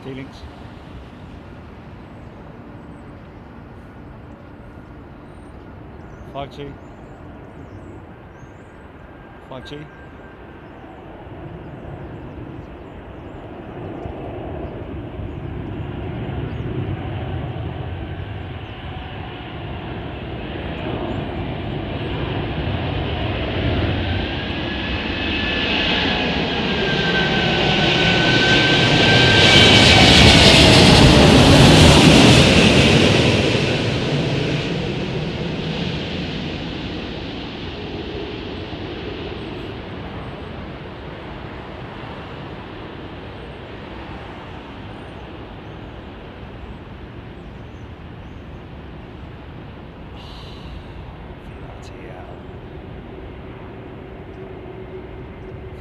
D-links. Five G. 5G.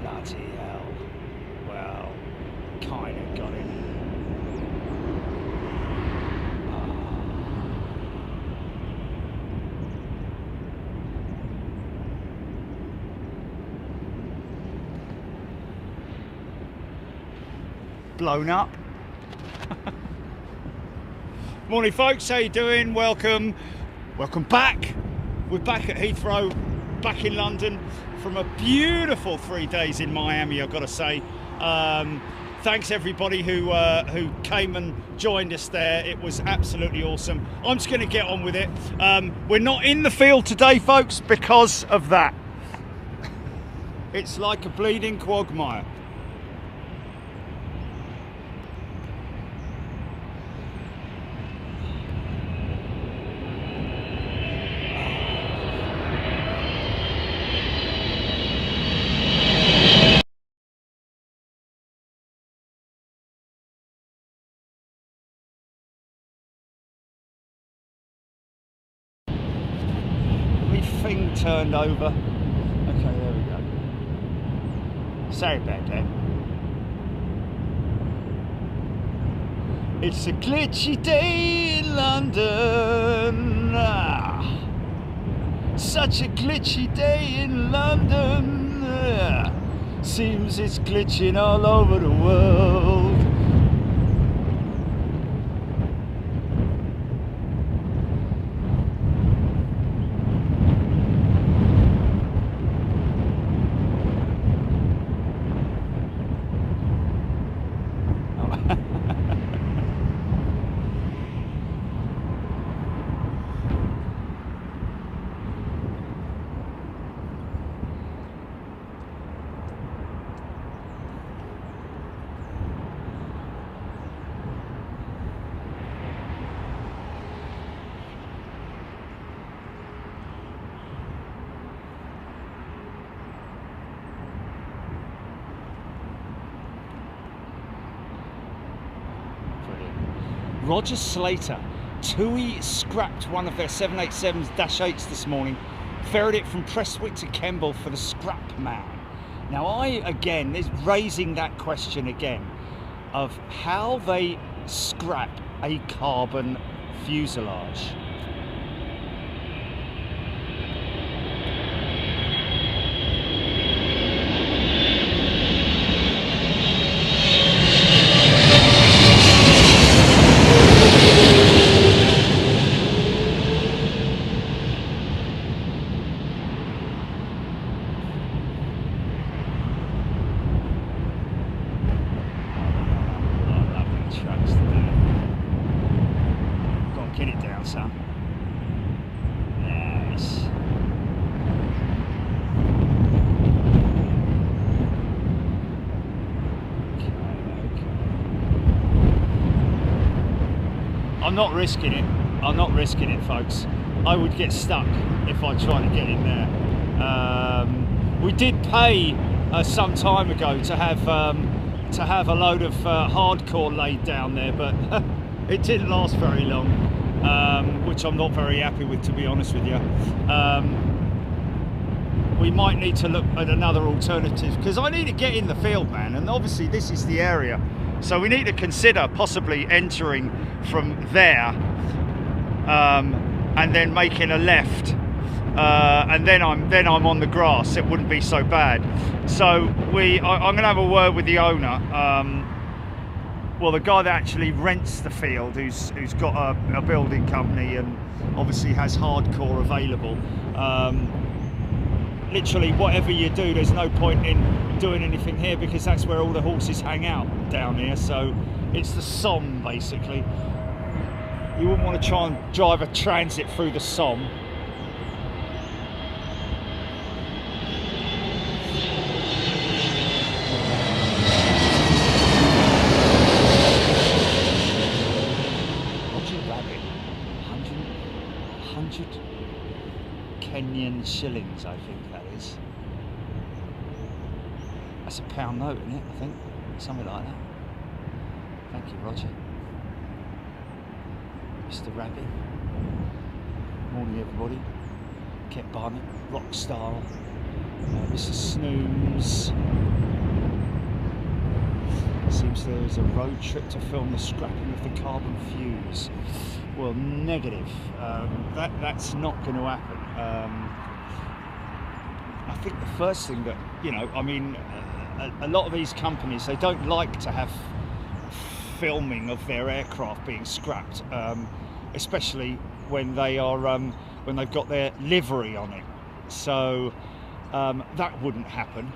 Bloody hell. Well, kind of got it. Blown up. Morning folks, how you doing? Welcome back. We're back at Heathrow, back in London from a beautiful 3 days in Miami, I've got to say. Thanks everybody who came and joined us there. It was absolutely awesome. I'm just going to get on with it. We're not in the field today, folks, because of that. It's like a bleeding quagmire. Thing turned over. Okay, there we go. Sorry about that. It's a glitchy day in London. Such a glitchy day in London. Seems it's glitching all over the world. Roger Slater, TUI scrapped one of their 787-8s this morning, ferried it from Prestwick to Kemble for the scrap man. Now again, is raising that question again of how they scrap a carbon fuselage. I'm not risking it. I'm not risking it, folks. I would get stuck if I tried to get in there. We did pay some time ago to have a load of hardcore laid down there, but it didn't last very long, which I'm not very happy with, to be honest with you. We might need to look at another alternative, because I need to get in the field, man, and obviously this is the area. So we need to consider possibly entering from there and then making a left, and then I'm on the grass. It wouldn't be so bad. So I'm going to have a word with the owner well, the guy that actually rents the field, who's got a building company and obviously has hardcore available. Literally, whatever you do, there's no point in doing anything here because that's where all the horses hang out down here. So it's the Somme, basically. You wouldn't want to try and drive a transit through the Somme. Kenyan shillings, I think that is. That's a pound note, isn't it? I think something like that. Thank you, Roger. Mr. Rabbit. Morning, everybody. Kent Barnett, Rockstar, Mr. Snooze. Seems there is a road trip to film the scrapping of the carbon fuse. Well, negative. That's not going to happen. I think the first thing that, you know, I mean, a lot of these companies, they don't like to have filming of their aircraft being scrapped, especially when they are when they've got their livery on it. So that wouldn't happen.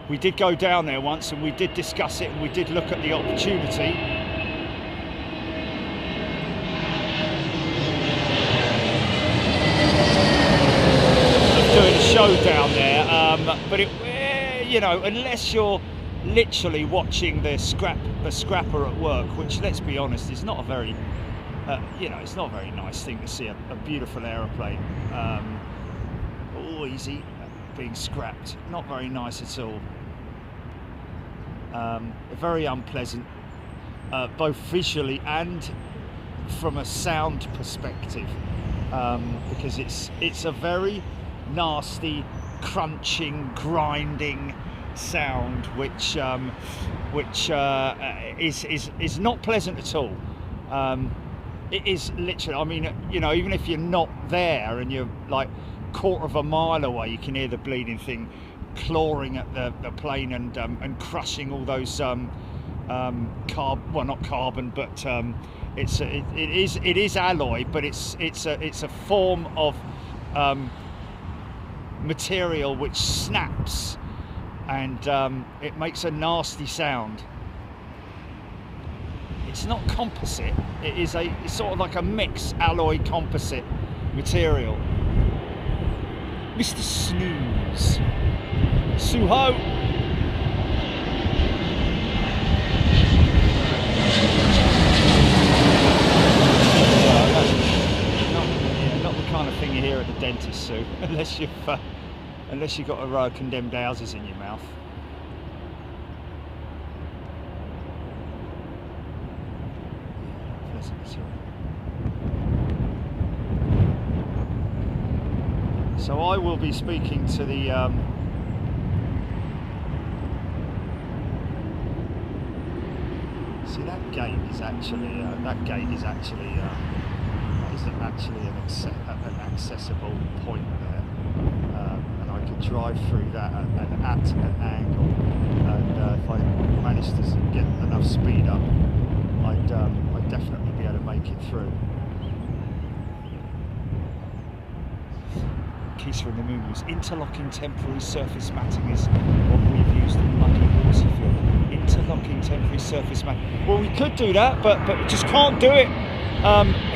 We did go down there once and we did discuss it and we did look at the opportunity. Doing a show down there, but it, you know, unless you're literally watching the scrapper at work, which, let's be honest, is not a very, you know, it's not a very nice thing to see a beautiful aeroplane all easy being scrapped. Not very nice at all. Very unpleasant, both visually and from a sound perspective, because it's a very nasty, crunching, grinding sound, which is not pleasant at all. It is literally, I mean, you know, even if you're not there and you're like quarter of a mile away, you can hear the bleeding thing clawing at the plane and crushing all those well, not carbon, but it is alloy, but it's a form of material which snaps, and it makes a nasty sound. It's not composite, it's sort of like a mixed alloy composite material. Mr. Snooze. Suho. Not the kind of thing you hear at the dentist, Sue, unless you've got a row of condemned houses in your mouth. So I will be speaking to the see, that gate is actually that isn't actually an accessible point there, and I could drive through that at an angle, and if I managed to get enough speed up, I'd definitely be able to make it through. Keeser in the moon was interlocking temporary surface matting is what we've used in London Heathrow. Interlocking temporary surface matting. Well, we could do that, but we just can't do it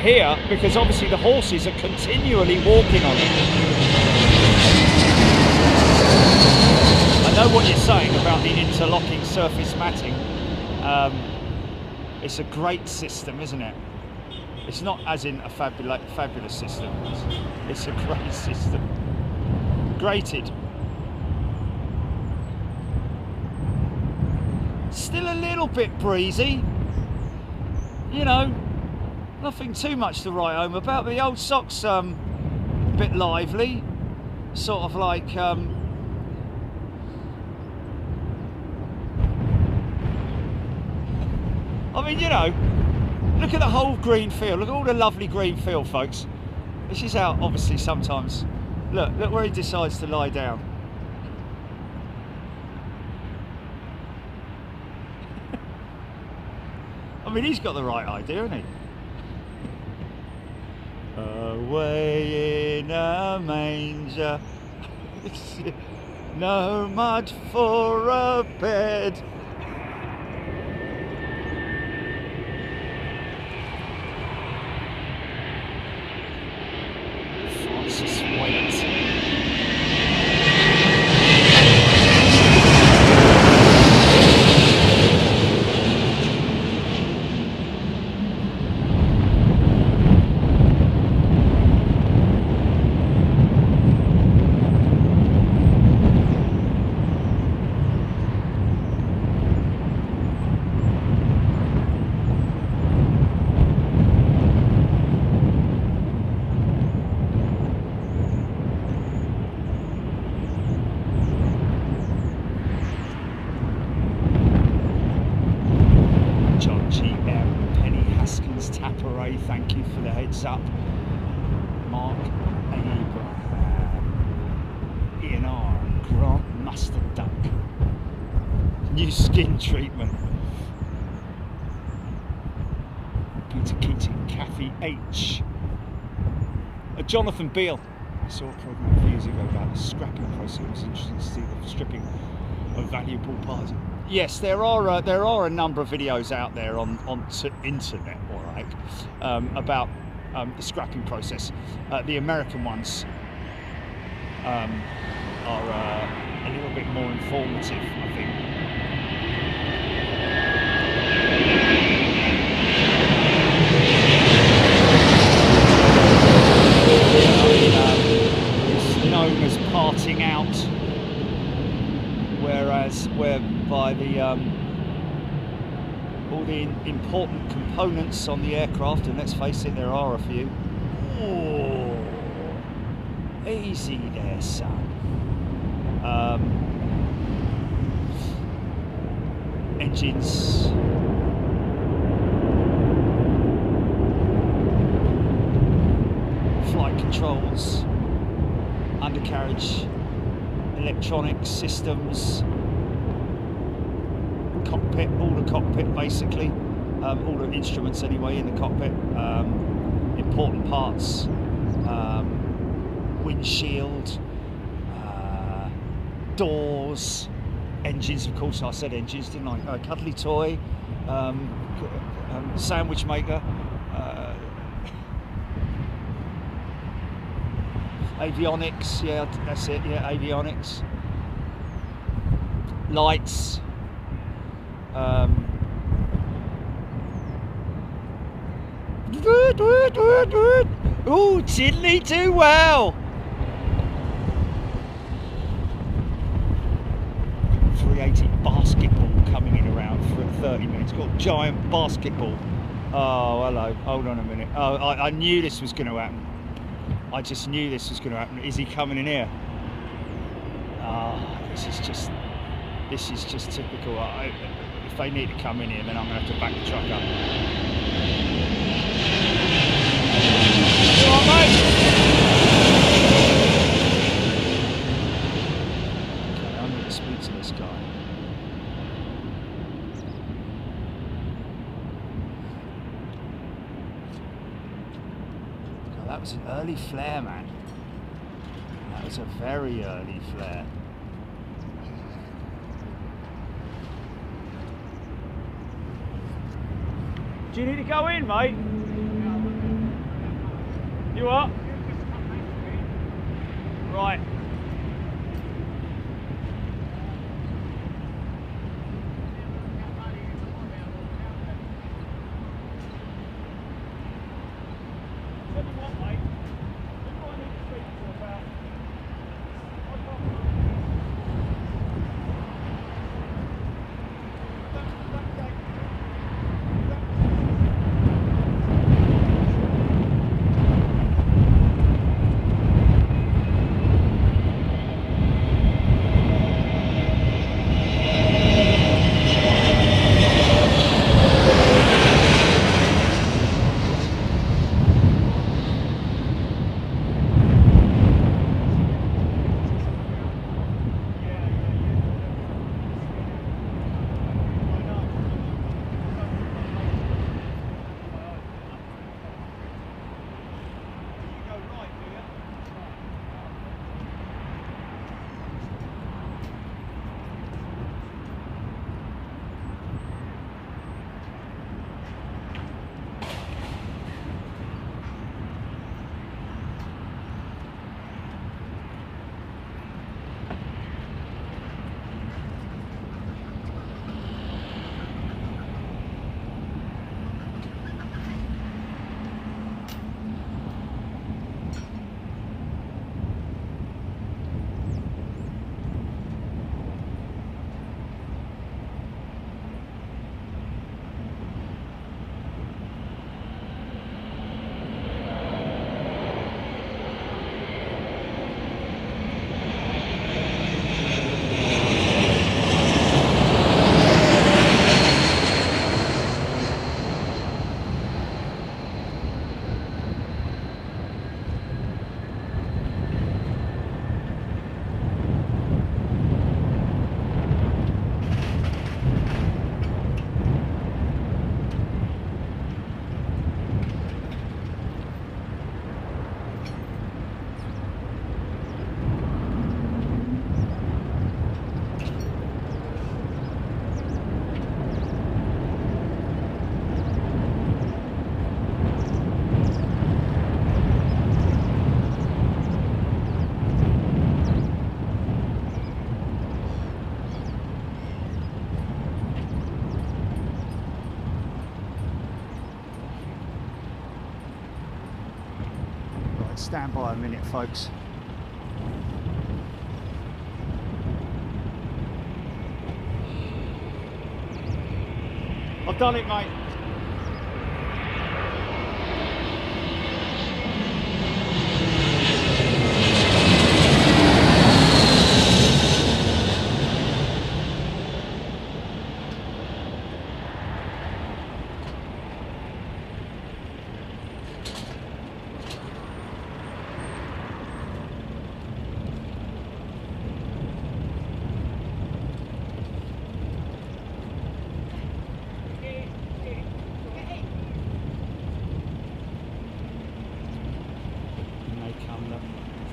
here, because obviously the horses are continually walking on it. I know what you're saying about the interlocking surface matting. It's a great system, isn't it? It's not as in a fabulous system. It's a great system. Grated. Still a little bit breezy. You know, nothing too much to write home about. The old sock's a bit lively. Sort of like I mean, you know, look at the whole green field. Look at all the lovely green field, folks. This is how, obviously, sometimes. Look where he decides to lie down. mean, he's got the right idea, hasn't he? Away in a manger, no mud for a bed. Francis Waite. Thank you for the heads up. Mark Abraham, Ian R, Grant Mustard Duck, new skin treatment. Peter Keating, Kathy H, Jonathan Beale. I saw a programme a few years ago about the scrapping process. It was interesting to see the stripping of valuable parts. Yes, there are a number of videos out there on internet, all right, about the scrapping process. The American ones are a little bit more informative, I think. It's known as parting out, whereby all the important components on the aircraft, and let's face it, there are a few. Oh, easy there, son. Engines, flight controls, undercarriage, electronic systems, cockpit, all the cockpit basically, all the instruments anyway in the cockpit, important parts, windshield, doors, engines, of course I said engines, didn't I? Cuddly toy, sandwich maker, avionics, yeah, that's it, yeah, avionics, lights, ooh, Chidley too well. 380 basketball coming in around for 30 minutes. Got a giant basketball. Oh, hello. Hold on a minute. Oh, I knew this was going to happen. I just knew this was going to happen. Is he coming in here? Ah, this is just typical. If they need to come in here, then I'm going to have to back the truck up. You all right, mate? Okay, I'm going to speak to this guy. God, that was an early flare, man. That was a very early flare. Do you need to go in, mate? You what? Right. Stand by a minute, folks. I've done it, mate.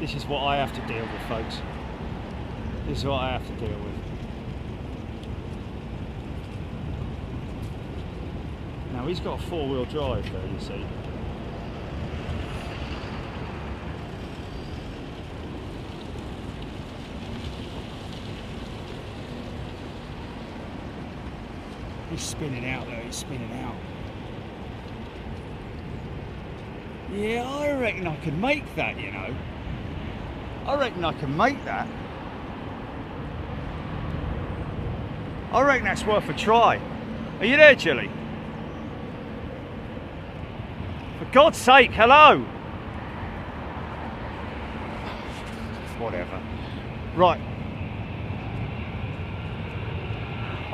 This is what I have to deal with, folks. This is what I have to deal with. Now he's got a four-wheel drive though, you see. He's spinning out though, he's spinning out. Yeah, I reckon I could make that, you know. I reckon I can make that. I reckon that's worth a try. Are you there, Chilly? For God's sake, hello! Whatever. Right.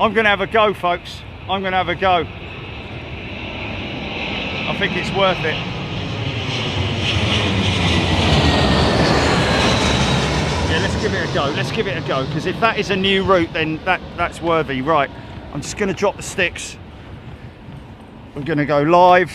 I'm going to have a go, folks. I'm going to have a go. I think it's worth it. Yeah, let's give it a go. Let's give it a go, because if that is a new route, then that's worthy. Right, I'm just going to drop the sticks. We're going to go live.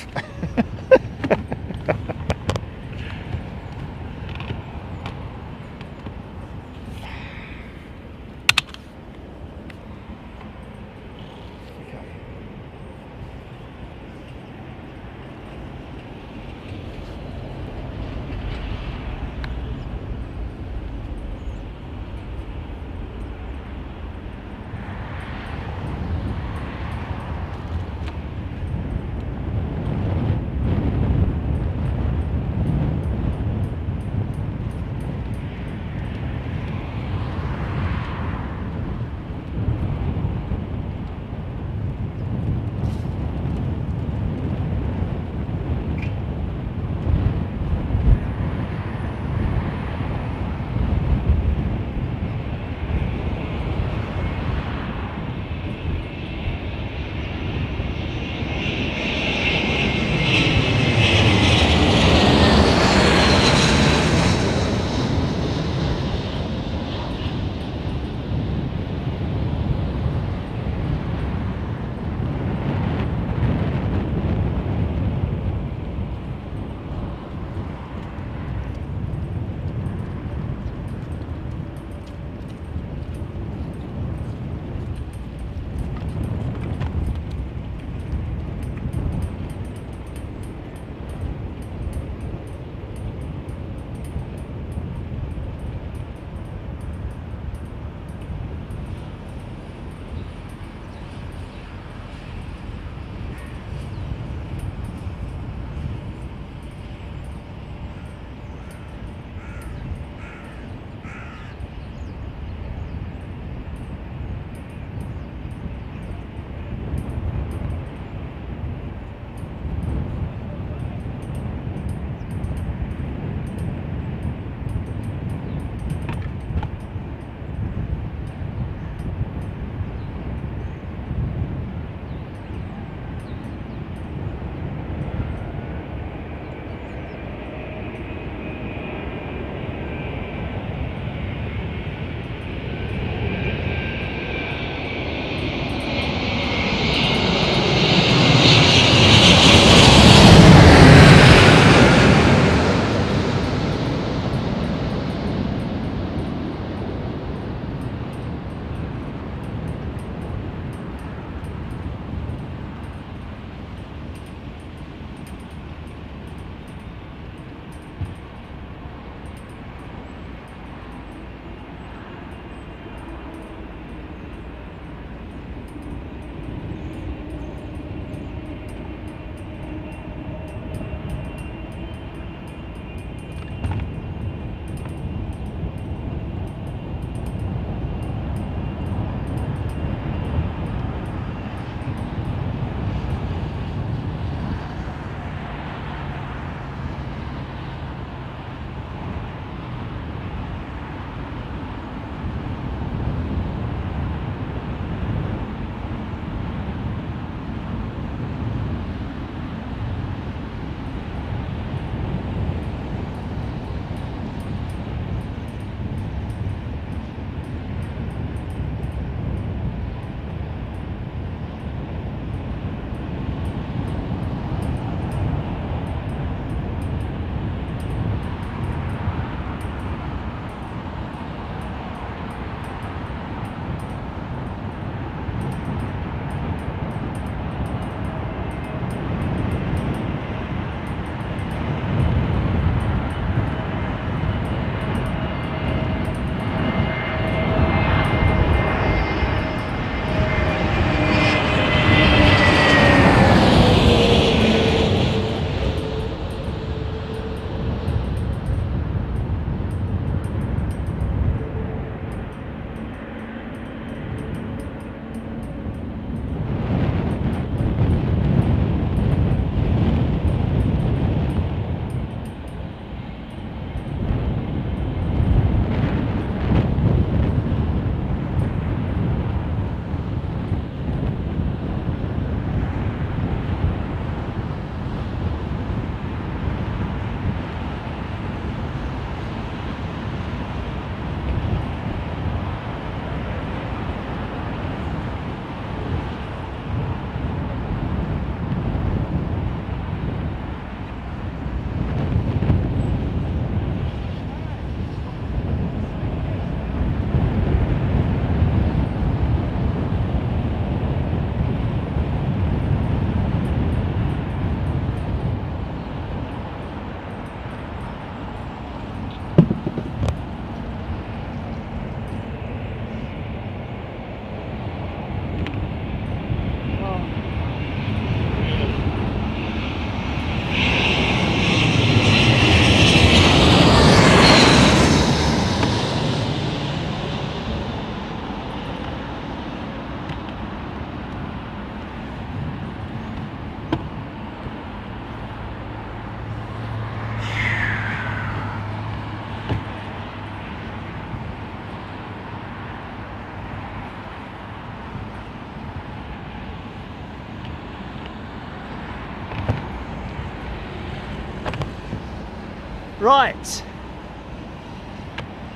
Right.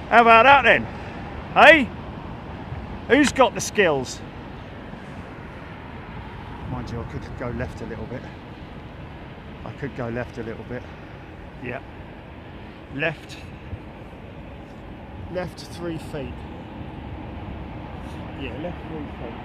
How about that then? Hey? Who's got the skills? Mind you, I could go left a little bit. I could go left a little bit. Yeah. Left 3 feet. Yeah, left 3 feet.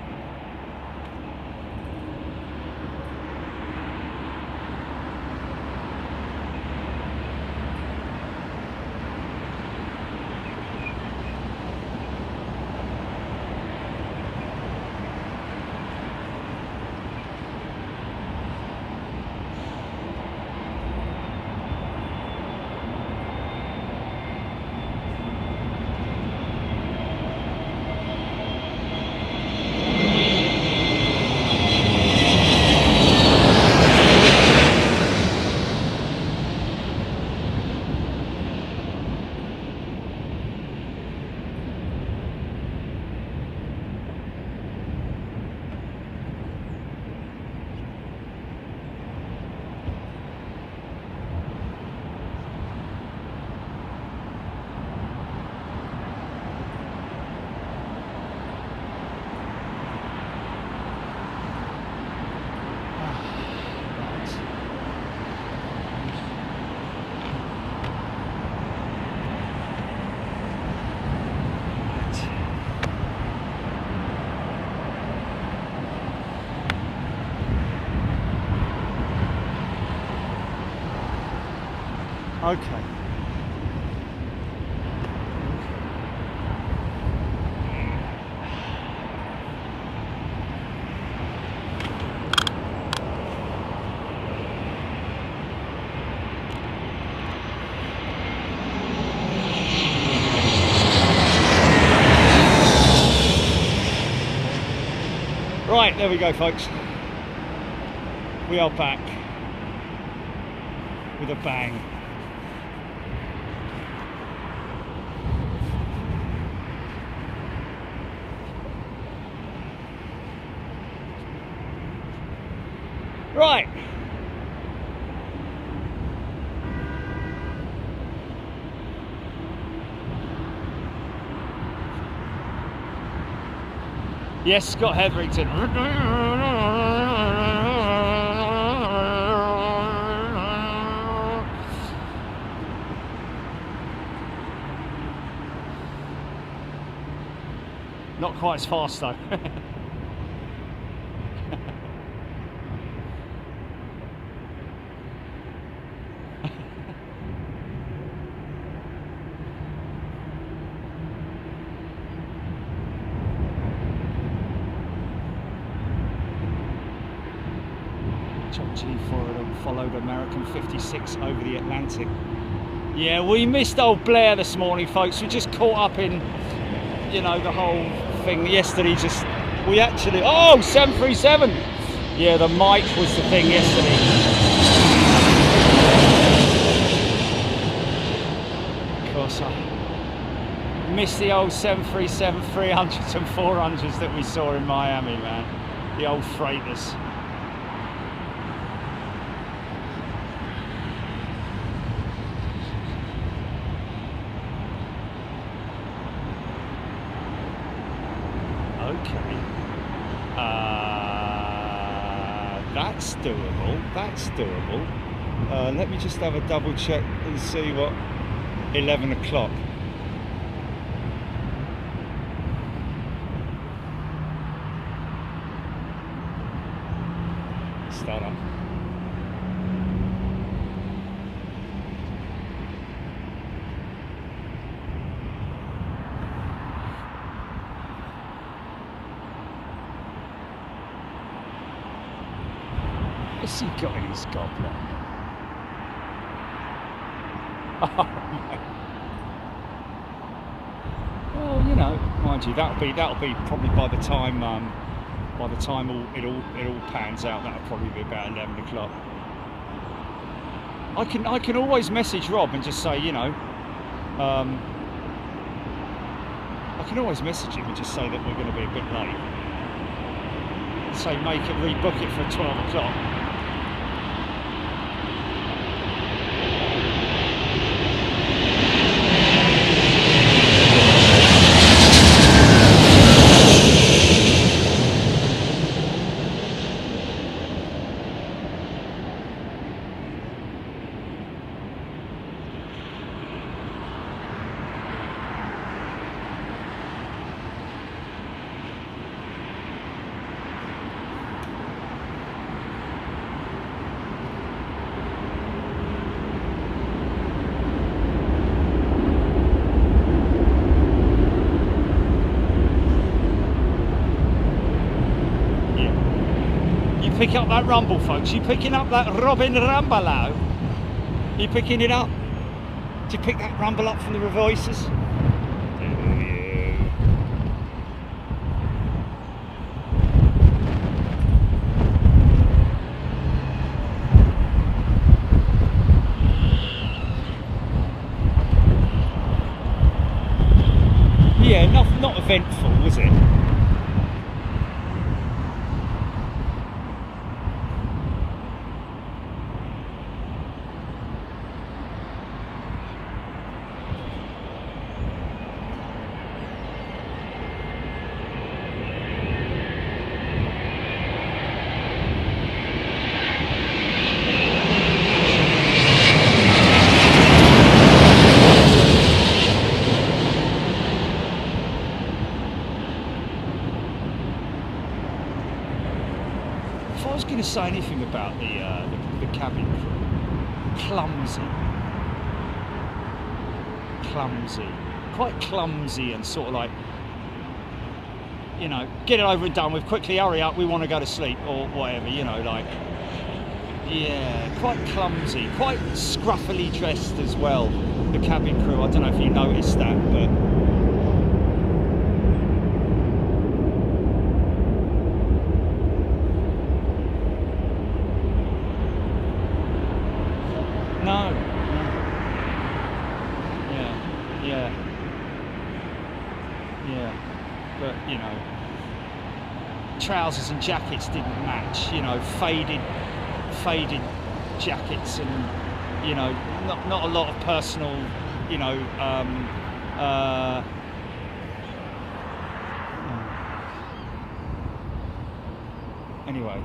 Okay. Right, there we go, folks. We are back with a bang. Right. Yes, Scott Hetherington. Not quite as fast though. Followed American 56 over the Atlantic. Yeah, we missed old Blair this morning, folks. We just caught up in, you know, the whole thing yesterday. We actually, oh, 737. Yeah, the mic was the thing yesterday. Of course, I missed the old 737-300s and 400s that we saw in Miami, man. The old freighters. That's doable, that's doable. Let me just have a double check and see what 11 o'clock. Start up. What's he got in his goblet? Oh, well, you know, mind you, that'll be probably by the time it all pans out, that'll probably be about 11 o'clock. I can always message Rob and just say, you know, I can always message him and just say that we're going to be a bit late. Say rebook it for 12 o'clock. Pick up that rumble, folks. You picking up that Robin Rambalao? You picking it up? Did you pick that rumble up from the revoices? Yeah, not eventful, was it? To say anything about the cabin crew, clumsy, quite clumsy, and sort of like, you know, get it over and done with, quickly, hurry up, we want to go to sleep, or whatever, you know, like, yeah, quite clumsy, quite scruffily dressed as well, the cabin crew. I don't know if you noticed that, but no. Yeah. But, you know, trousers and jackets didn't match, you know, faded jackets, and, you know, not a lot of personal, you know, anyway,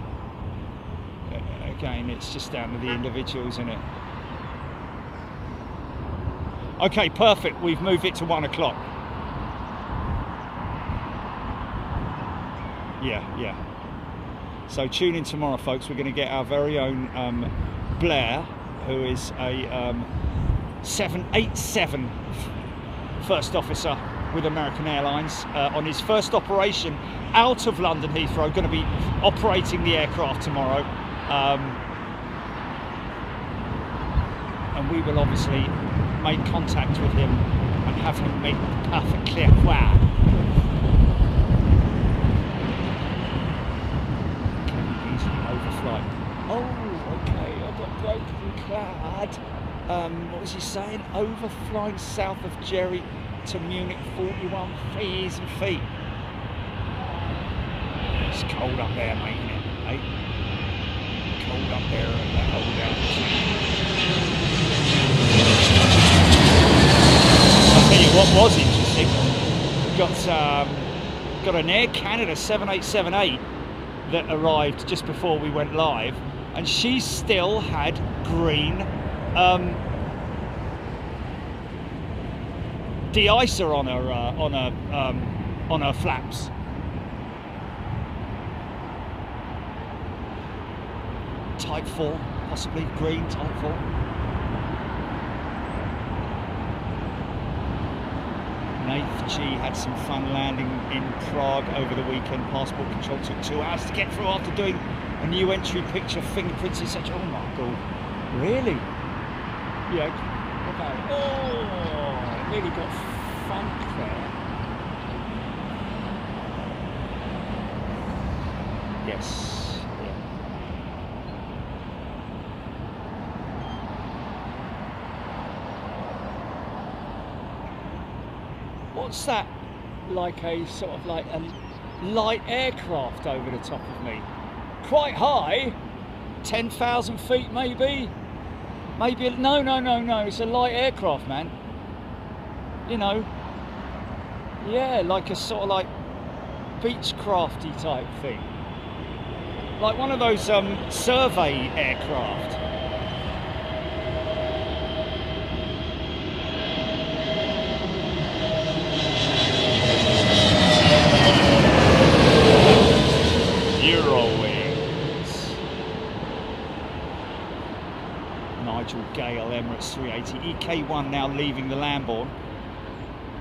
again, it's just down to the individuals, isn't it? Okay, perfect. We've moved it to 1 o'clock. Yeah. So tune in tomorrow, folks. We're going to get our very own Blair, who is a 787 first officer with American Airlines, on his first operation out of London Heathrow. Going to be operating the aircraft tomorrow, and we will obviously make contact with him and have him make perfect clear. Wow. Overflight. Oh, okay. I got broken cloud. What was he saying? Overflying south of Jerry to Munich, 41 feet. It's cold up there, mate, isn't it? Eh? Cold up there at that I'll tell you what was interesting. Got an Air Canada 787-8 that arrived just before we went live, and she still had green de-icer on her flaps. Type 4, possibly green Type 4. Nath G had some fun landing in Prague over the weekend. Passport control took 2 hours to get through after doing a new entry picture, fingerprints, etc. Oh my god, really? Yeah. Okay. Oh, nearly got funk there. Yes. What's that? Like a sort of like a light aircraft over the top of me. Quite high, 10,000 feet maybe. Maybe, no, it's a light aircraft, man. You know, yeah, like a sort of like Beechcrafty type thing. Like one of those survey aircraft. Gale, Emirates 380, EK1 now leaving the Lambourne.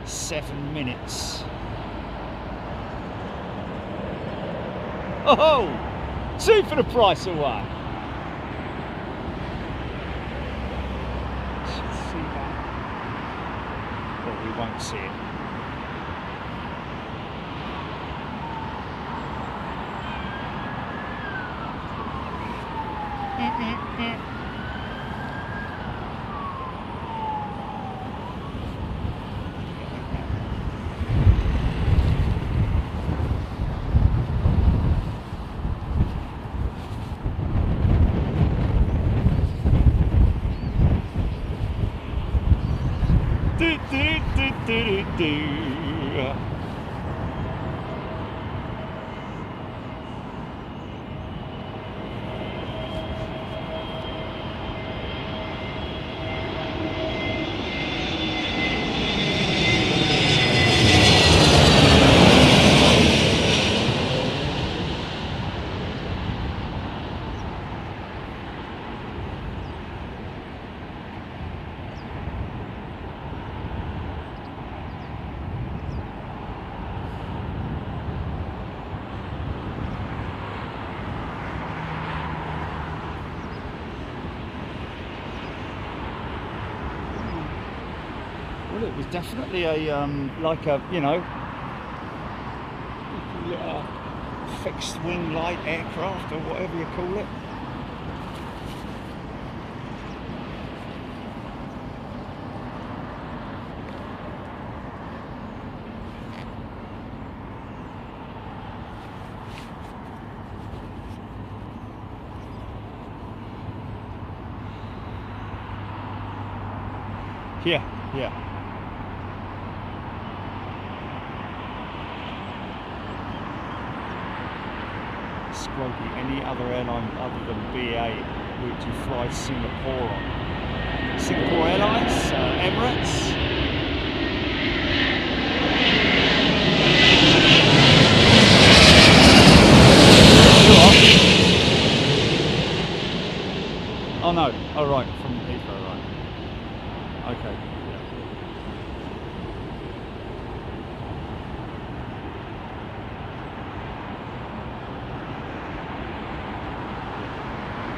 7 minutes. Oh, Two for the price of one. Should see that. Well, we won't see it. Well, it was definitely a like a, you know, a fixed wing light aircraft or whatever you call it. Yeah, yeah. Scroggy, any other airline other than BA would you fly Singapore on? Singapore Airlines, Emirates. Oh no, oh right, from Heathrow, right. Okay.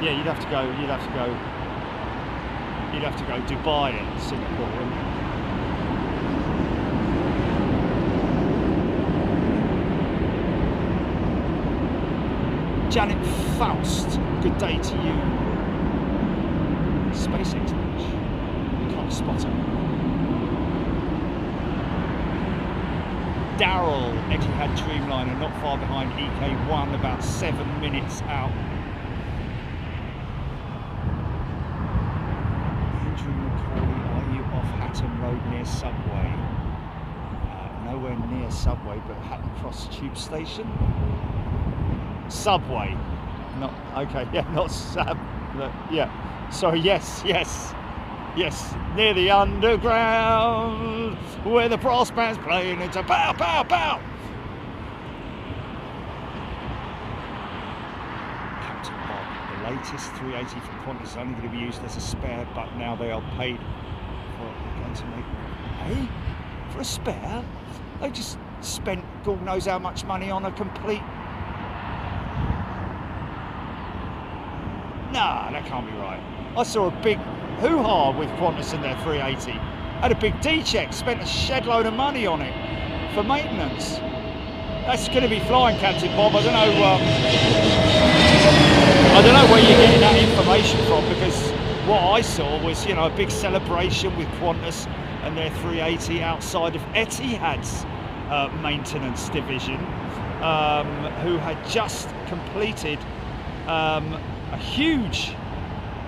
Yeah, you'd have to go Dubai and Singapore, wouldn't you? Janet Faust, good day to you. SpaceX launch. Can't spot her. Daryl, Etihad Dreamliner, not far behind EK1, about 7 minutes out. Road near Subway, nowhere near Subway, but Hatton Cross Tube Station. Subway, not okay. Yeah, not Sab. Yeah, sorry. Yes, near the underground where the brass band's playing. It's a pow, pow, pow. Captain Bob, the latest 380 from Qantas is only going to be used as a spare, but now they are paid. To make, hey, for a spare, they just spent God knows how much money on a complete. Nah, that can't be right. I saw a big hoo-ha with Qantas and their 380. Had a big D-check, spent a shed load of money on it for maintenance. That's going to be flying, Captain Bob. I don't know where you're getting that information from, because what I saw was, you know, a big celebration with Qantas and their 380 outside of Etihad's maintenance division, who had just completed a huge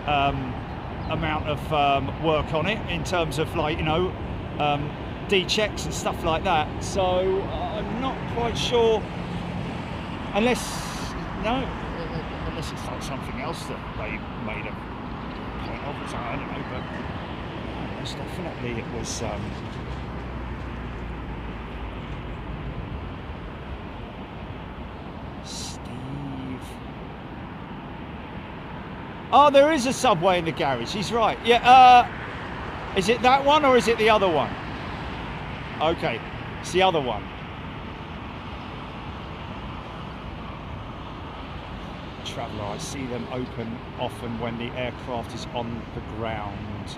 amount of work on it in terms of, like, you know, D-checks and stuff like that. So I'm not quite sure, unless it's like something else that they made a point of. I don't know, but most definitely it was Steve. Oh, there is a Subway in the garage. He's right. Yeah. Is it that one or is it the other one? Okay, it's the other one. traveller. I see them open often when the aircraft is on the ground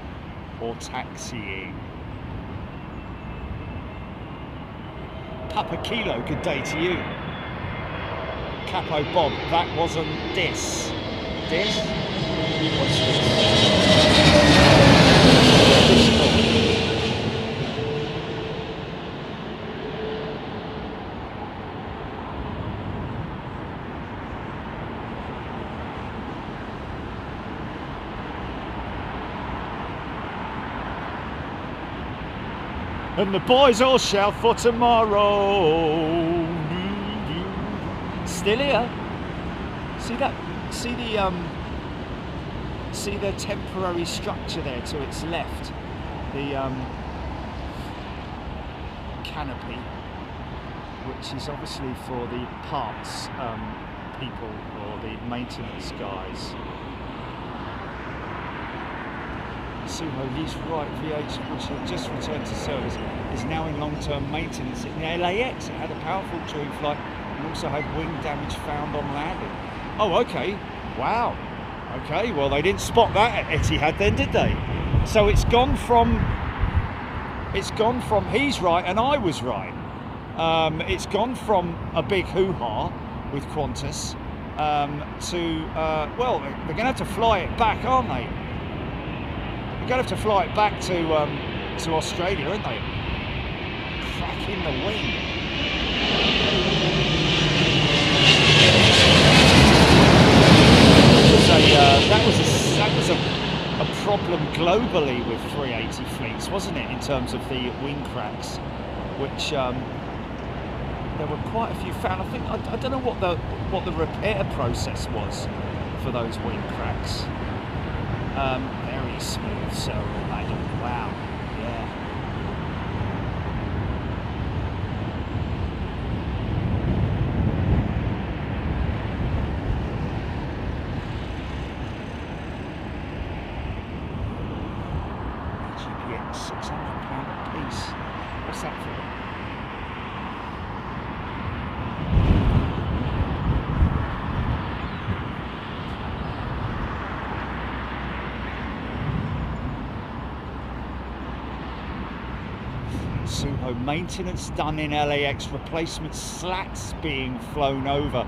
or taxiing. Papa Kilo, good day to you. Capo Bob, that wasn't this. This? What's this? And the boys all shout for tomorrow. Still here. See that? See the temporary structure there to its left. The canopy, which is obviously for the parts people or the maintenance guys. Suho, he's right. VH, which had just returned to service, is now in long-term maintenance in LAX. It had a powerful joint flight and also had wing damage found on landing. Oh, okay. Wow. Okay. Well, they didn't spot that at Etihad then, did they? So it's gone from he's right and I was right. It's gone from a big hoo-ha with Qantas to well, they're going to have to fly it back, aren't they? They're going to have to fly it back to Australia, aren't they? Cracking the wing. That was a problem globally with 380 fleets, wasn't it? In terms of the wing cracks, which there were quite a few found. I think I don't know what the repair process was for those wing cracks. Very smooth, so wow, yeah. GPX, £600 a piece. What's that for? Suho, maintenance done in LAX, replacement slats being flown over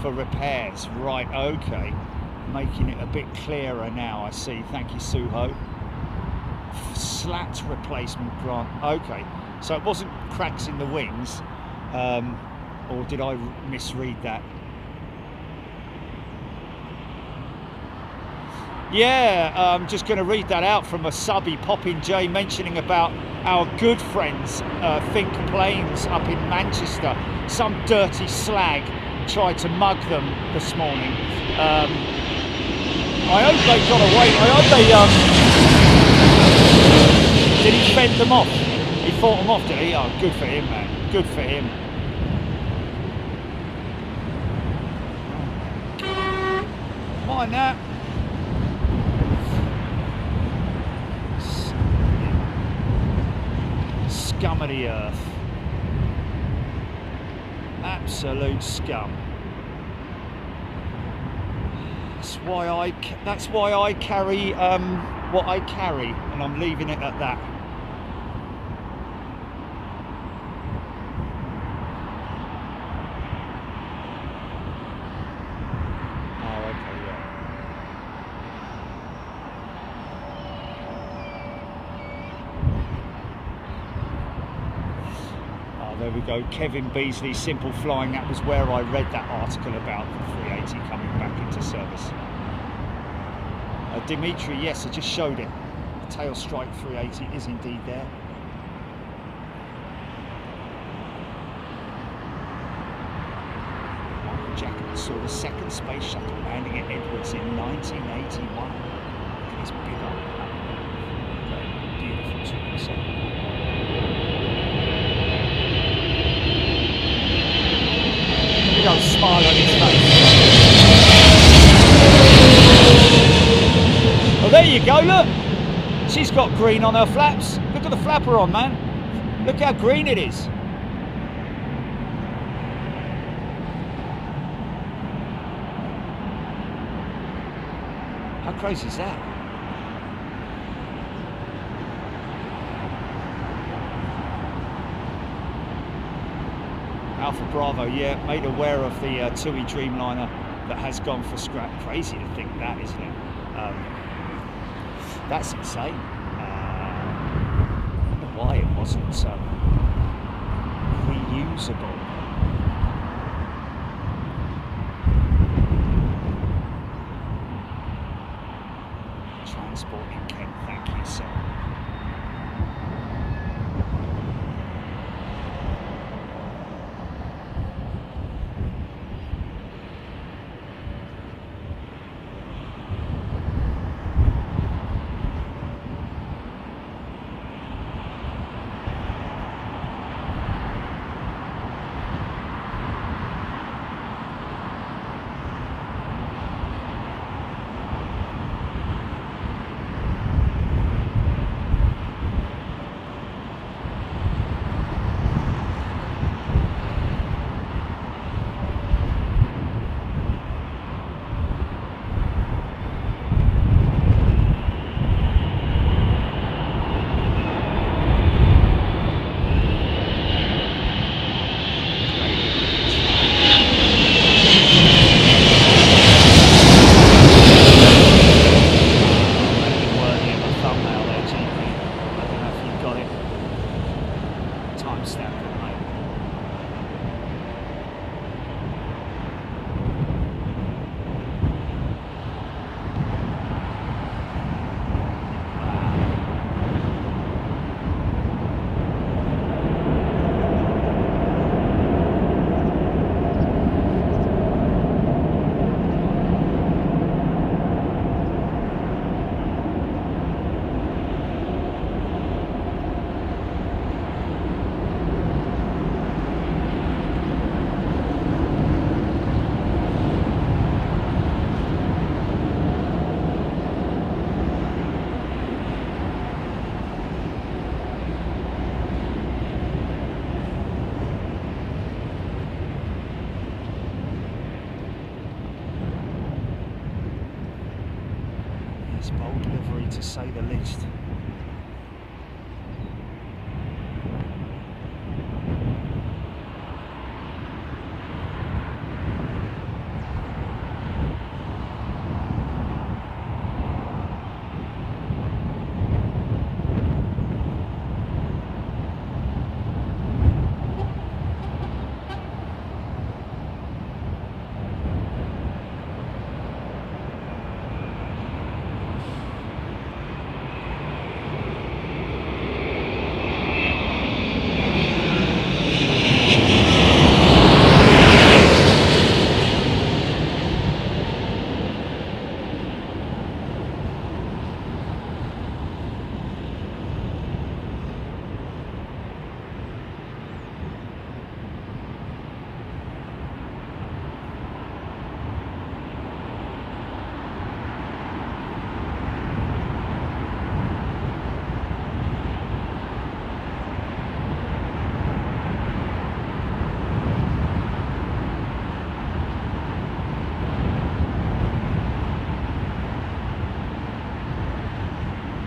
for repairs. Right, okay. Making it a bit clearer now, I see. Thank you, Suho. Slat replacement, Grant. Okay, so it wasn't cracks in the wings, or did I misread that? Yeah, I'm just going to read that out from a subby, Poppin' J, mentioning about our good friends Think Planes up in Manchester. Some dirty slag tried to mug them this morning. I hope they got away. I hope they did he fend them off? He fought them off, did he? Oh, good for him, man. Good for him. Come on now. Scum of the earth. Absolute scum. That's why I carry what I carry, and I'm leaving it at that. Oh, okay, yeah. Oh, there we go. Kevin Beasley, Simple Flying. That was where I read that article about the 380 coming back into service. Dimitri, yes, I just showed it. The tail strike 380 is indeed there. Michael Jackman saw the second space shuttle landing at Edwards in 1981. Look at his big old okay, beautiful 2%. Big old smile on his face. Oh, there you go, look! She's got green on her flaps. Look at the flapper on, man. Look how green it is. How crazy is that? Alpha Bravo, yeah, made aware of the TUI Dreamliner that has gone for scrap. Crazy to think that, isn't it? That's insane. I wonder why it wasn't reusable. Transport in Kent, thank you, sir. Bold livery, to say the least.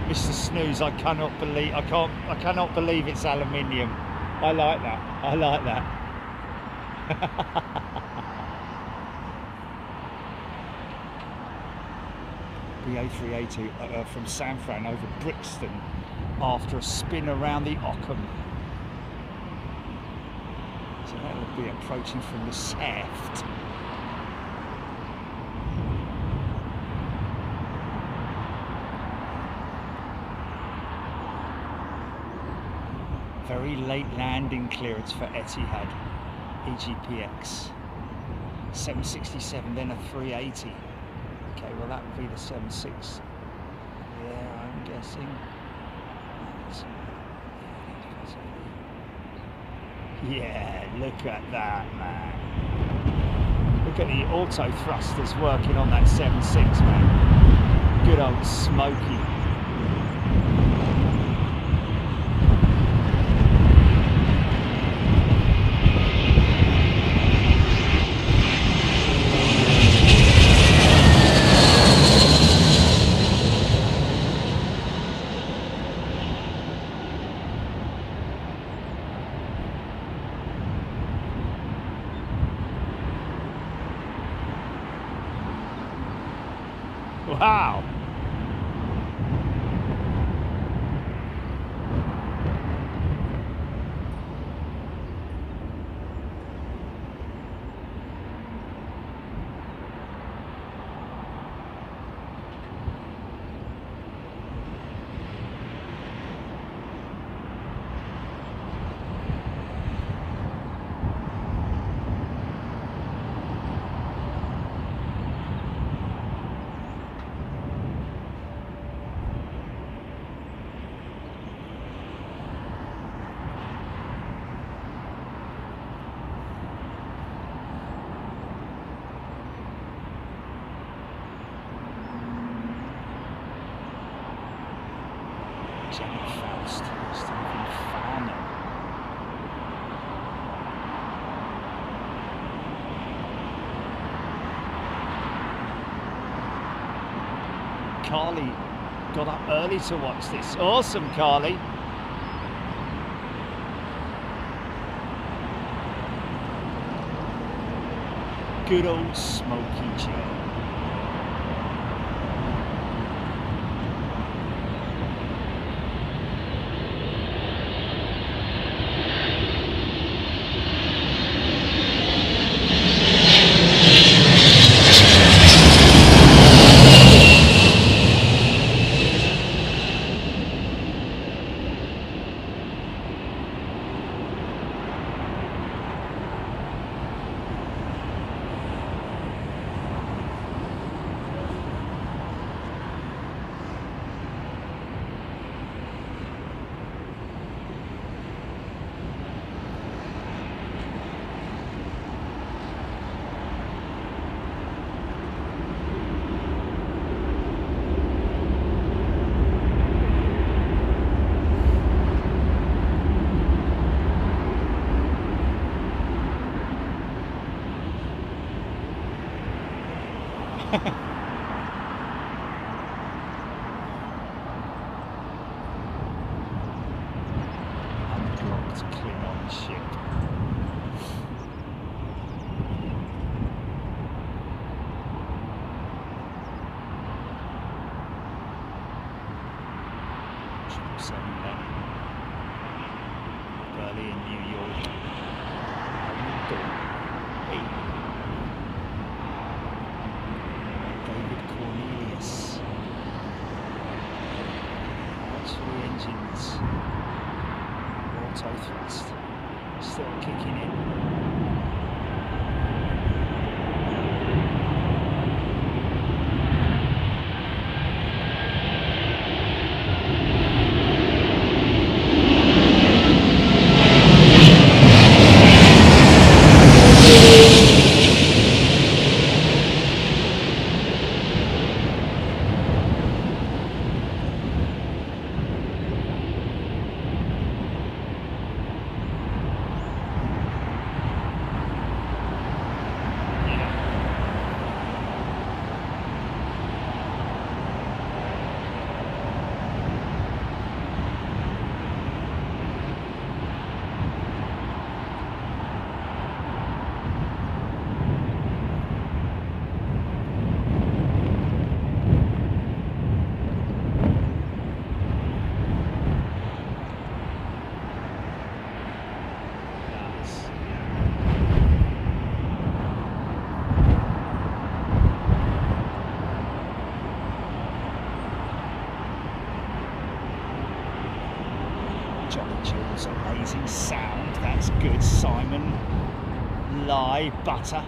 Mr. Snooze, I cannot believe it's aluminium. I like that. I like that. BEA 380 from San Fran over Brixton after a spin around the Ockham. So that will be approaching from the south. Very late landing clearance for Etihad, EGPX. 767, then a 380. Okay, well that would be the 76. Yeah, I'm guessing. Yeah, look at that, man. Look at the auto thrusters working on that 76, man. Good old Smokey. Wow. Carly got up early to watch this. Awesome, Carly. Good old Smoky Joe. Unblocked Klingon ship. Berlin, New York. David Cornelius. Three engines. Auto thrust. Still kicking in. Amazing sound, that's good. Simon, Lye, Butter.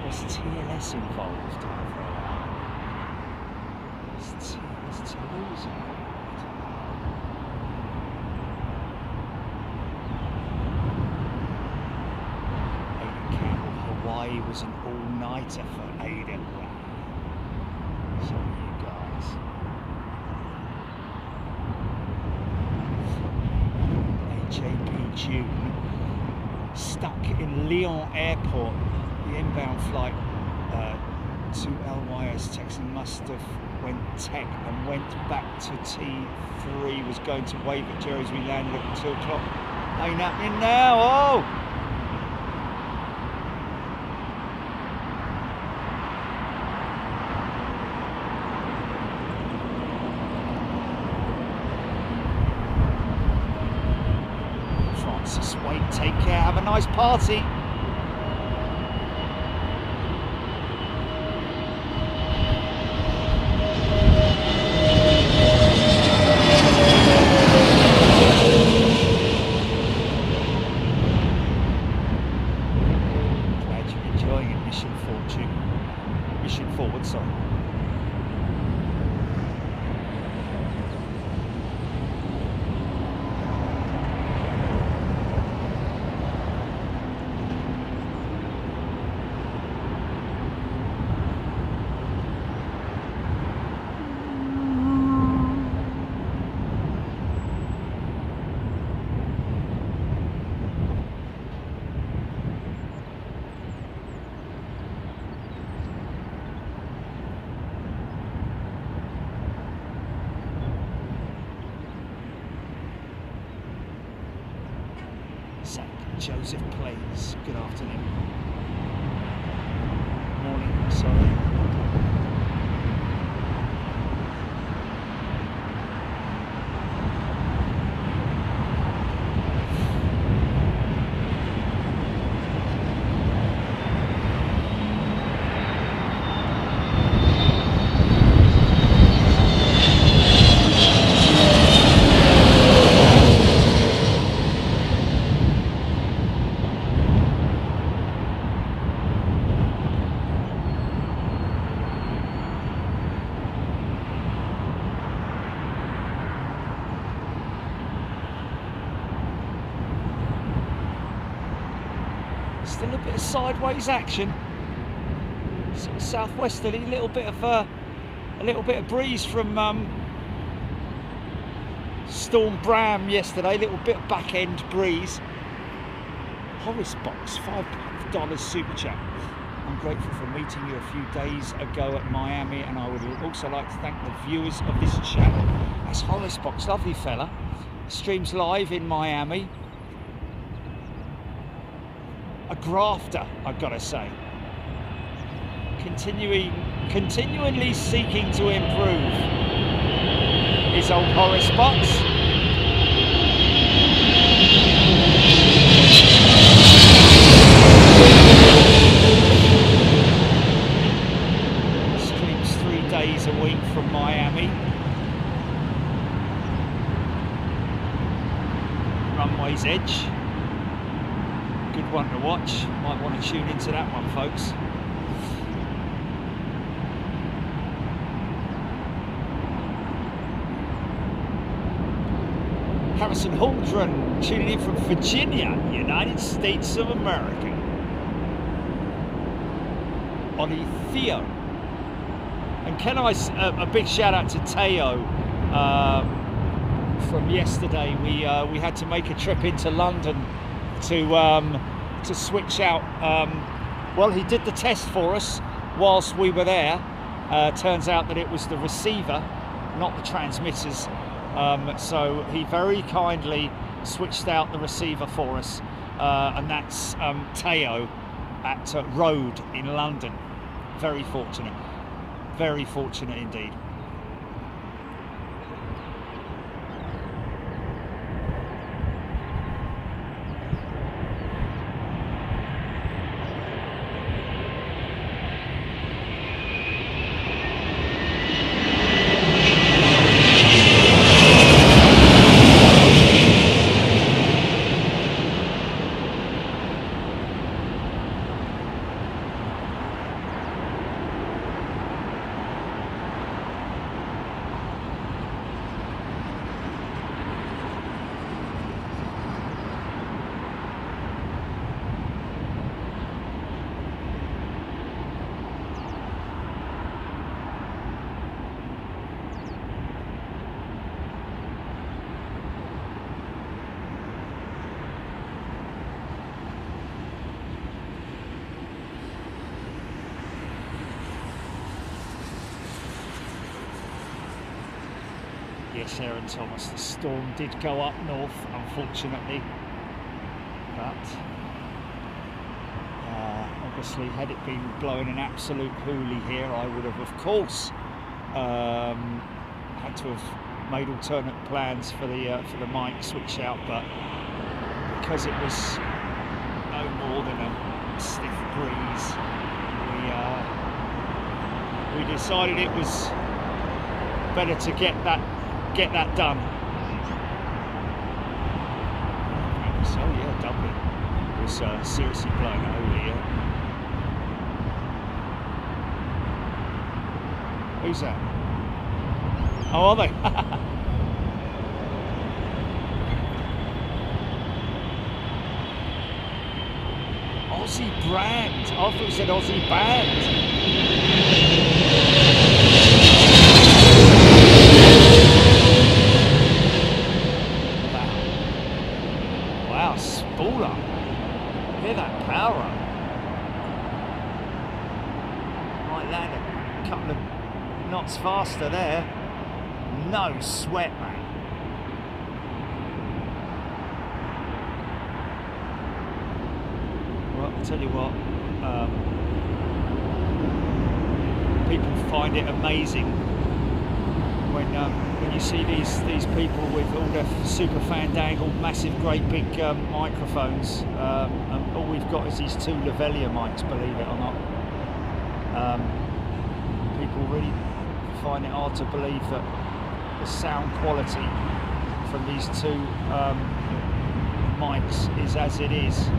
Was TLS involved? Was Toulouse involved? Aidan Campbell, Hawaii was an all-nighter for Aidan. So you guys. JP June stuck in Lyon Airport. The inbound flight to LYS Texan must have went tech and went back to T3. Was going to wave at Jerry as we landed at 2 o'clock. Ain't happening now. Oh! nice party. Glad you're enjoying it, Mission Forward, sorry. Joseph Plays, good afternoon. Morning, sorry. Still a bit of sideways action, sort of southwesterly, a little bit of breeze from Storm Bram yesterday, a little bit of back end breeze. Horace Box, $5 super chat. I'm grateful for meeting you a few days ago at Miami, and I would also like to thank the viewers of this channel. That's Horace Box, lovely fella. Streams live in Miami. A grafter, I've got to say. Continually seeking to improve his old Horace Box. Streams 3 days a week from Miami. Runways Edge. Good one to watch. Might want to tune into that one, folks. Harrison Haldren tuning in from Virginia, United States of America. Ollie Theo. And can I, a big shout out to Teo from yesterday. We had to make a trip into London to switch out. Well, he did the test for us whilst we were there. Turns out that it was the receiver, not the transmitters. So he very kindly switched out the receiver for us, and that's Teo at Road in London. Very fortunate indeed. Yes, Aaron Thomas, the storm did go up north, unfortunately, but obviously had it been blowing an absolute hoolie here, I would have, of course, had to have made alternate plans for the mic switch out, but because it was no more than a stiff breeze. We decided it was better to get that done. So yeah, Dublin was seriously blowing it over here. Who's that? Oh, are they? Aussie brand. I thought you said Aussie band. Wow, spoiler. Hear that power up. Might land a couple of knots faster there. No sweat, man. Well, I'll tell you what, people find it amazing when you see these people with all their super fandangled, massive, great big microphones, and all we've got is these two lavalier mics, believe it or not. People really find it hard to believe that the sound quality from these two mics is as it is.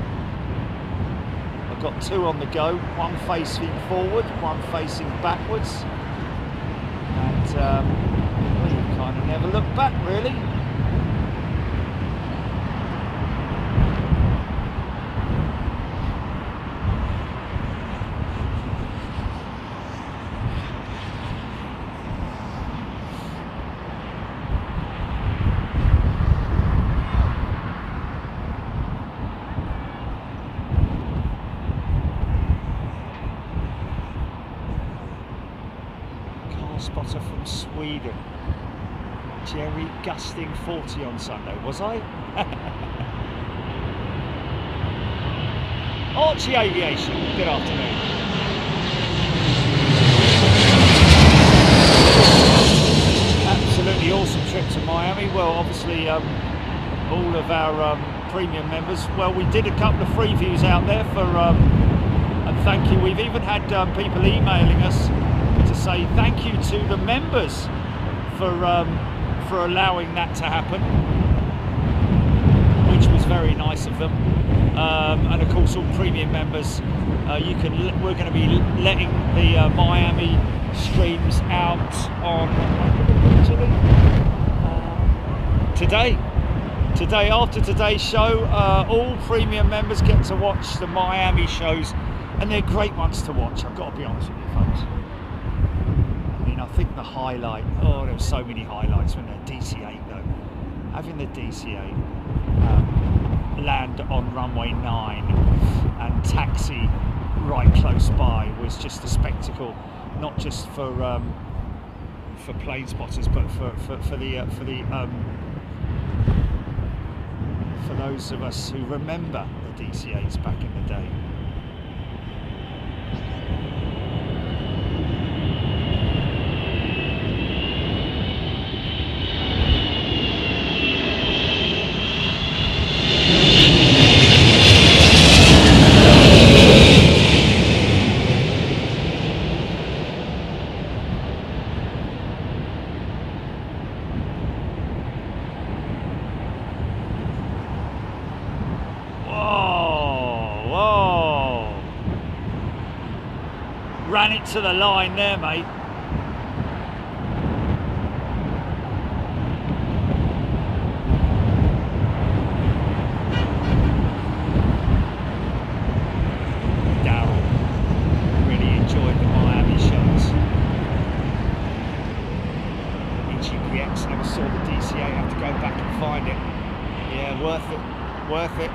I've got two on the go, one facing forward, one facing backwards, and well, you kind of never look back, really. Spotter from Sweden. Jerry gusting 40 on Sunday, was I? Archie Aviation, good afternoon. Absolutely awesome trip to Miami. Well, obviously all of our premium members, well, we did a couple of free views out there for and thank you. We've even had people emailing us to say thank you to the members for allowing that to happen, which was very nice of them. And of course, all premium members, we're going to be letting the Miami streams out on today. After today's show, all premium members get to watch the Miami shows, and they're great ones to watch. I've got to be honest with you, folks. I think the highlight, there were so many highlights when the DC-8 though. Having the DC-8 land on runway 9 and taxi right close by was just a spectacle, not just for plane spotters, but for those of us who remember the DC-8s back in the day. Ran it to the line there, mate. Daryl really enjoyed the Miami shows. In GPX, never saw the DCA, have to go back and find it. Yeah, worth it, worth it.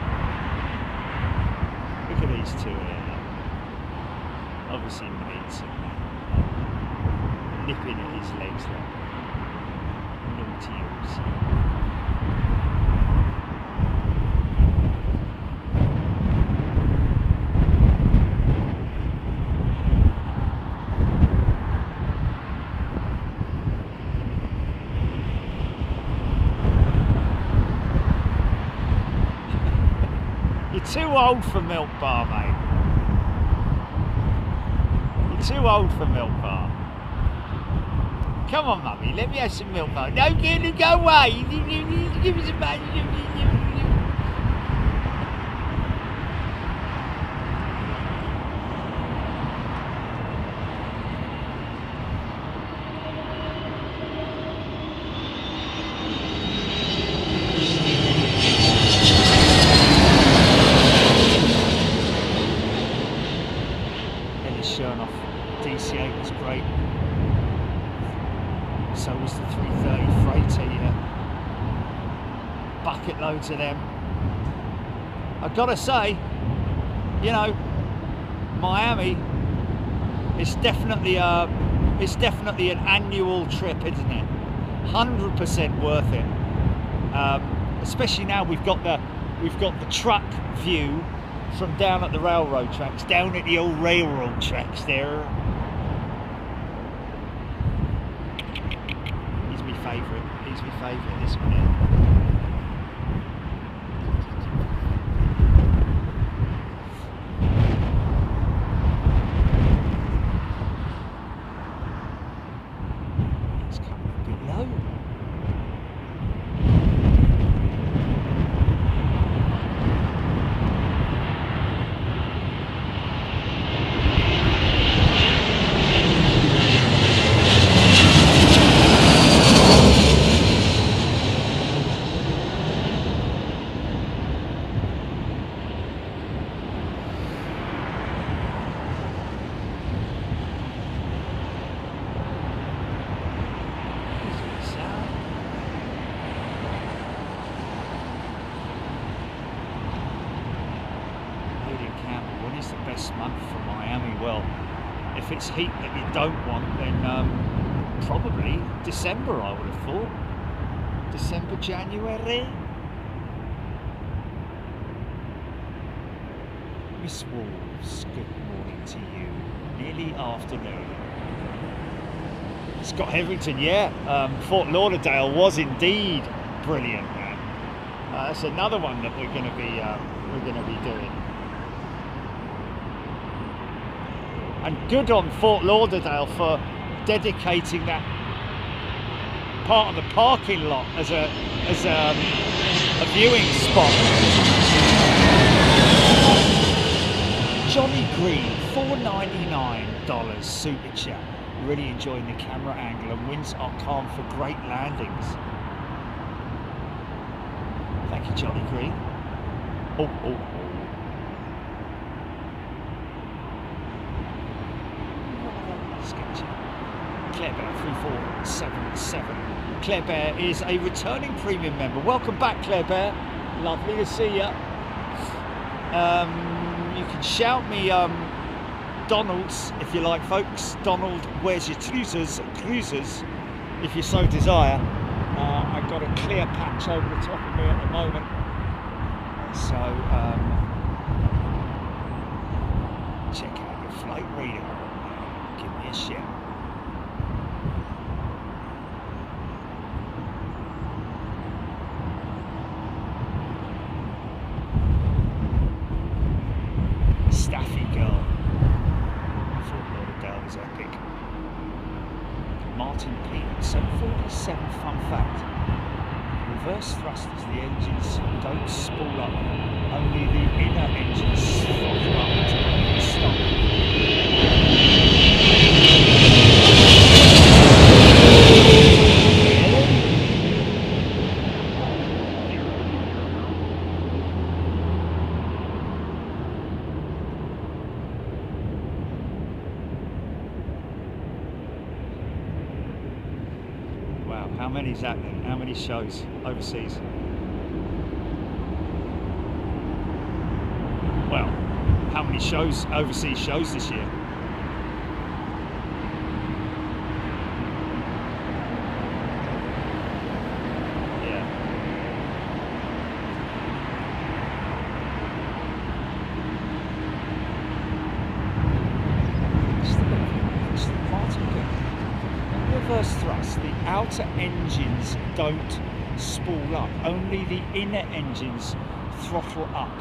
Look at these two here. Obviously needs some nipping at his legs there. Naughty too old for Milk Bar, mate. You're too old for Milk Bar. Come on, mummy, let me have some Milk Bar. No, go away. Give me some money. DC-8 was great. So was the 330 freighter, yeah. Bucket loads of them. I've got to say, you know, Miami is definitely an annual trip, isn't it? 100% worth it. Especially now we've got the truck view from down at the railroad tracks, down at the old railroad tracks there. He's my favourite. He's my favourite, this one here. It's coming a bit low. If it's heat that you don't want, then probably December, I would have thought. December, January. Miss Wolves, good morning to you. Nearly afternoon. Scott Hetherington, yeah. Fort Lauderdale was indeed brilliant, man. That's another one that we're going to be doing. And good on Fort Lauderdale for dedicating that part of the parking lot as a viewing spot. Johnny Green, $4.99 super chat. Really enjoying the camera angle and winds are calm for great landings. Thank you, Johnny Green. Oh. Claire Bear 3477. Claire Bear is a returning premium member. Welcome back, Claire Bear. Lovely to see you. You can shout me Donald's if you like, folks. Donald, where's your cruisers, if you so desire. I've got a clear patch over the top of me at the moment. So check out your flight reader. Give me a shout. Staffy girl. Fort Lauderdale is epic. Martin P. 747 fun fact. Reverse thrusters, the engines don't spool up. Only the inner engines throttle up to stop. How many is that then? How many shows overseas? Well, how many shows, overseas shows this year? Yeah. It's the Martin girl. Reverse thrust, the outer engines don't spool up, only the inner engines throttle up.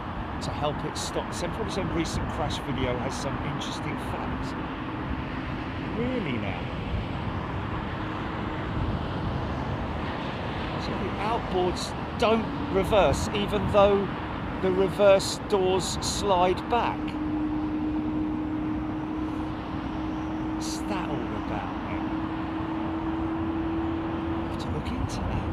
to help it stop. The 747 recent crash video has some interesting facts. Really now? So the outboards don't reverse, even though the reverse doors slide back. What's that all about, man? I have to look into that.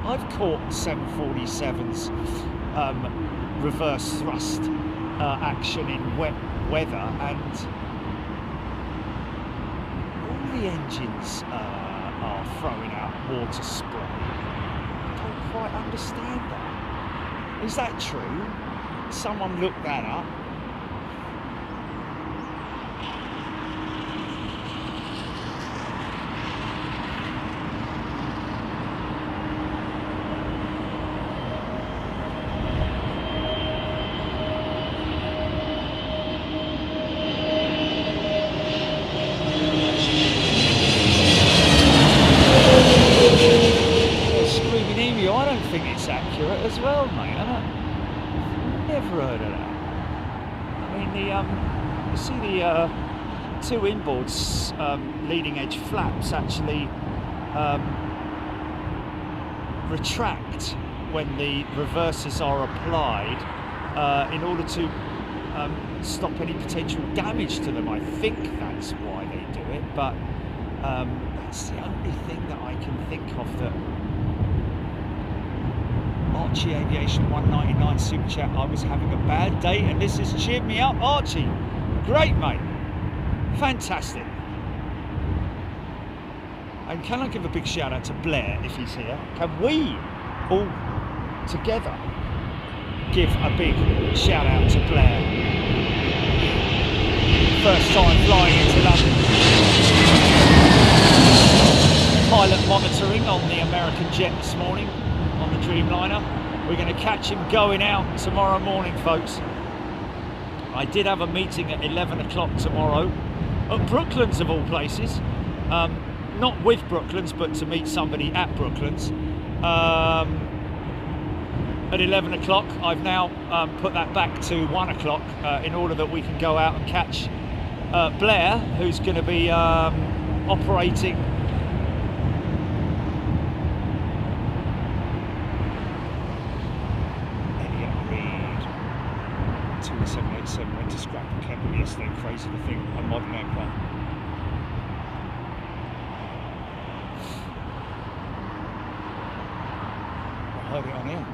I've caught 747s reverse thrust action in wet weather, and all the engines are throwing out water spray. I don't quite understand that. Is that true? Someone look that up. As well, mate. I've never heard of that. I mean, you see the two inboards leading edge flaps actually retract when the reversers are applied in order to stop any potential damage to them. I think that's why they do it, but that's the only thing that I can think of that. Archie Aviation 199 super chat. I was having a bad day and this has cheered me up. Archie, great mate, fantastic. And can I give a big shout out to Blair if he's here? Can we all together give a big shout out to Blair? First time flying into London. Pilot monitoring on the American jet this morning. On the Dreamliner. We're going to catch him going out tomorrow morning, folks. I did have a meeting at 11 o'clock tomorrow at Brooklands of all places. Not with Brooklands, but to meet somebody at Brooklands. At 11 o'clock, I've now put that back to 1 o'clock in order that we can go out and catch Blair, who's going to be operating the 787 went to scrap and Campbell yesterday. Crazy to think a modern aircraft. I heard it on air.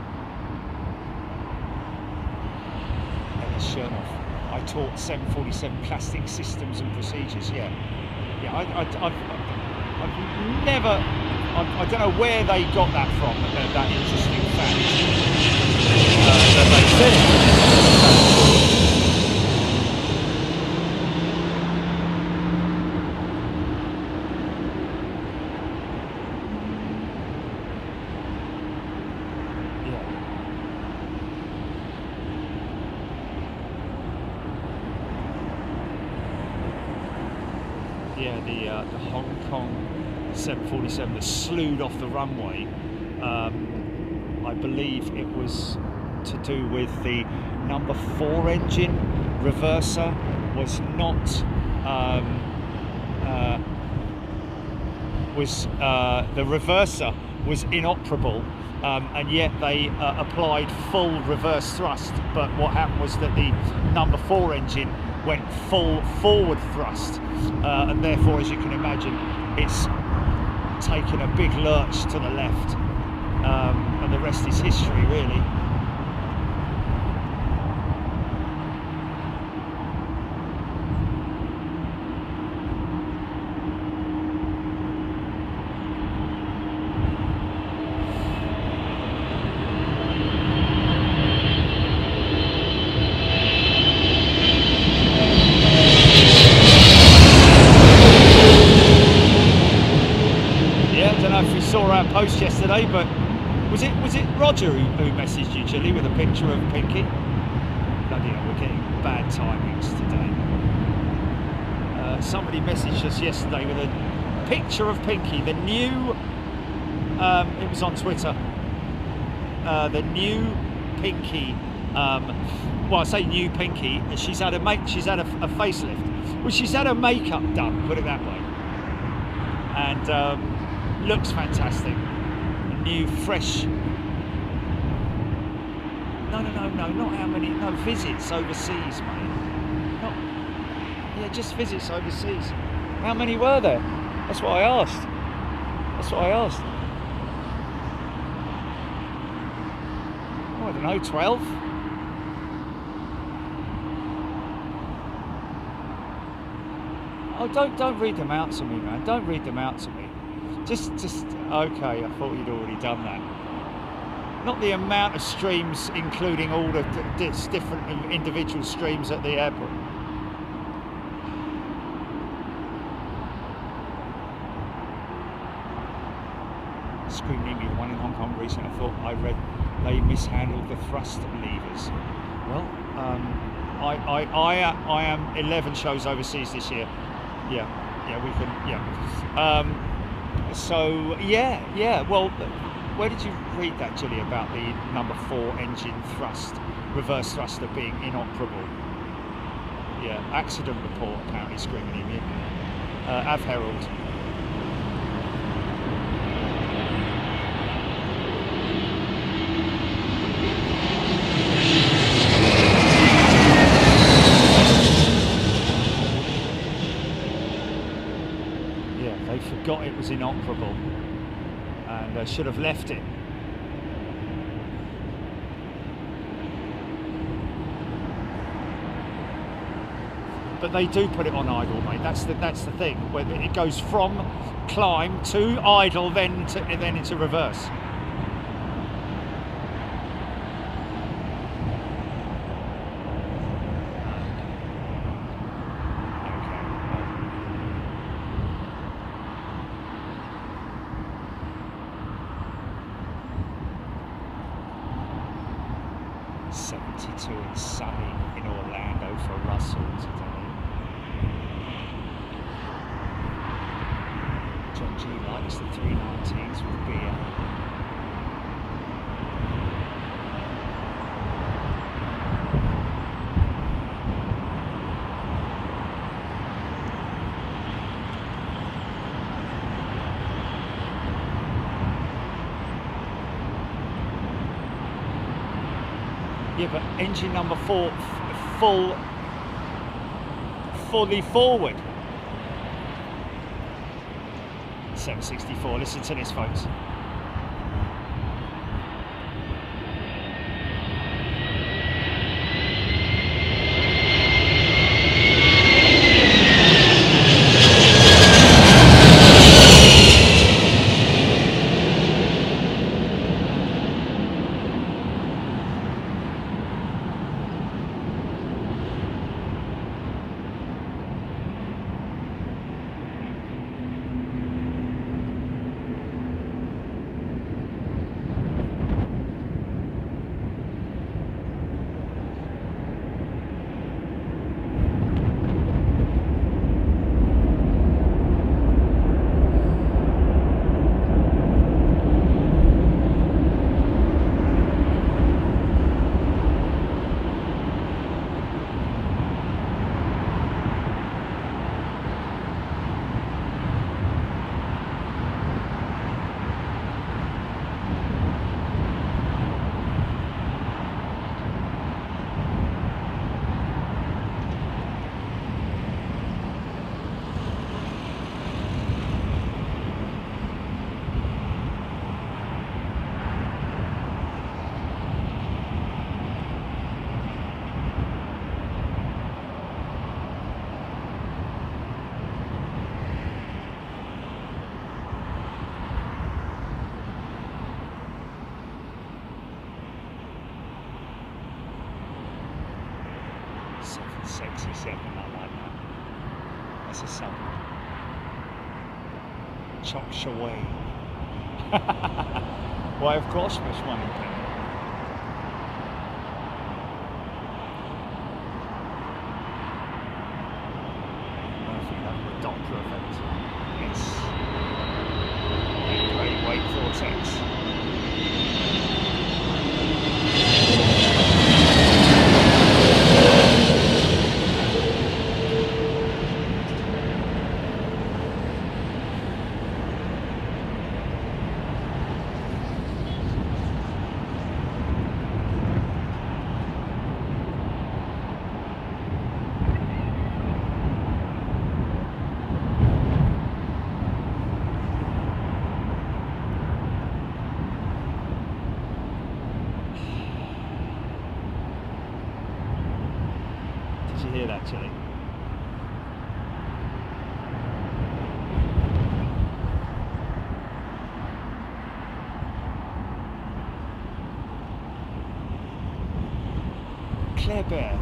Ellis Chernoff. I taught 747 plastic systems and procedures. Yeah, I've never. I don't know where they got that from. That interesting fact that they said. Yeah, the Hong Kong 747 that slewed off the runway, I believe it was to do with the number 4 engine reverser was not the reverser was inoperable, and yet they applied full reverse thrust, but what happened was that the number 4 engine went full forward thrust, and therefore, as you can imagine, it's taken a big lurch to the left, and the rest is history, really. Post yesterday, but was it Roger who messaged you, Chilly, with a picture of Pinky? Bloody hell, we're getting bad timings today. Somebody messaged us yesterday with a picture of Pinky, the new. It was on Twitter. the new Pinky. Well, I say new Pinky. She's had a facelift. Well, she's had her makeup done. Put it that way. And looks fantastic. A new, fresh. No, not how many. No, visits overseas, mate. Not. Yeah, just visits overseas. How many were there? That's what I asked. Oh, I don't know, 12? Oh, don't read them out to me, man. Don't read them out to me. Just, okay, I thought you'd already done that. Not the amount of streams, including all the different individual streams at the airport. Scream near me, one in Hong Kong recently. I read they mishandled the thrust levers. Well, I am 11 shows overseas this year. Yeah, we can. Yeah. So yeah. Well, where did you read that, Julie, about the number 4 engine thrust, reverse thruster being inoperable? Yeah, accident report apparently screaming in you. Av Herald. They forgot it was inoperable and should have left it. But they do put it on idle, mate. That's the thing. Where it goes from climb to idle, then into reverse. And sunny in Orlando for Russell today. John G likes the 319s with BEA. Yeah, but engine number 4 fully forward. 764. Listen to this, folks. Sexy 7, I like that. That's a song. Chop Shaway. Why, of course, Miss Wellington. I think that's the Doppler effect. It's a great weight vortex. Care Bear.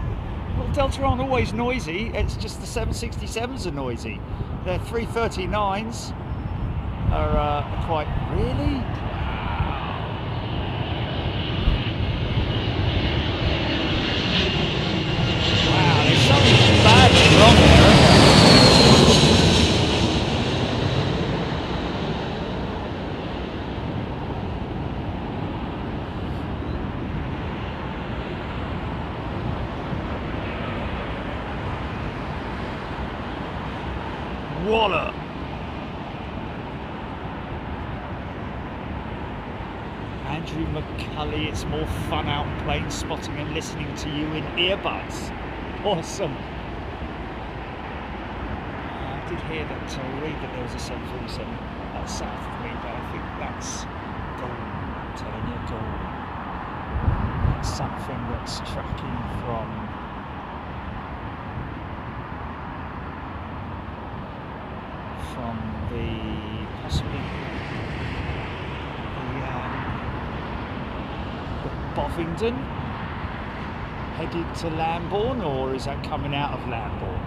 Well, Delta aren't always noisy, it's just the 767s are noisy. Their 330-9s are quite... Really? Wow, there's something badly wrong there. Wallop. Andrew McCulley, it's more fun out plane spotting and listening to you in earbuds. Awesome. I did hear that, so I read that there was a 747 south of me, but I think that's gone. I'm telling you, gone. It's something that's tracking from the possibly the Bovingdon headed to Lambourne, or is that coming out of Lambourne?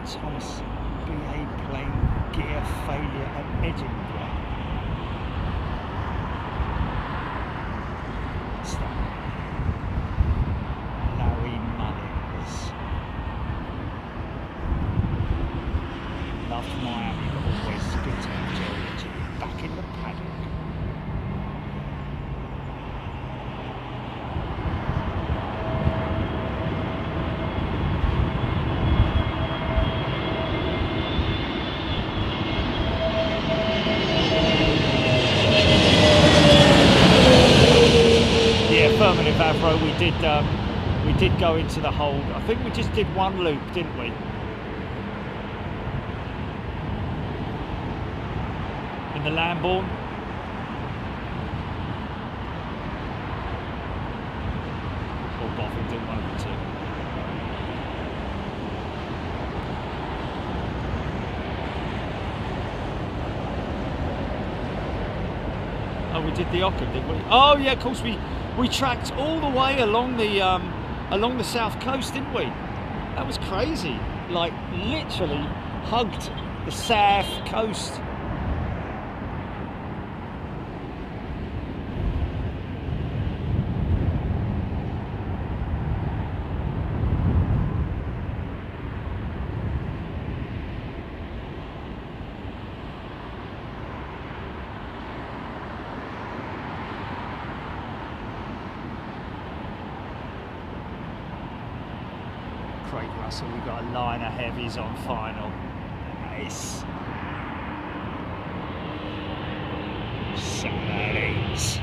Thomas BA plane gear failure at Edinburgh. What's that? Larry Mullins. Loved Miami, but always good to have Jerry back in the paddock. Affirmative, Avro. We did go into the hold. I think we just did one loop, didn't we? In the Lambourne. Or Bovingdon, one of the two. Oh, we did the Ockham, didn't we? Oh yeah, of course we tracked all the way along the south coast, didn't we? That was crazy. Like literally hugged the south coast. So we've got a line of heavies on final. Nice. Somebody's.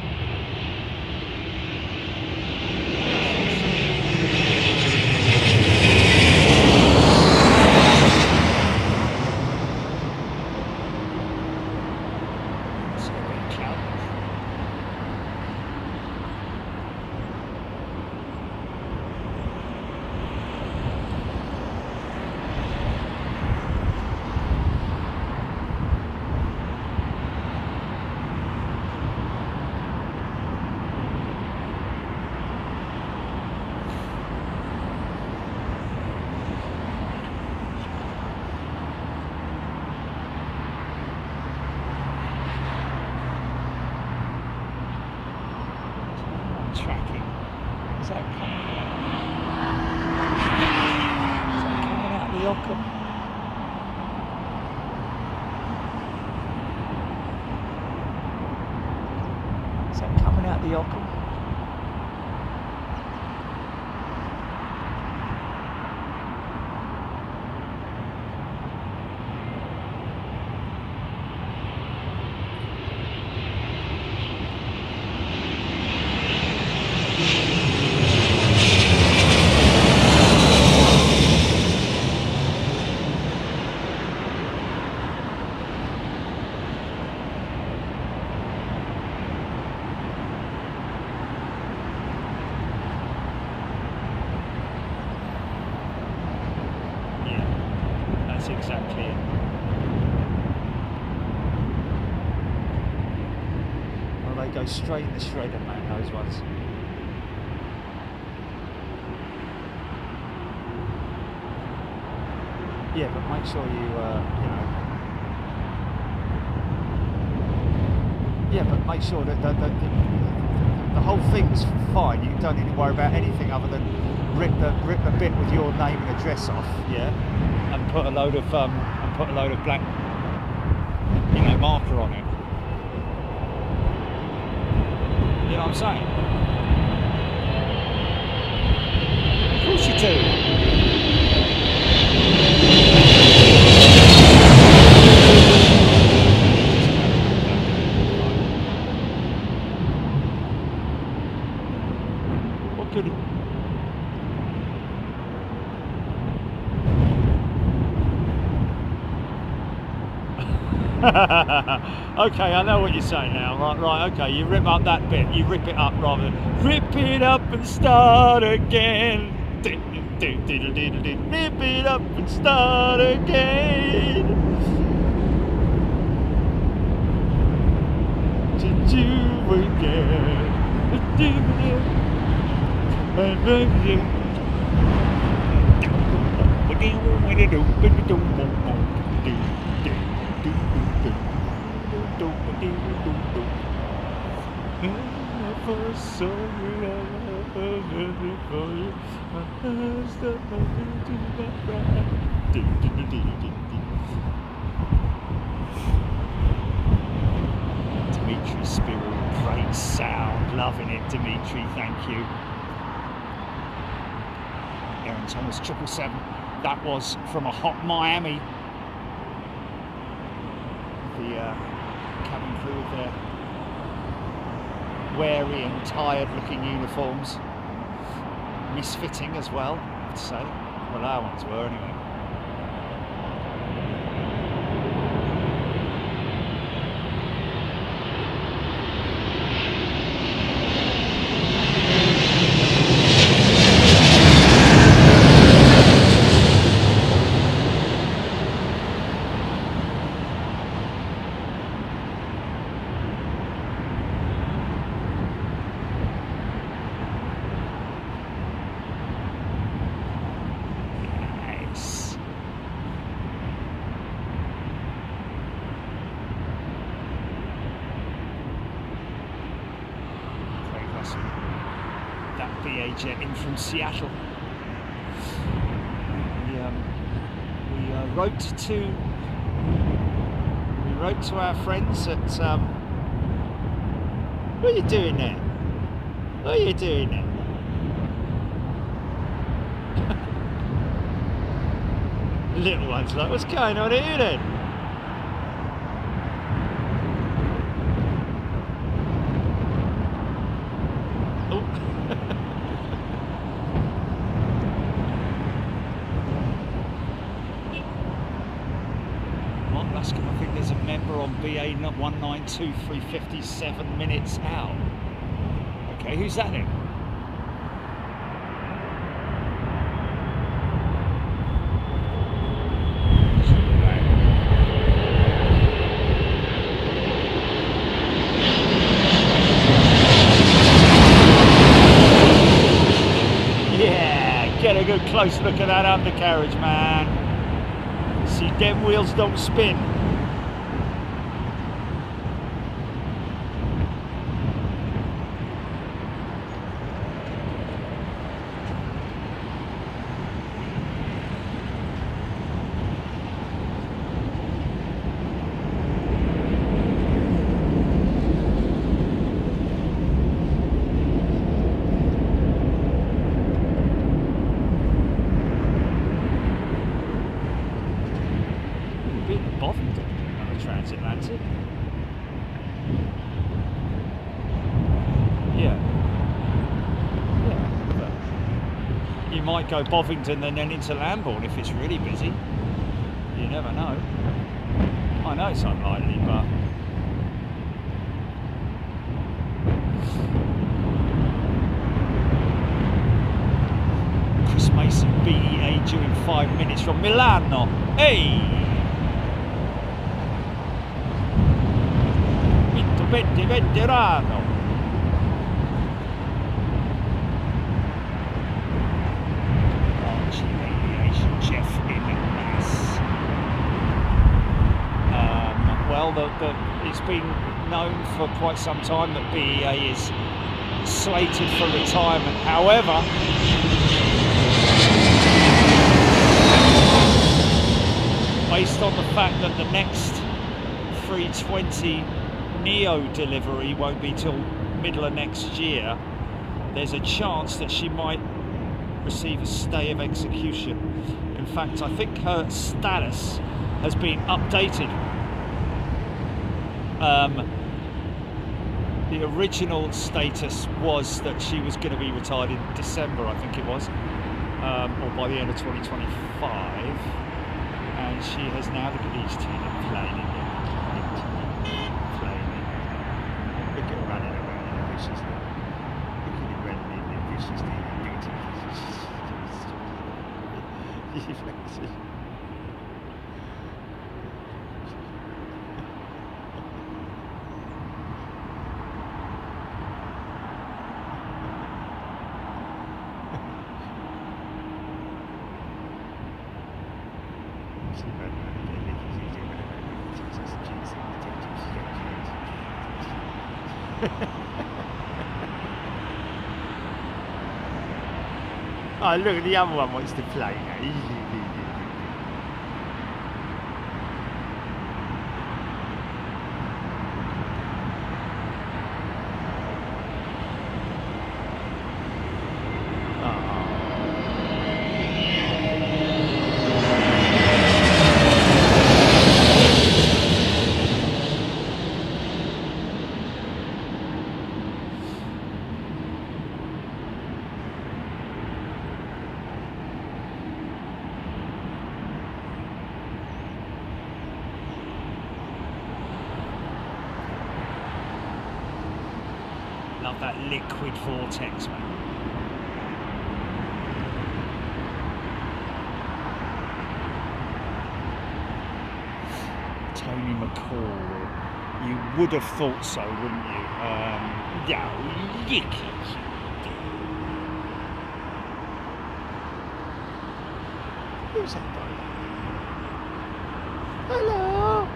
Ockham. Is that coming out the Ockham? Exactly it. Well, they go straight in the shredder, man, those ones. Yeah, but make sure you, you know. Yeah, but make sure that the whole thing's fine. You don't need to worry about anything other than rip the bit with your name and address off. Yeah. And put a load of black, you know, marker on it. You know what I'm saying? Of course you do. What could it? Okay, I know what you're saying now. Right, okay, you rip up that bit, you rip it up rather than rip it up and start again. Rip it up and start again. To do again. Dimitri Spiral, great sound, loving it, Dimitri, thank you. Aaron Thomas 777, that was from a hot Miami. The cabin crew with their weary and tired looking uniforms, misfitting as well, I'd say. Well, our ones were anyway. That BA jet in from Seattle. We wrote to our friends at what are you doing there? What are you doing there? Little one's like, what's going on here then? I think there's a member on BA 192-350 7 minutes out. Okay, who's that then? Yeah, get a good close look at that undercarriage, man. See, them wheels don't spin. she might go Bovington and then into Lambourne if it's really busy. You never know. I know it's unlikely, but Chris Mason, BEA due in 5 minutes from Milano. Hey! Vinto veterano. It's been known for quite some time that BEA is slated for retirement. However, based on the fact that the next 320neo delivery won't be till middle of next year, there's a chance that she might receive a stay of execution. In fact, I think her status has been updated. The original status was that she was going to be retired in December, I think it was, or by the end of 2025, and she has now, look at these two flying. Look at her running around viciously. Look at her running viciously. Oh, look, the other one wants to play now. Love that liquid vortex, man. Tony McCall. You would have thought so, wouldn't you? Yeah, who's that guy? Hello.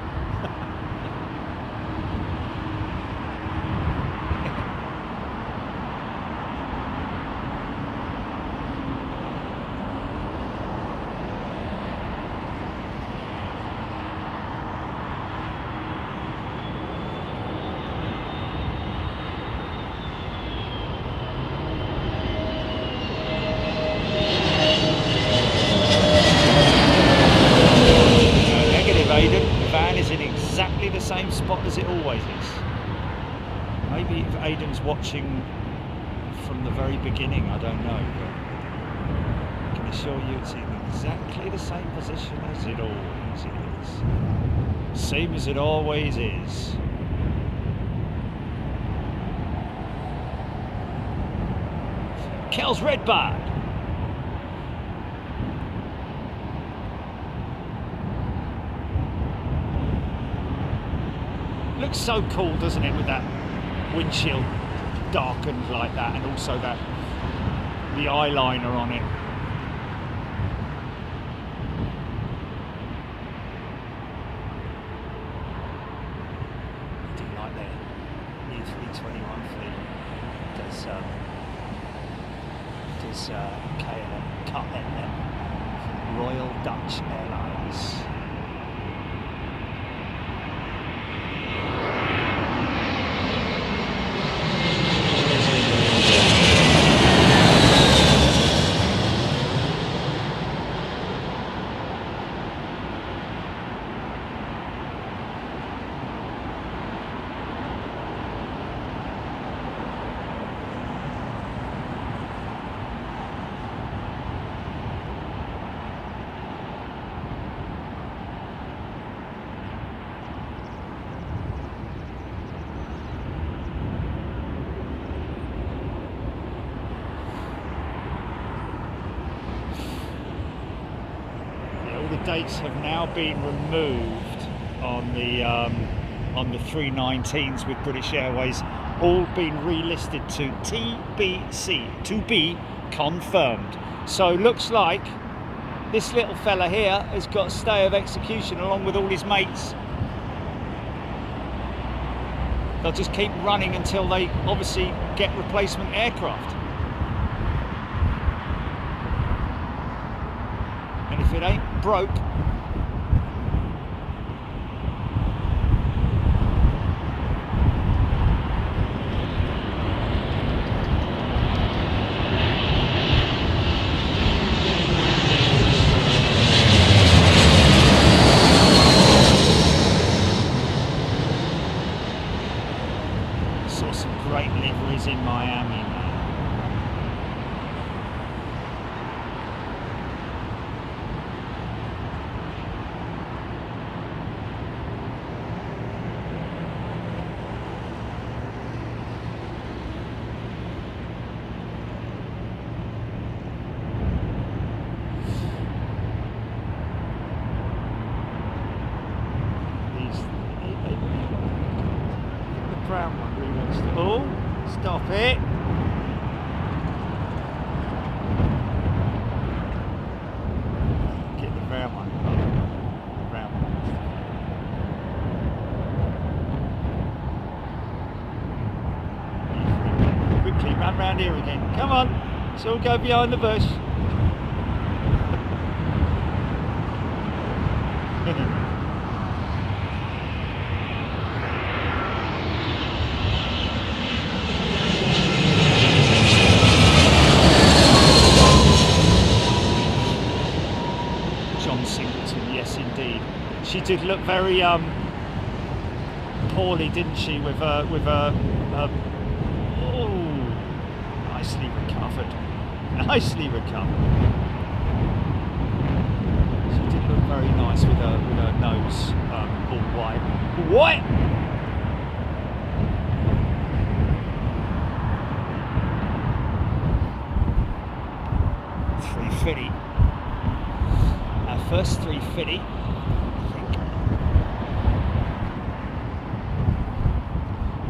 The same spot as it always is. Maybe if Aidan's watching from the very beginning, I don't know, but I can assure you it's in exactly the same position as it always is. Same as it always is. Kel's Redbird. Looks so cool, doesn't it, with that windshield darkened like that, and also that the eyeliner on it. I do like the new 321 fleet. Does KLM, KLM, Royal Dutch Airlines. all the dates have now been removed on the 319s with British Airways, all been relisted to TBC, to be confirmed. So looks like this little fella here has got a stay of execution along with all his mates. They'll just keep running until they obviously get replacement aircraft. And if it ain't broke, saw some great liveries in Miami, man. Brown one really wants to. Oh, stop it! Get the brown one. The brown one. Quickly, run round here again. Come on, let's all go behind the bush. Yes, indeed. She did look very poorly, didn't she? With oh, nicely recovered. Nicely recovered. She did look very nice with her nose all white. White. 350. First 350, I think.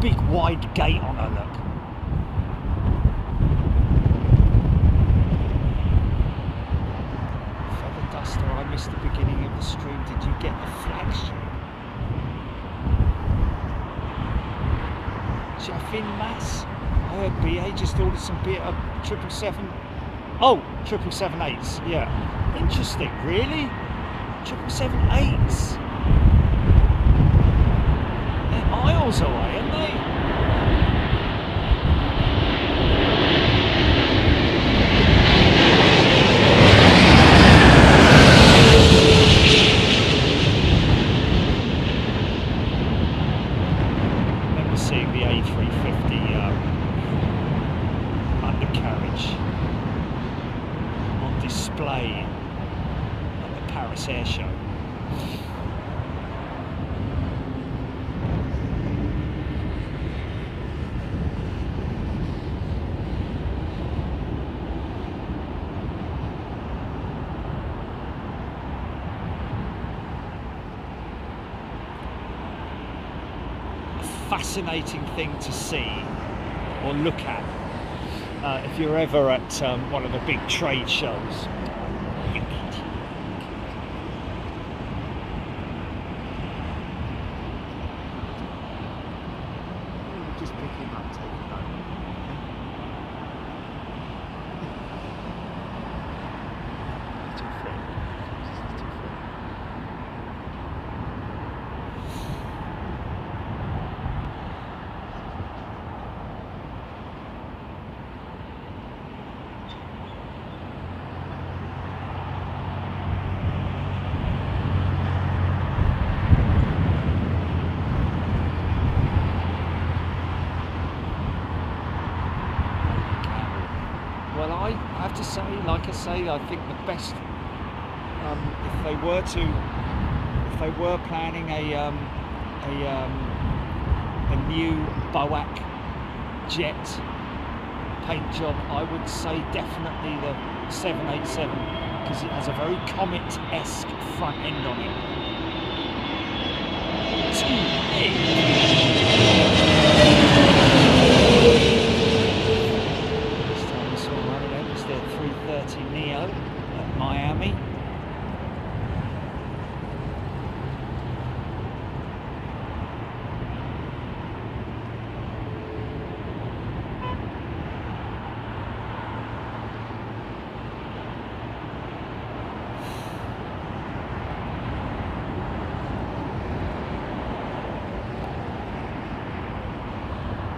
Big wide gate on her, look. Feather duster, I missed the beginning of the stream. Did you get the flagship? Jaffin Mass? I heard BA just ordered some BEA 777. Oh, 777-8s, yeah. Interesting, really? 777-8s? They're miles away, aren't they? I remember seeing the A350 undercarriage on display Paris Air Show. A fascinating thing to see or look at if you're ever at one of the big trade shows. Well, I have to say, like I say, I think the best, if they were planning a new BOAC jet paint job, I would say definitely the 787 because it has a very Comet-esque front end on it. 2A. This time we saw one of them, it's their 330neo at Miami.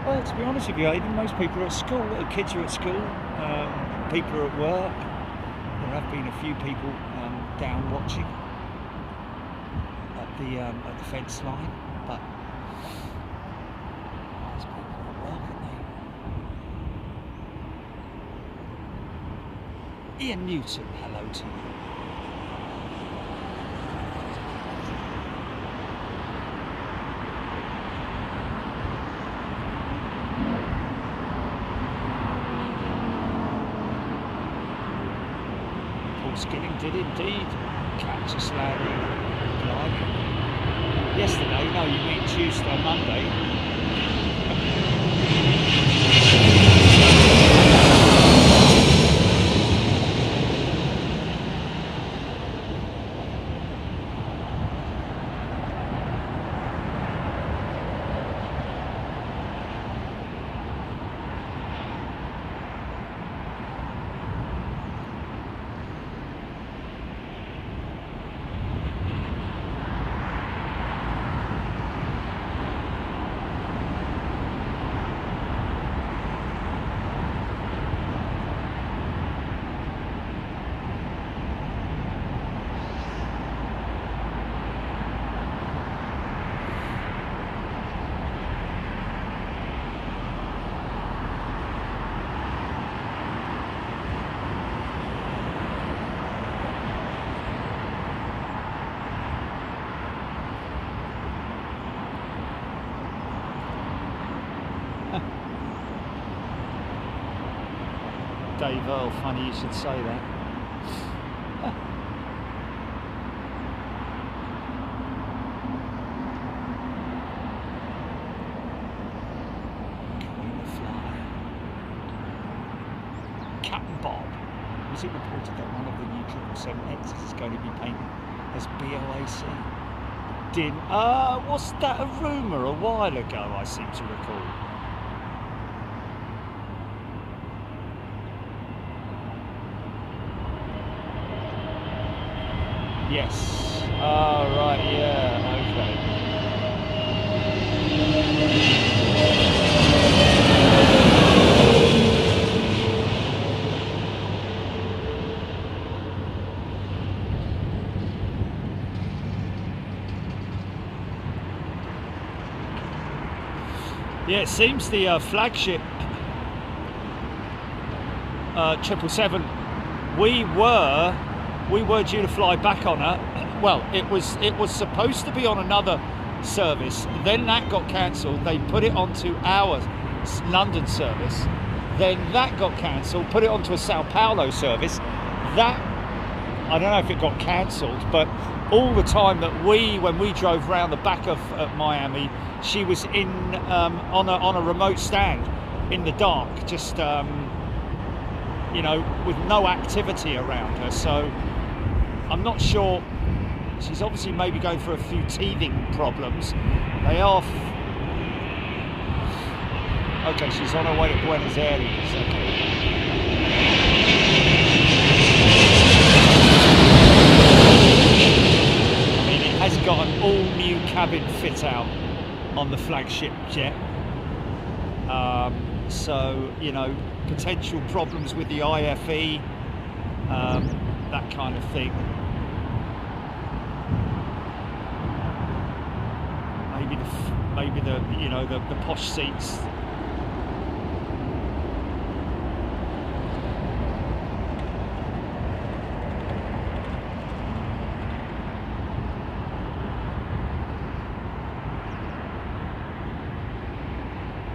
Well, to be honest with you, Aidan, most people are at school. The kids are at school, people are at work. There have been a few people down watching at the fence line, but most people are at work, aren't they? Ian Newton, hello to you. Skinning did indeed catch us landing live yesterday. No, you mean Tuesday, Monday. Dave Earl, funny you should say that. Captain Bob, was it reported that one of the new 777X is going to be painted as BOAC? Didn't, was that a rumour a while ago, I seem to recall? Yes. Oh, right, yeah, okay. Yeah, it seems the flagship 777, we were due to fly back on her. Well, it was supposed to be on another service, then that got cancelled. They put it onto our London service, then that got cancelled, put it onto a Sao Paulo service. That, I don't know if it got cancelled, but all the time that when we drove round the back of Miami, she was in on a remote stand in the dark, just you know, with no activity around her. So I'm not sure. She's obviously maybe going through a few teething problems. They are. Okay, she's on her way to Buenos Aires. Okay. I mean, it has got an all-new cabin fit out on the flagship jet. So, you know, potential problems with the IFE, that kind of thing. Maybe the you know, the posh seats.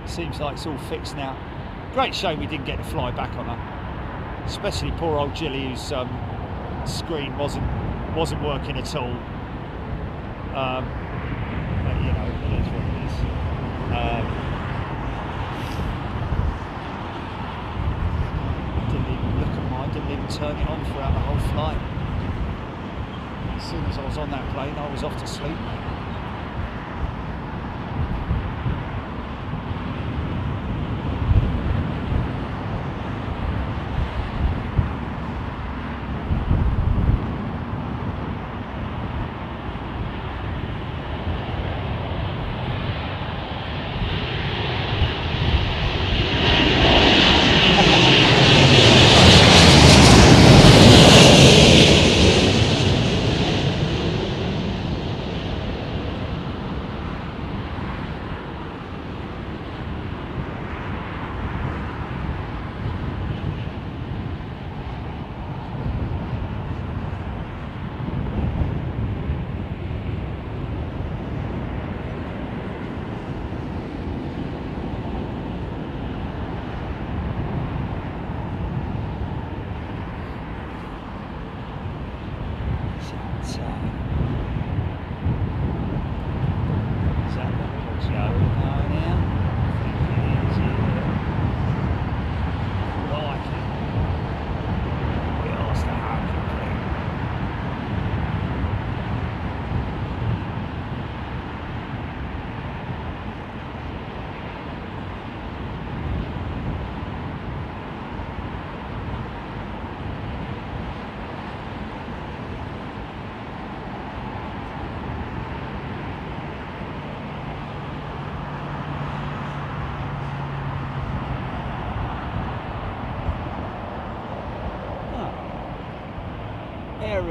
Seems like it's all fixed now. Great shame we didn't get to fly back on her. Especially poor old Jilly, who's screen wasn't working at all. But you know, it is what it is. Didn't even look at mine, didn't even turn it on throughout the whole flight. As soon as I was on that plane, I was off to sleep.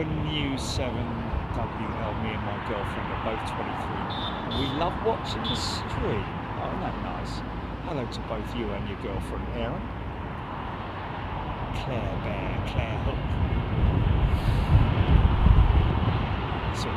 New 7WL, me and my girlfriend are both 23. We love watching the stream. Oh, isn't that nice? Hello to both you and your girlfriend, Erin. Claire Bear, Claire Hook. So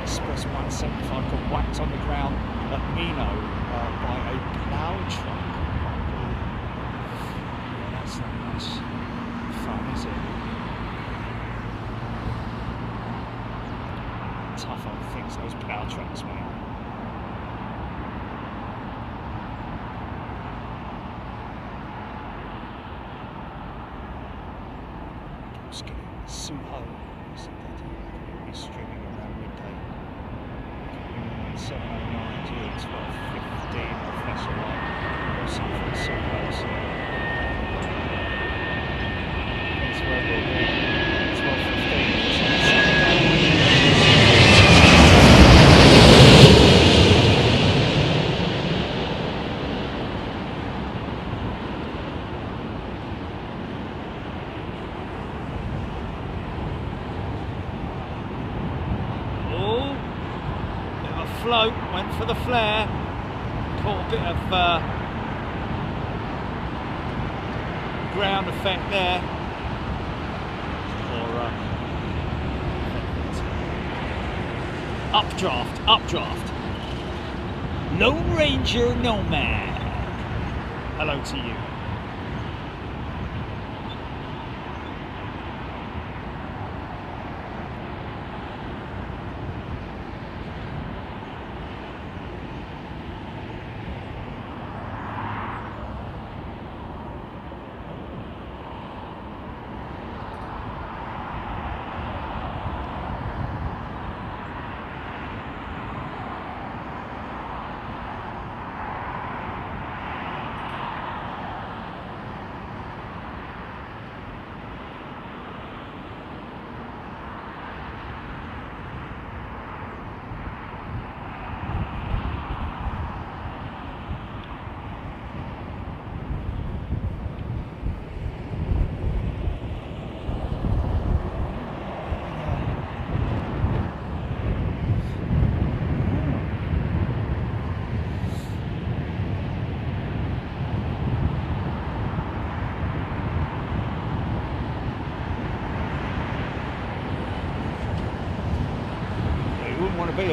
Express 175 got whacked on the ground at Mino by a plough truck. Yeah, that's not much fun, is it? Tough old things, those plough trucks, mate. Suho, streaming around midday. 709 to 12:15, flash of light, or something so close. That's where we'll be. 12:15. Float, went for the flare, caught a bit of ground effect there, or updraft. Lone Ranger Nomad. Hello to you.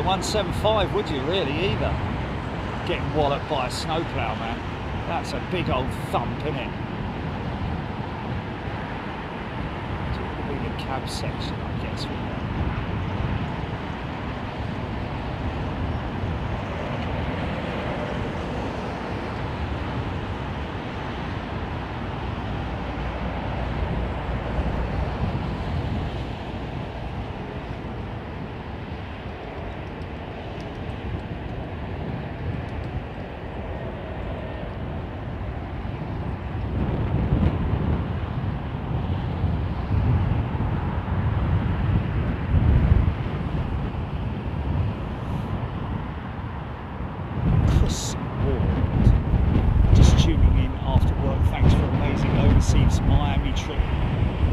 a 175, would you really, either? Getting walloped by a snowplow, man. That's a big old thump, isn't it? It's going to be the cab section, I guess, wouldn't it?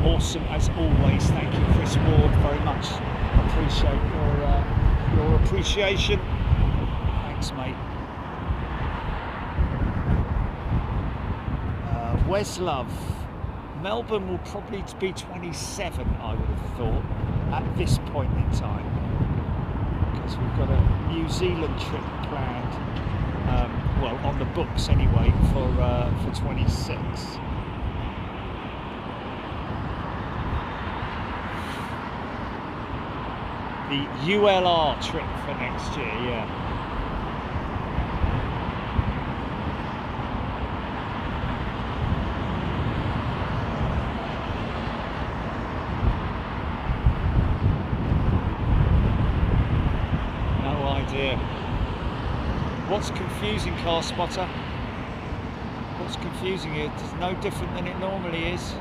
Awesome as always. Thank you, Chris Ward, very much appreciate your appreciation. Thanks, mate. Wes Love, Melbourne will probably be 27, I would have thought, at this point in time, because we've got a New Zealand trip planned, well, on the books anyway, for 26. The ULR trip for next year, yeah. No idea. What's confusing, Car Spotter? What's confusing here? It's no different than it normally is.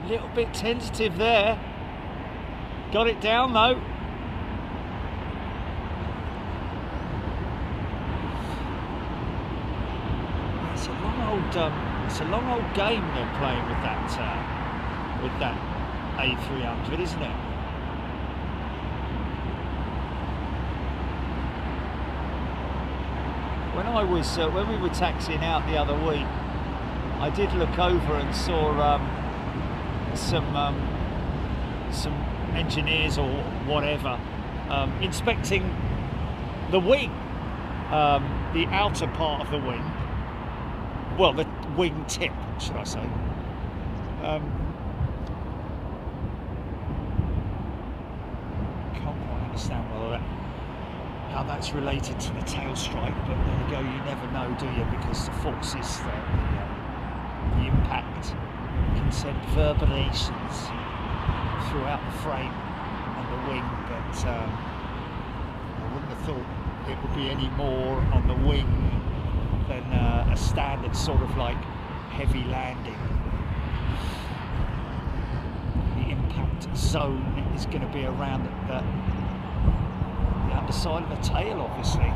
Little bit tentative there. Got it down though. It's a long old game they're playing with that A300, isn't it? When we were taxiing out the other week, I did look over and saw some engineers or whatever inspecting the wing, the outer part of the wing, well, the wing tip, should I say. Can't quite understand how that's related to the tail strike, but there you go, you never know, do you, because the forces, the impact can send reverberations throughout the frame and the wing, but I wouldn't have thought it would be any more on the wing than a standard sort of like heavy landing. The impact zone is going to be around the underside of the tail, obviously.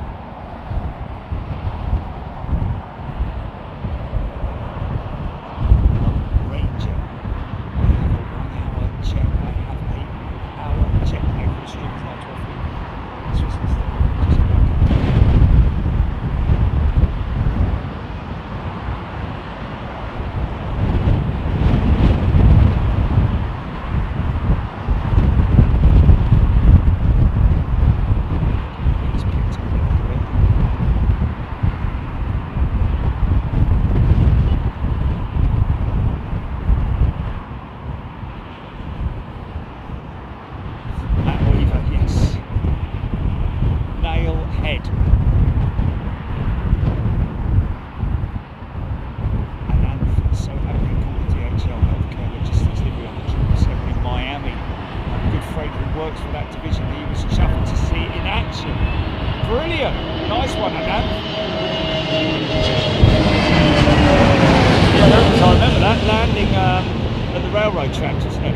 railroad tracks, isn't it?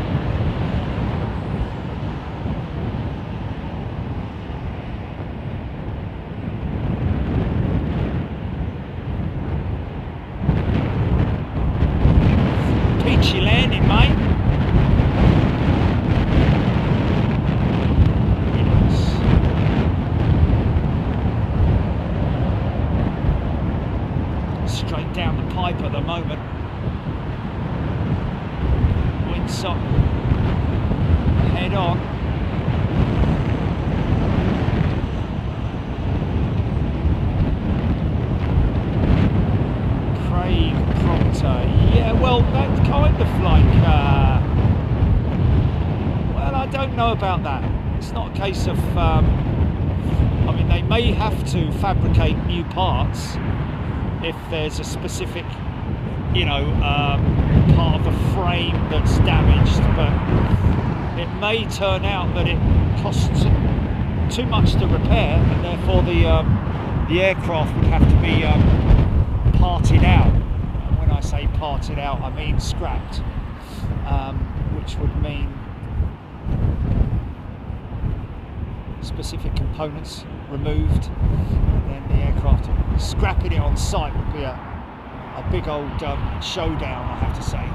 Peachy landing, mate. Straight down the pipe at the moment. Windsock head on. Craig Proctor. Yeah, well, that's kind of like, well, I don't know about that. It's not a case of, I mean, they may have to fabricate new parts if there's a specific, you know, part of the frame that's damaged, but it may turn out that it costs too much to repair, and therefore the aircraft would have to be parted out. And when I say parted out, I mean scrapped, which would mean specific components removed, and then the aircraft scrapping it on site would be a big old showdown, I have to say.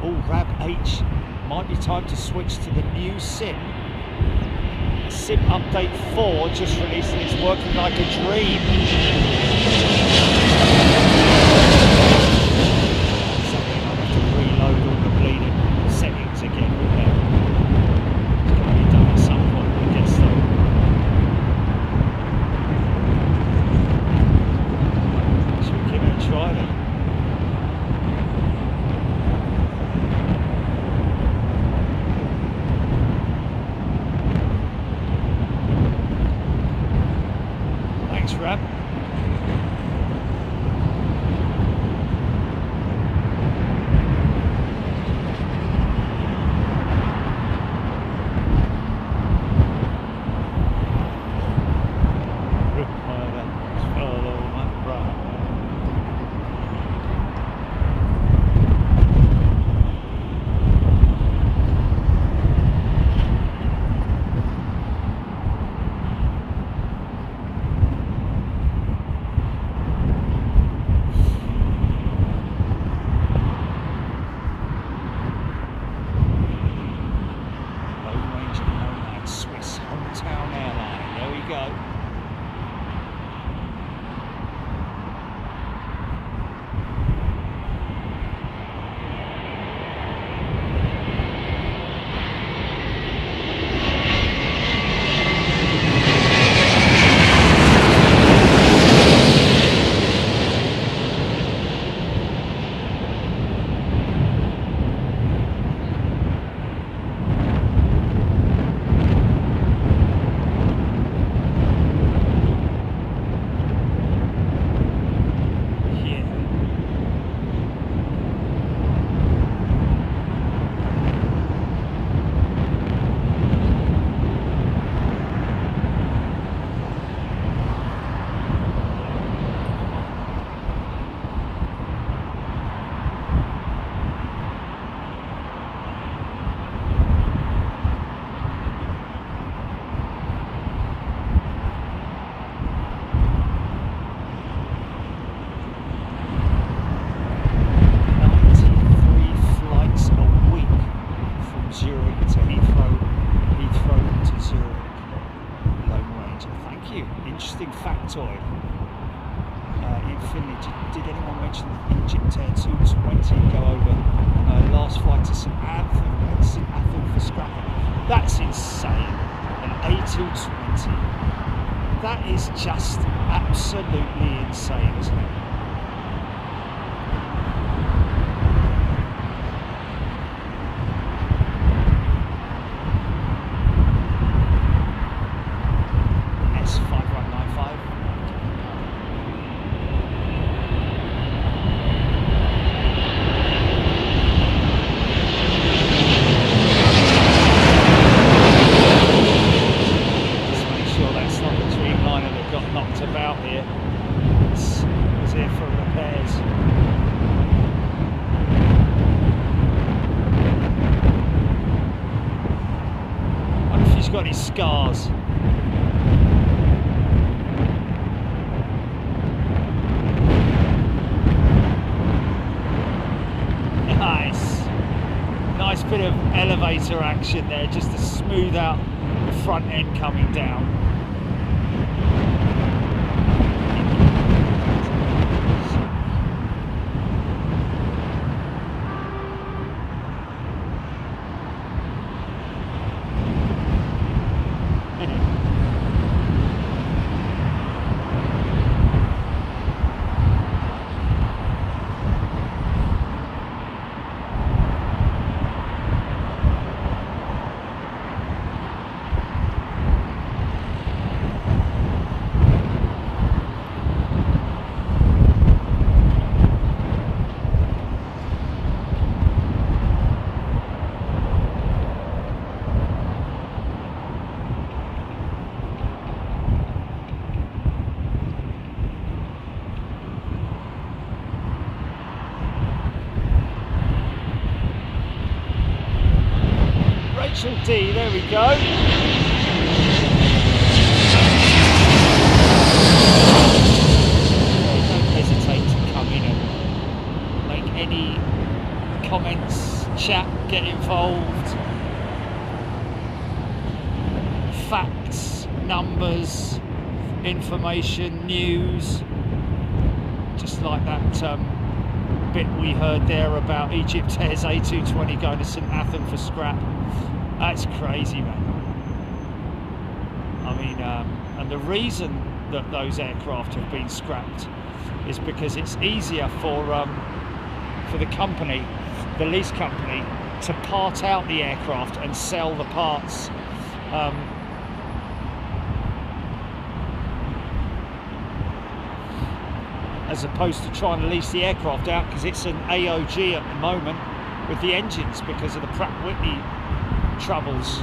Oh, Rab H, might be time to switch to the new sim. Sim update 4 just released and it's working like a dream. Something I'll have to reload all the bleeding settings again with that. It's got to be done at some point, I guess so. Should we give it a try then? Thanks, Rab. That's insane. An A220. That is just absolutely insane, isn't it? here for repairs. I wonder if he's got any scars. Nice bit of elevator action there, just to smooth out the front end coming down. D, there we go. Don't hesitate to come in and make any comments, chat, get involved. Facts, numbers, information, news. Just like that bit we heard there about Egypt Air's A220 going to St Athan for scrap. That's crazy, man. I mean, and the reason that those aircraft have been scrapped is because it's easier for the company, the lease company, to part out the aircraft and sell the parts. As opposed to trying to lease the aircraft out, because it's an AOG at the moment with the engines because of the Pratt & Whitney troubles.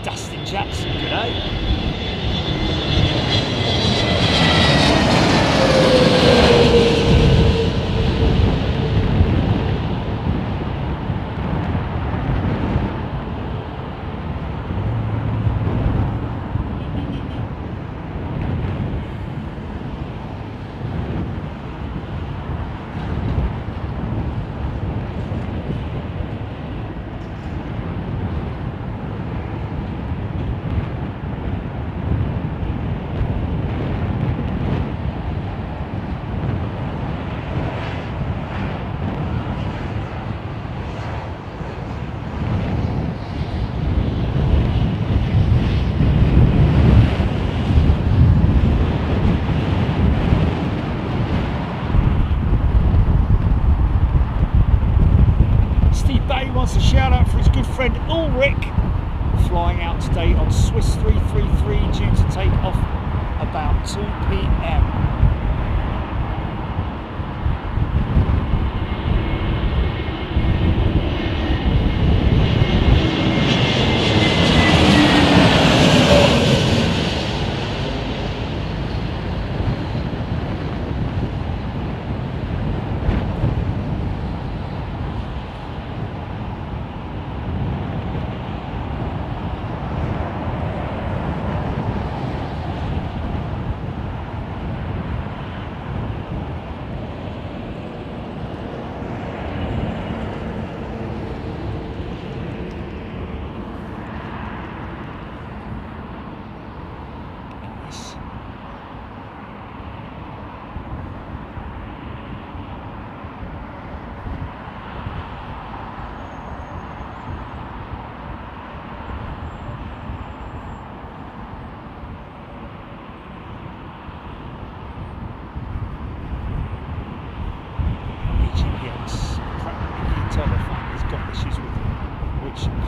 Dustin Jackson, g'day. Wants a shout out for his good friend Ulrich, flying out today on Swiss 333, due to take off about 2 p.m.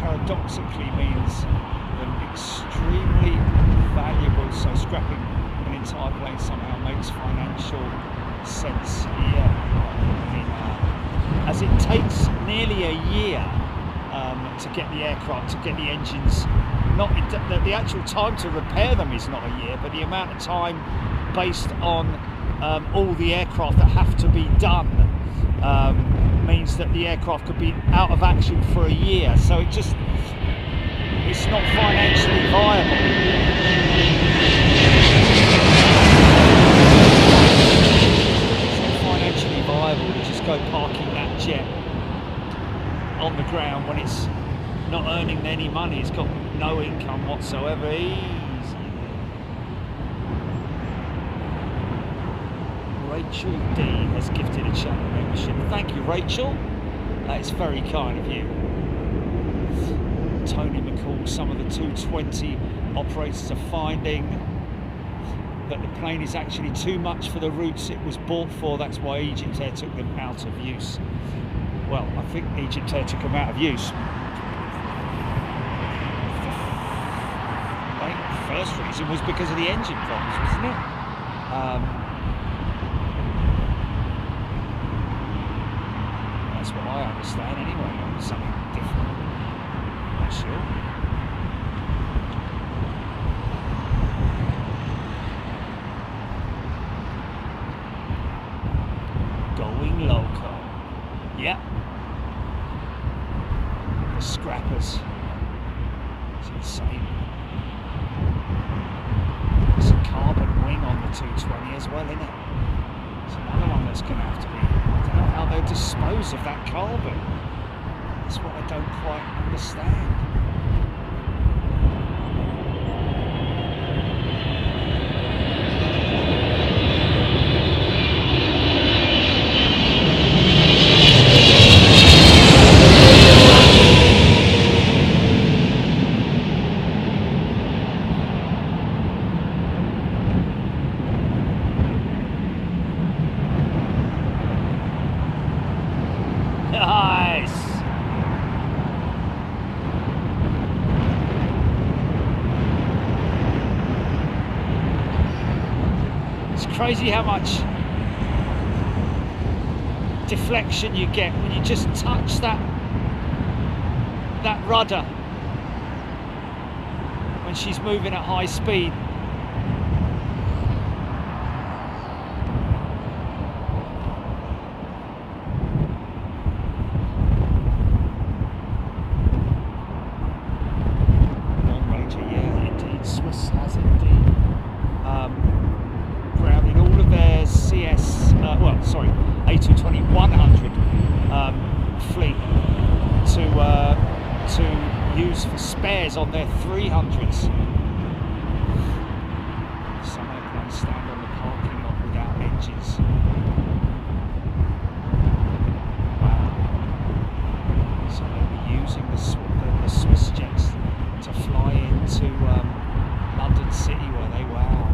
Paradoxically means they're extremely valuable, so scrapping an entire plane somehow makes financial sense. Yeah, I mean, as as it takes nearly a year to get the aircraft, to get the engines, not the actual time to repair them is not a year, but the amount of time based on all the aircraft that have to be done means that the aircraft could be out of action for a year. So it's not financially viable. It's not financially viable to just go parking that jet on the ground when it's not earning any money. It's got no income whatsoever. Easy. Rachel D has gifted a channel membership. Thank you, Rachel. That is very kind of you. Tony McCall, some of the 220 operators are finding that the plane is actually too much for the routes it was bought for. That's why Egypt Air took them out of use. Well, I think Egypt Air took them out of use. I think the first reason was because of the engine problems, wasn't it? That's what I understand anyway. Something different. Not sure. Going loco. Yep. The scrappers. It's insane. There's a carbon wing on the 220 as well, isn't it? It's another one that's going to have to be. I don't know how they'll dispose of that carbon. That's what I don't quite understand. Crazy how much deflection you get when you just touch that rudder when she's moving at high speed. Long Ranger, yeah, indeed. Swiss has indeed. Grounded all of their A350-900 fleet to use for spares on their 300s. Some airplanes stand on the parking lot without engines. Wow. So they'll be using the Swiss jets to fly into London City where they wow.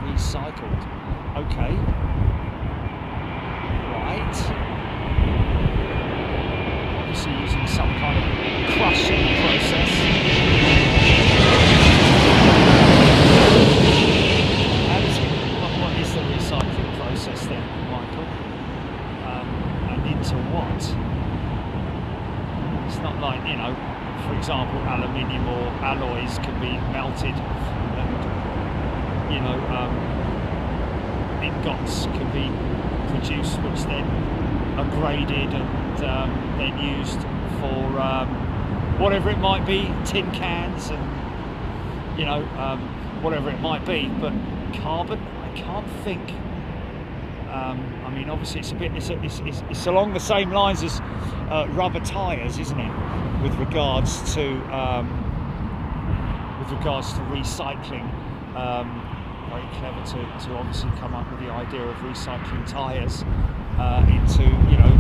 Recycled. Okay. Right. Obviously using some kind of crushing process. What is the recycling process then, Michael? And into what? It's not like, you know, for example, aluminium or alloys can be melted and, you know, ingots can be produced, which then are graded and then used for whatever it might be, tin cans and, you know, whatever it might be. But carbon, I can't think. I mean, obviously it's along the same lines as rubber tyres, isn't it? With regards to recycling. Very clever to obviously come up with the idea of recycling tyres into, you know,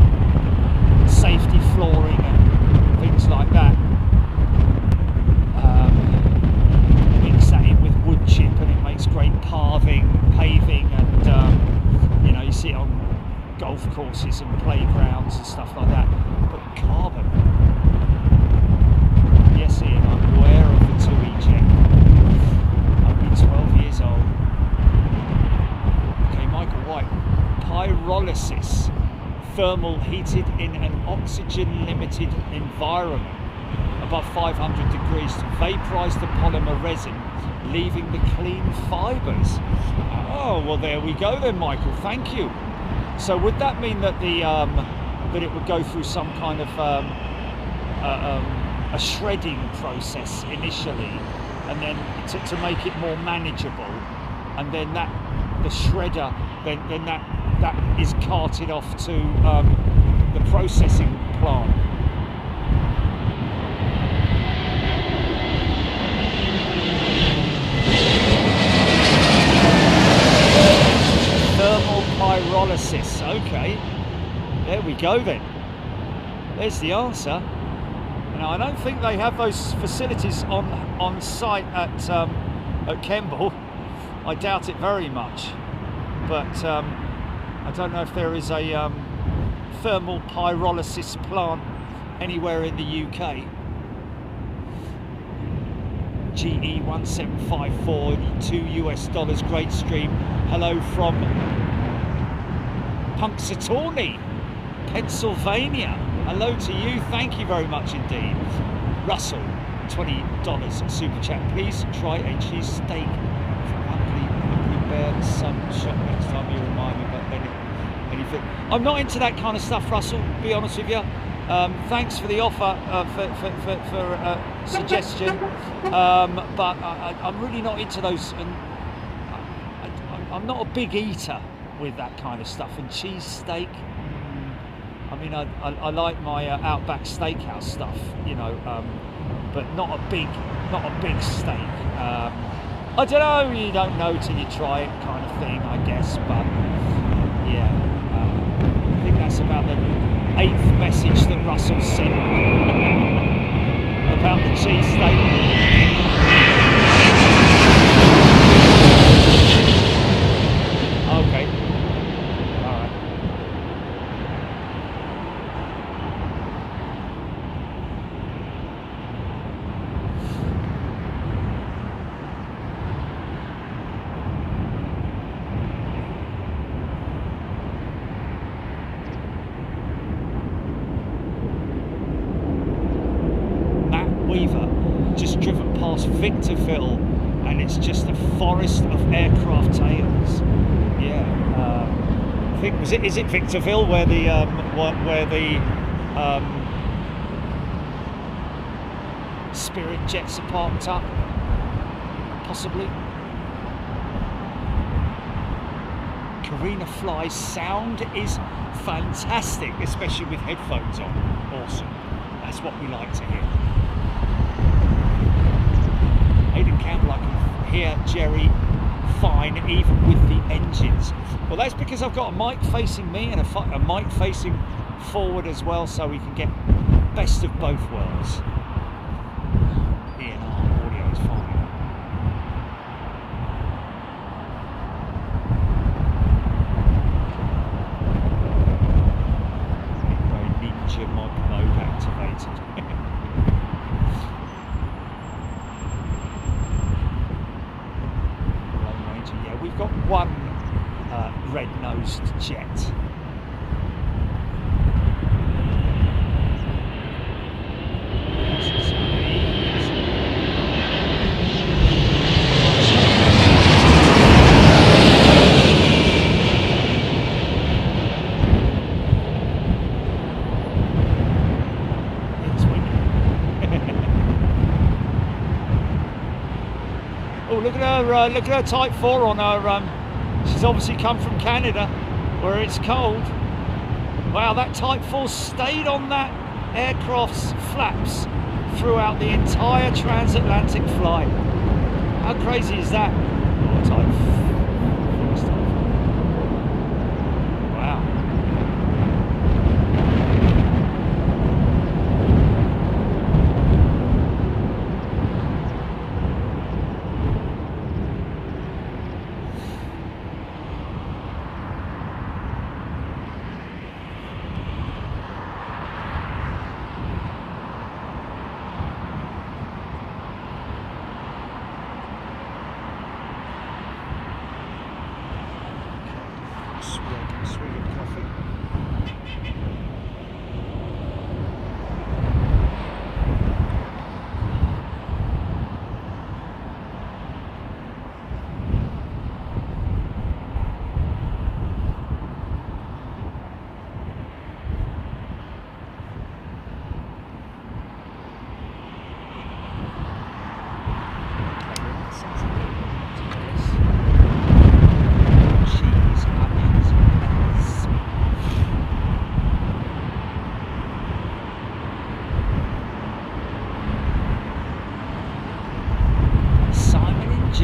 safety flooring and things like that. Mix that in with wood chip and it makes great paving and you know, you see it on golf courses and playgrounds and stuff like that. But carbon, yes Ian, I'm aware of thermal heated in an oxygen limited environment above 500 degrees to vaporize the polymer resin, leaving the clean fibers. Oh, well, there we go then, Michael, thank you. So would that mean that the that it would go through some kind of a shredding process initially, and then to make it more manageable, and then the shredder then that is carted off to the processing plant? Thermal pyrolysis. Okay, there we go then. There's the answer. Now, I don't think they have those facilities on site at Kemble. I doubt it very much. But I don't know if there is a thermal pyrolysis plant anywhere in the UK. GE 1754, $2 great stream. Hello from Punxsutawney, Pennsylvania. Hello to you, thank you very much indeed. Russell, $20 super chat. Please try a cheese steak from Hungry Bear Sun Shop next time you remind me. But anything, I'm not into that kind of stuff, Russell, to be honest with you. Thanks for the offer, for suggestion, but I'm really not into those, and I'm not a big eater with that kind of stuff. And cheese steak, I mean, I like my Outback Steakhouse stuff, you know, but not a big steak. I don't know, you don't know till you try it, kind of thing, I guess. But yeah, I think that's about the 8th message that Russell sent about the cheese steak. Okay. All right. Just driven past Victorville, and it's just a forest of aircraft tails. Yeah, I think is it Victorville where the Spirit jets are parked up, possibly. Karina Fly's sound is fantastic, especially with headphones on. Awesome. That's what we like to hear. Aidan Campbell, I can hear Jerry fine even with the engines. Well, that's because I've got a mic facing me and a mic facing forward as well, so we can get best of both worlds. ENR audio is fine. Ninja mod mode activated. We've got one red-nosed jet. Oh, look at her Type 4 on her. She's obviously come from Canada, where it's cold. Wow, that Type 4 stayed on that aircraft's flaps throughout the entire transatlantic flight. How crazy is that? Oh, Type 4. Wow.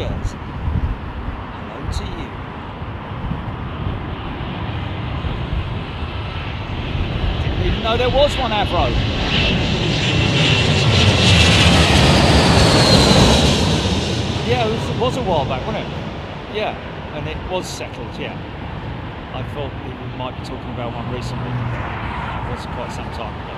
passengers. Hello to you. Didn't even know there was one Avro. Yeah, it was a while back, wasn't it? Yeah, and it was settled, yeah. I thought we might be talking about one recently. It was quite some time ago.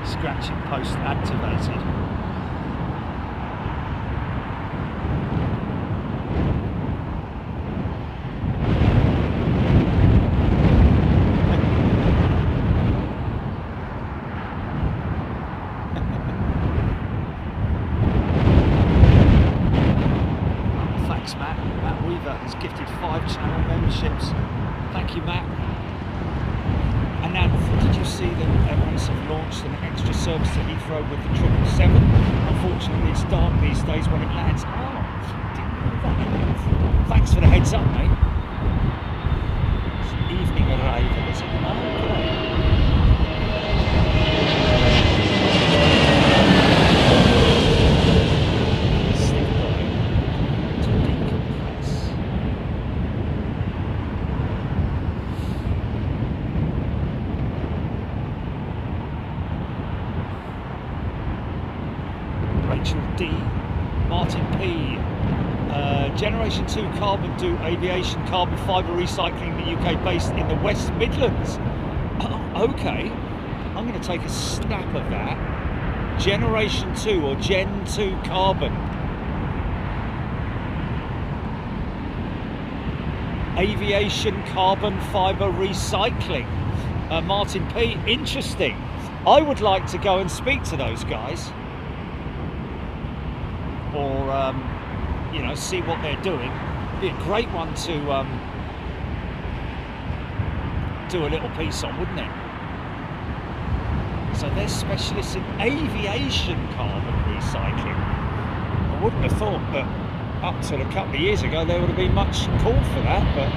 Scratching post activated. Thanks, Matt. Matt Weaver has gifted 5 channel memberships. Thank you, Matt. And now, did you see that Emirates have launched an extra service to Heathrow with the 777? Unfortunately, it's dark these days when it lands. Oh, didn't know that. Thanks for the heads up, mate. It's an evening arrival, is it? Okay. Still going to decompress. D. Martin P. Generation 2 carbon do aviation carbon fibre recycling in the UK based in the West Midlands. Okay, I'm going to take a snap of that. Generation 2 or Gen 2 carbon. Aviation carbon fibre recycling. Martin P. Interesting. I would like to go and speak to those guys. Or, you know, see what they're doing. It'd be a great one to do a little piece on, wouldn't it? So they're specialists in aviation carbon recycling. I wouldn't have thought that up till a couple of years ago there would have been much call for that, but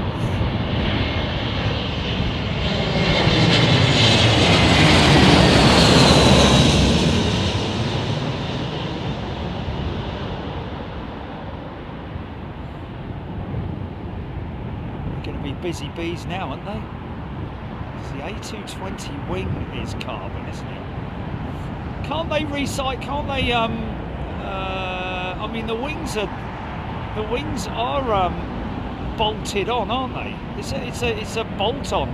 busy bees now, aren't they? The A220 wing is carbon, isn't it? Can't they recycle? Can't they? I mean, the wings are bolted on, aren't they? It's a bolt-on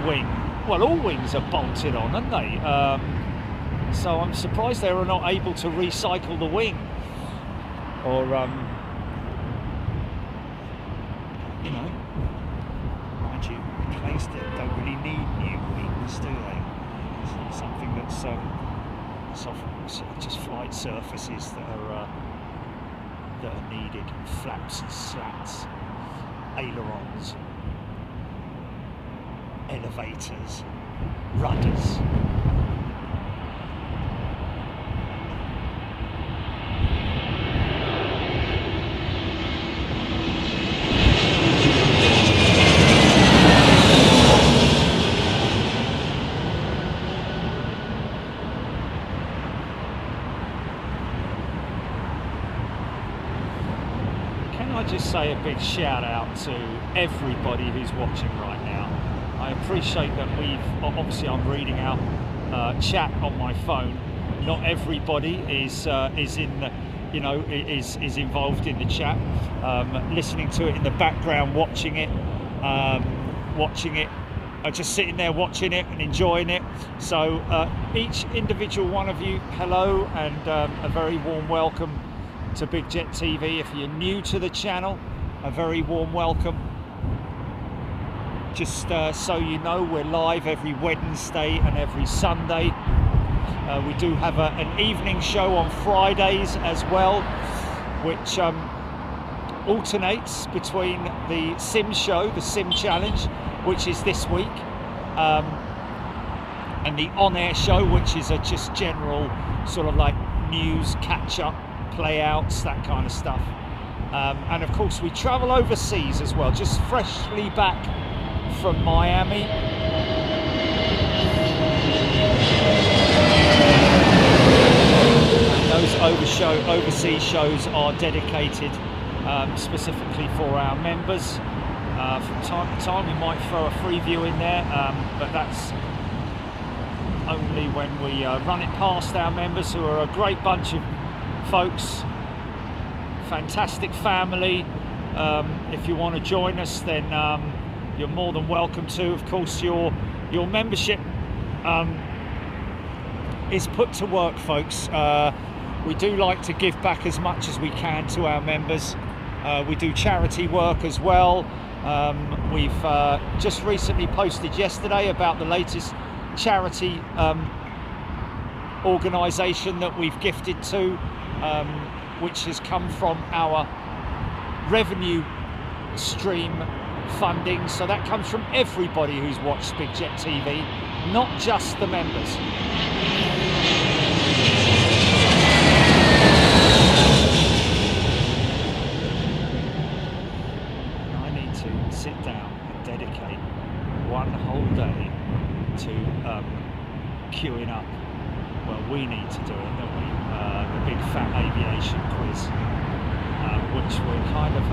wing. Well, all wings are bolted on, aren't they? So I'm surprised they were not able to recycle the wing, or you know, mind you, planes that don't really need new wings, do they? It's not something that's just flight surfaces that are needed. Flaps and slats, ailerons, elevators, rudders. Just say a big shout out to everybody who's watching right now. I appreciate that obviously I'm reading out chat on my phone. Not everybody is in the, you know, is involved in the chat, listening to it in the background, watching it, just sitting there watching it and enjoying it. So each individual one of you, hello, and a very warm welcome to Big Jet TV. If you're new to the channel, a very warm welcome. Just so you know, we're live every Wednesday and every Sunday. We do have an evening show on Fridays as well, which alternates between the Sim show, the Sim Challenge, which is this week, and the on-air show, which is a just general sort of like news catch-up playouts, that kind of stuff. And of course we travel overseas as well, just freshly back from Miami. And those overseas shows are dedicated specifically for our members. From time to time we might throw a free view in there, but that's only when we run it past our members, who are a great bunch of folks, fantastic family. If you want to join us, then you're more than welcome to. Of course, your membership is put to work, folks. We do like to give back as much as we can to our members. We do charity work as well. We've just recently posted yesterday about the latest charity organisation that we've gifted to, which has come from our revenue stream funding. So that comes from everybody who's watched Big Jet TV, not just the members. I need to sit down and dedicate one whole day to queuing up. Well, we need to do it, don't we? The big fat aviation quiz, which we're kind of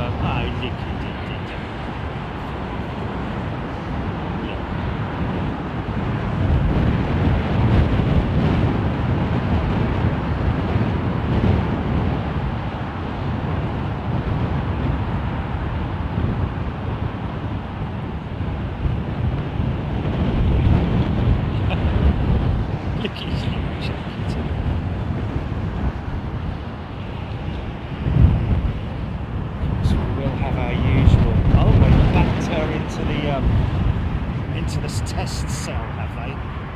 into this test cell, have they?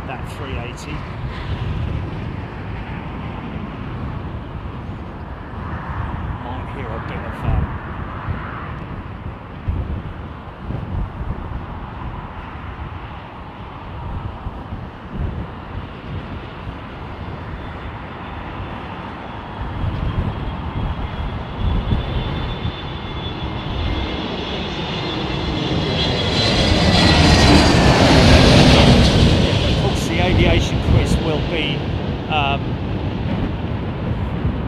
That 380. Might hear a bit of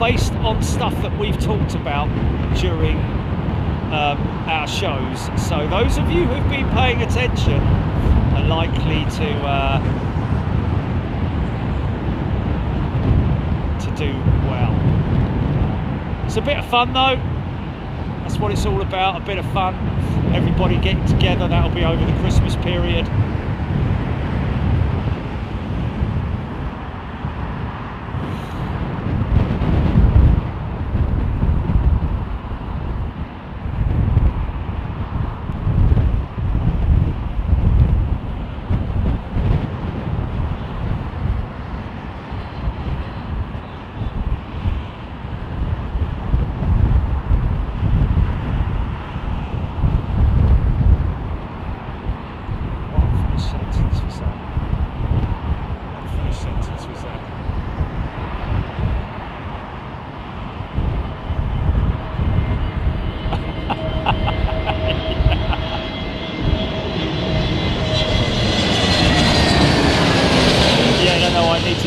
based on stuff that we've talked about during our shows. So those of you who've been paying attention are likely to do well. It's a bit of fun though. That's what it's all about, a bit of fun. Everybody getting together. That'll be over the Christmas period.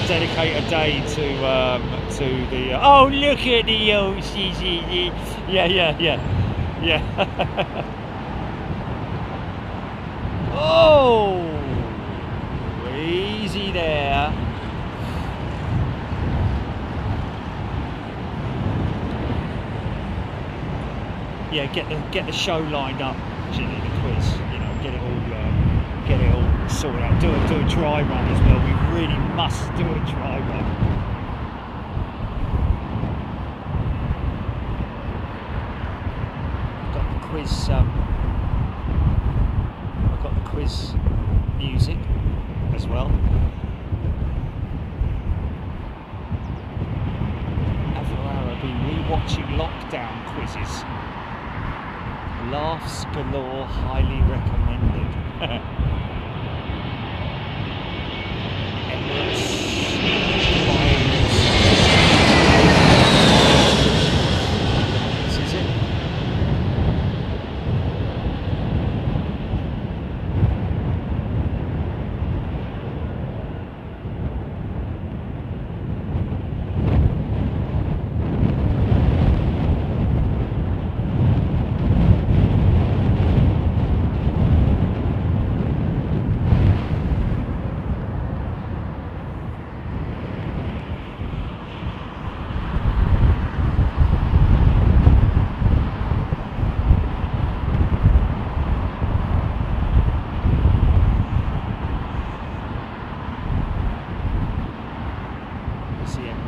Dedicate a day to the oh, look at the OCCD. Yeah. Oh, easy there. Yeah, get the show lined up, Ginny, the quiz. You know, get it all sorted out. Do a dry run as well. We really must do a dry run. I've got the quiz music as well. I've been rewatching lockdown quizzes. Laughs galore, highly recommended. Emirates.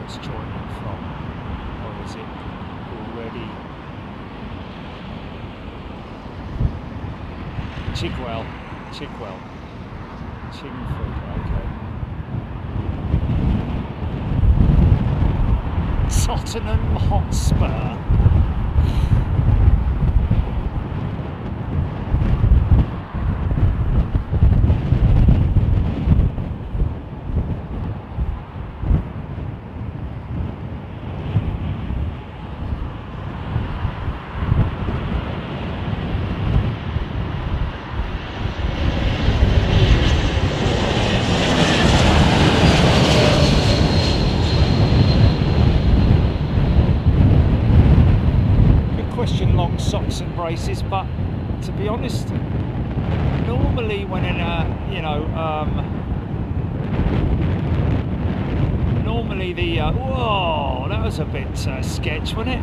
it's joining from, or is it already? Chigwell, Chingford, okay. Tottenham Hotspur. Socks and braces, but to be honest, normally when in a, normally the whoa, that was a bit sketch, wasn't it?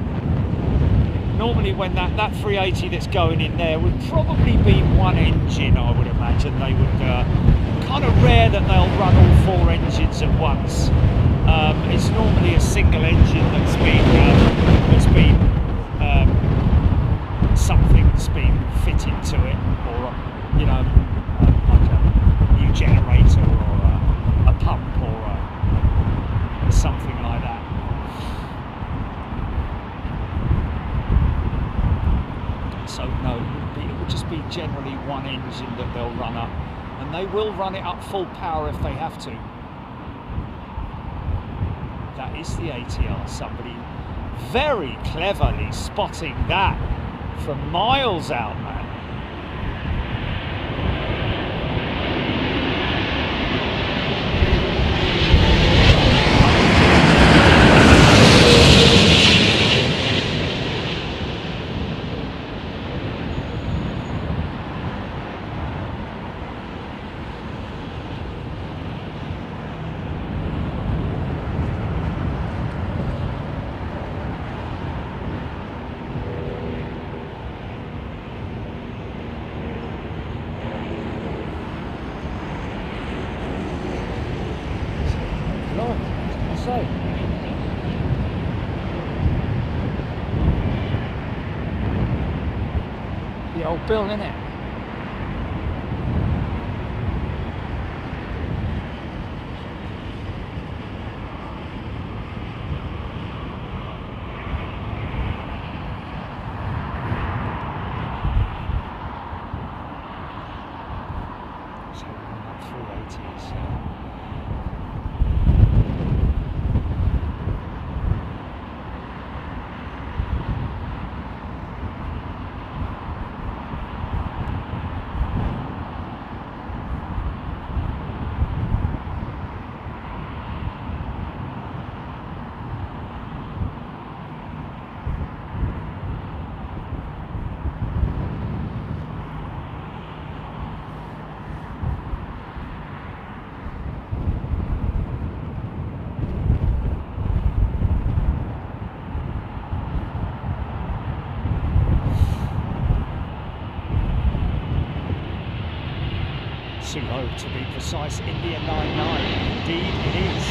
Normally when that 380 that's going in there would probably be one engine, I would imagine. They would kind of rare that they'll run all 4 engines at once. It's normally a single engine that's been something's been fitted to it, or like a new generator or a pump or something like that. So no, it would just be generally one engine that they'll run up, and they will run it up full power if they have to. That is the ATR. Somebody very cleverly spotting that from miles out, man. The old Bill, innit? So that 380 is low, to be precise. India 99, indeed it is.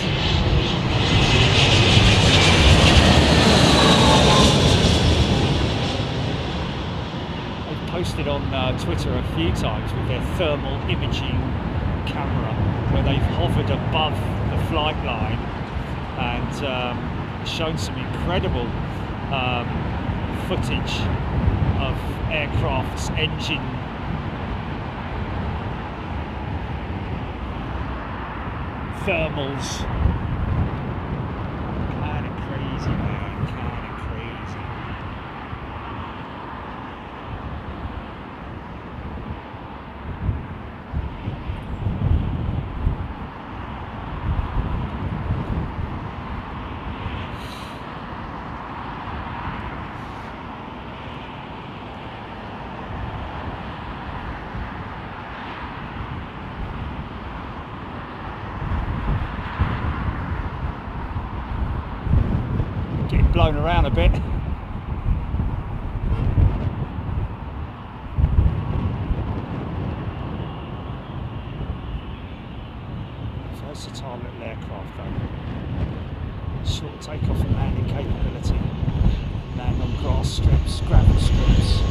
They've posted on Twitter a few times with their thermal imaging camera where they've hovered above the flight line and shown some incredible footage of aircraft's engine thermals. Kind of crazy, man, kind of crazy. Blown around a bit. Versatile little aircraft though. Short takeoff and landing capability. Land on grass strips, gravel strips.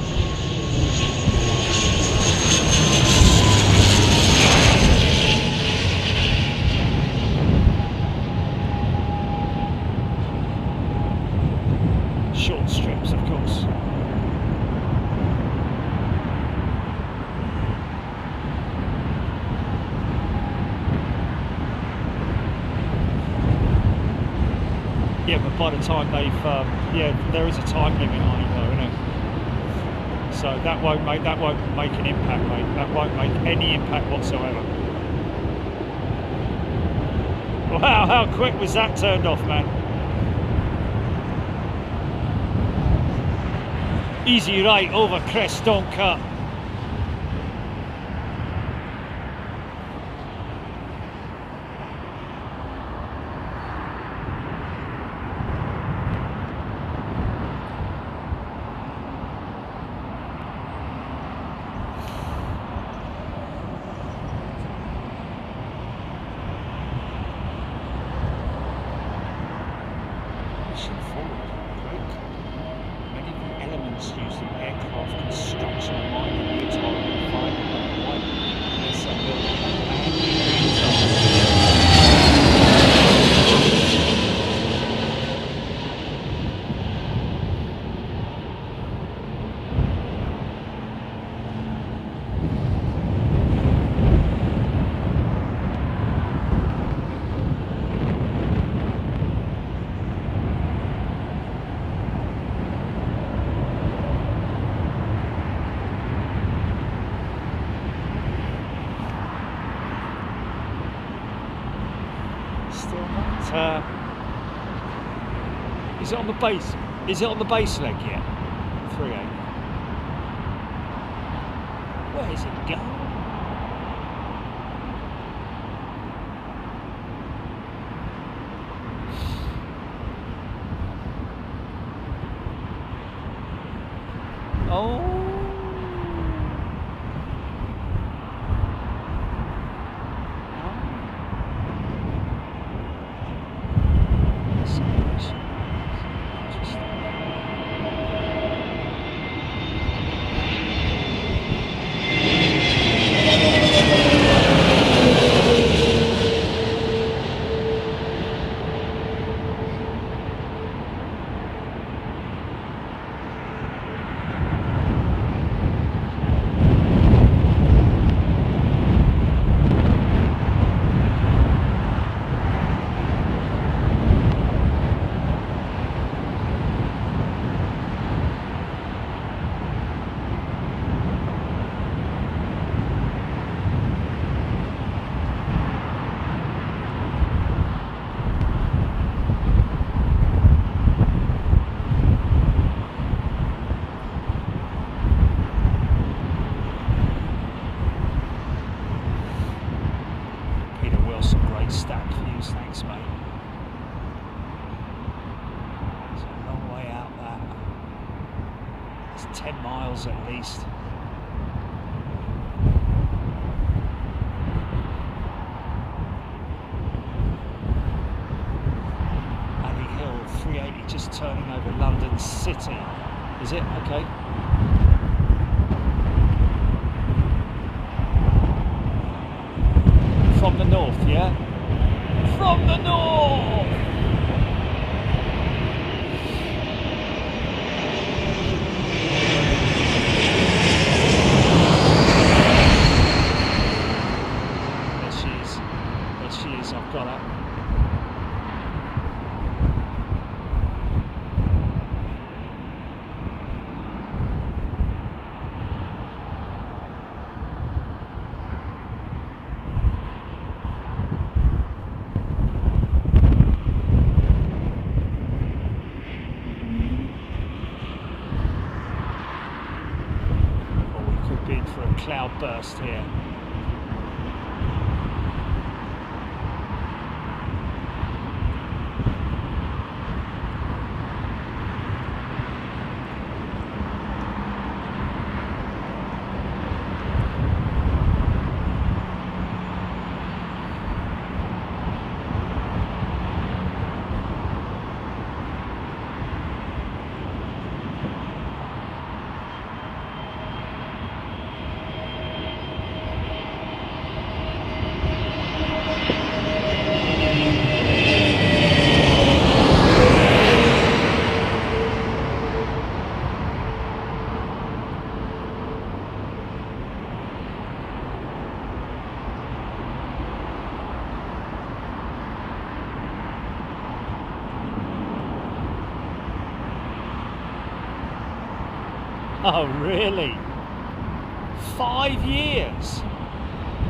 Short strips, of course. Yeah, but by the time they've, yeah, there is a time limit on it though, isn't it? So that won't make an impact, mate. That won't make any impact whatsoever. Wow, how quick was that turned off, man? Easy right over crest, don't cut. Is it on the base? Is it on the base leg yet? 380. Where is it going? Oh. At least. Alley Hill 380 just turning over London City. Is it? Okay. From the north, yeah? From the north! Got it. Or we could be in for a cloud burst here. Oh, really? 5 years?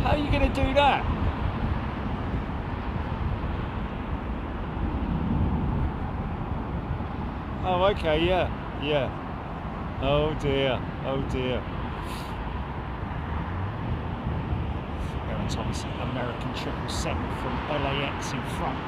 How are you going to do that? Oh, okay, yeah, yeah. Oh dear, oh dear. Aaron Thomas, American 777 from LAX in front.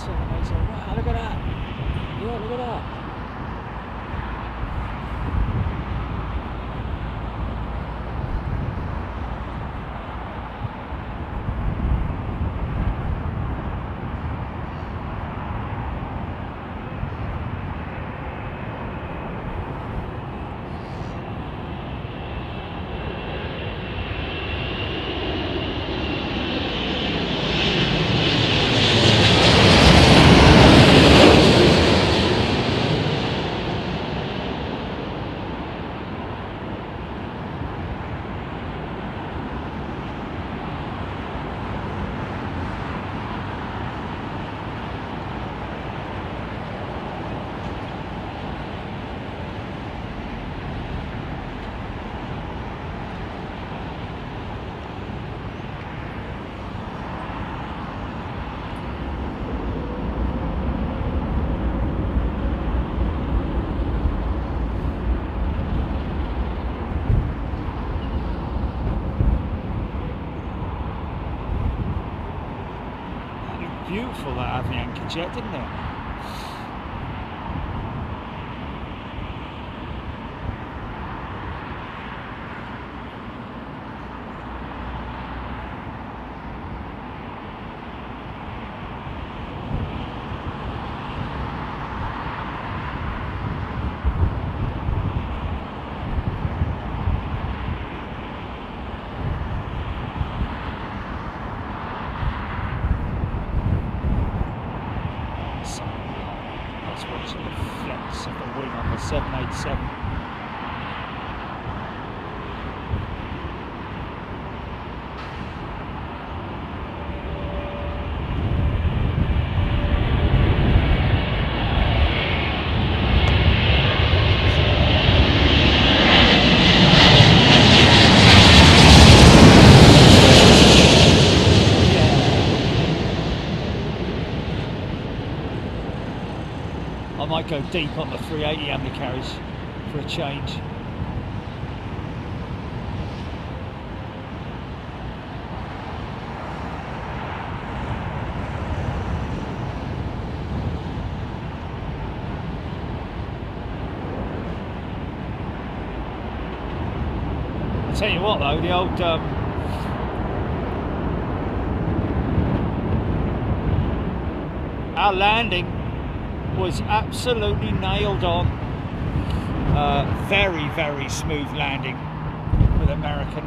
Wow, look at that. Yeah, look at that. Beautiful that Avianca jet, didn't it? Watching the flex of the wing on the 787. I might go deep on the 380 undercarriage for a change. I'll tell you what though, the old our landing was absolutely nailed on. Very, very smooth landing with American.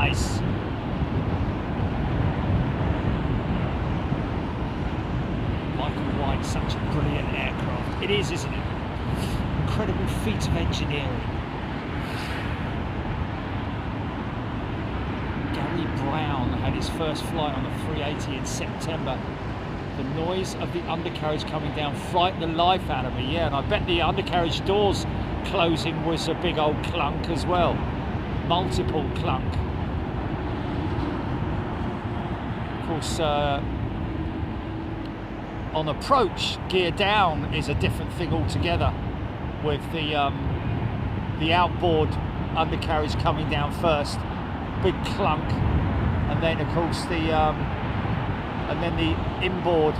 Nice. Such a brilliant aircraft. It is, isn't it? Incredible feat of engineering. Gary Brown had his first flight on the 380 in September. The noise of the undercarriage coming down frightened the life out of me. Yeah, and I bet the undercarriage doors closing was a big old clunk as well. Multiple clunk. Of course, on approach, gear down is a different thing altogether, with the outboard undercarriage coming down first, big clunk, and then of course the inboard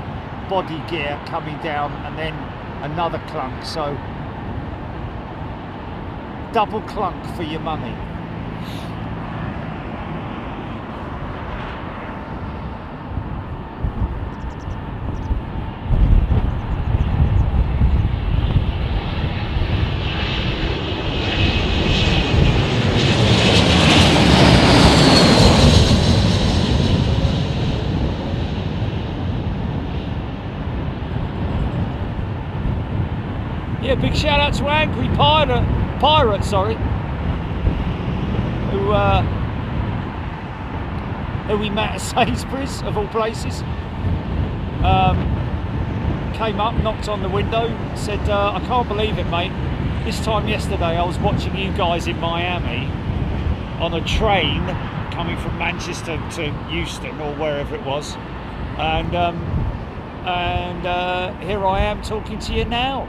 body gear coming down, and then another clunk. So double clunk for your money. Yeah, big shout out to Angry Pirate, sorry, who we met at Sainsbury's, of all places. Came up, knocked on the window, said, I can't believe it, mate. This time yesterday I was watching you guys in Miami on a train coming from Manchester to Euston or wherever it was, and here I am talking to you now.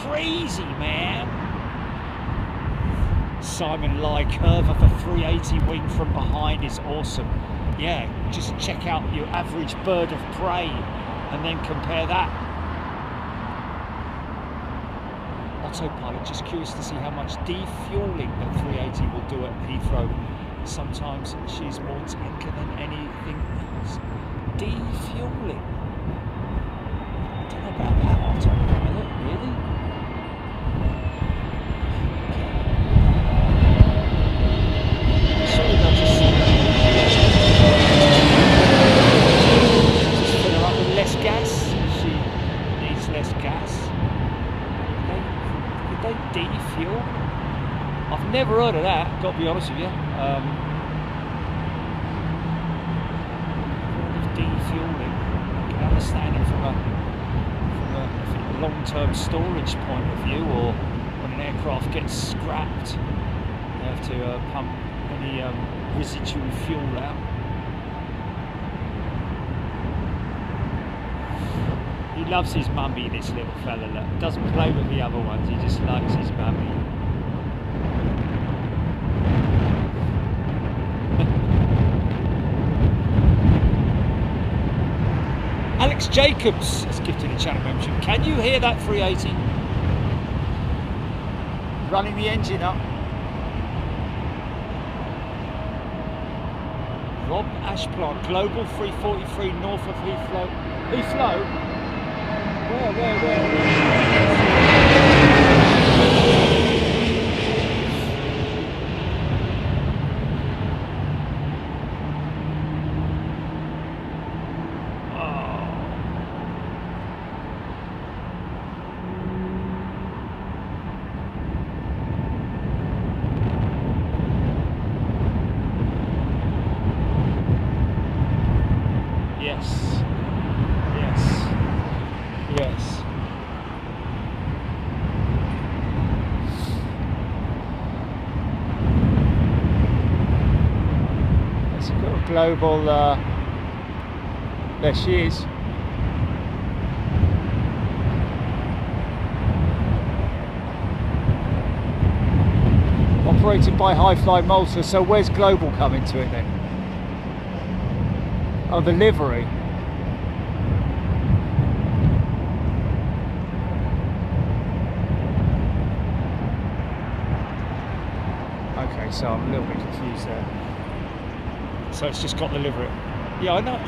Crazy, man. Simon Lai, curve of a 380 wing from behind is awesome. Yeah, just check out your average bird of prey and then compare that. Autopilot, just curious to see how much defueling the 380 will do at Heathrow. Sometimes she's more tanker than anything else. Defueling. I don't know about that autopilot, really. Never heard of that, got to be honest with you. Defueling, I can understand it from a long-term storage point of view, or when an aircraft gets scrapped, you have to pump any residual fuel out. He loves his mummy, this little fella. Look. Doesn't play with the other ones, he just likes his mummy. Alex Jacobs has gifted a channel membership. Can you hear that 380? Running the engine up. Rob Ashplant, Global 343 north of Heathrow. Heathrow? Where? Global, there she is. Operated by High Fly Malta, so where's Global come into it then? Oh, the livery. Okay, so I'm a little bit confused there. So it's just got the livery. Yeah, I know.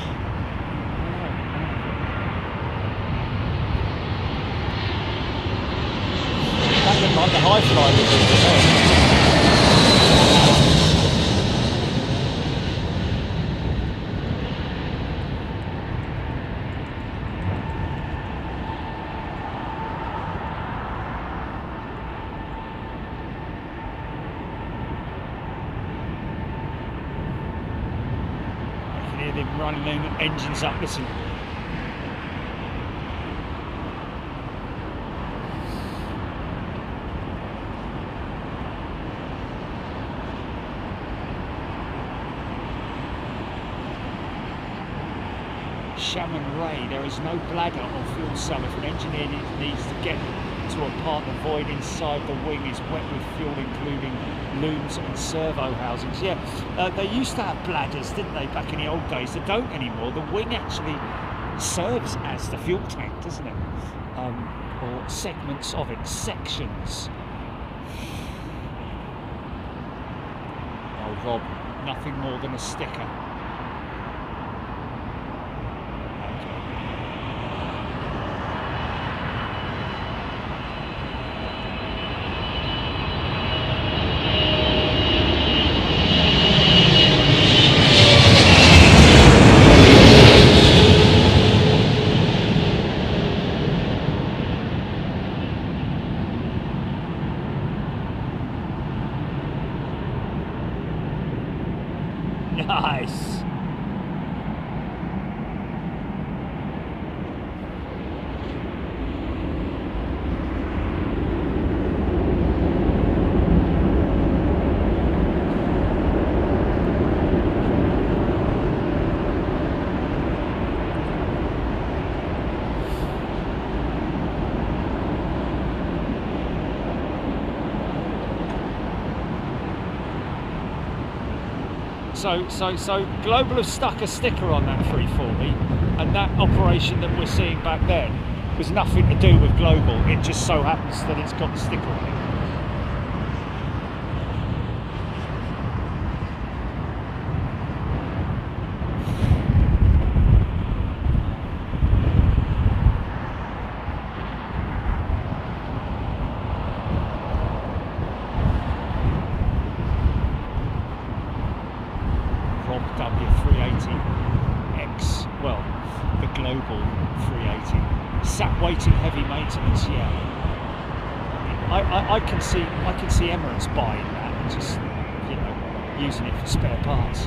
That looked like the High Fly livery. with him running the engines up. Listen. Shaman Ray, there is no bladder or fuel cell. If an engineer needs to get to a part, the void inside the wing is wet with fuel, including looms and servo housings. Yeah, they used to have bladders, didn't they, back in the old days? They don't anymore. The wing actually serves as the fuel tank, doesn't it? Or segments of it, sections. Oh, Rob, nothing more than a sticker. Nice. So Global have stuck a sticker on that 340, and that operation that we're seeing back then was nothing to do with Global. It just so happens that it's got the sticker on it. W380X, well, the Global 380, sat waiting heavy maintenance. Yeah, I can see Emirates buying that and just, you know, using it for spare parts.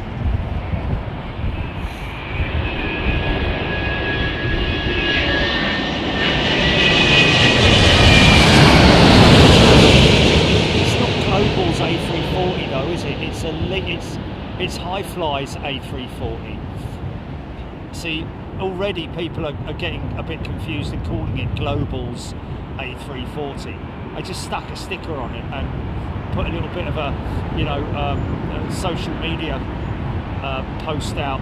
It's not Global's A340 though, is it? It's Hi-Fly's A340. See, already people are getting a bit confused and calling it Global's A340. I just stuck a sticker on it and put a little bit of a, you know, social media post out,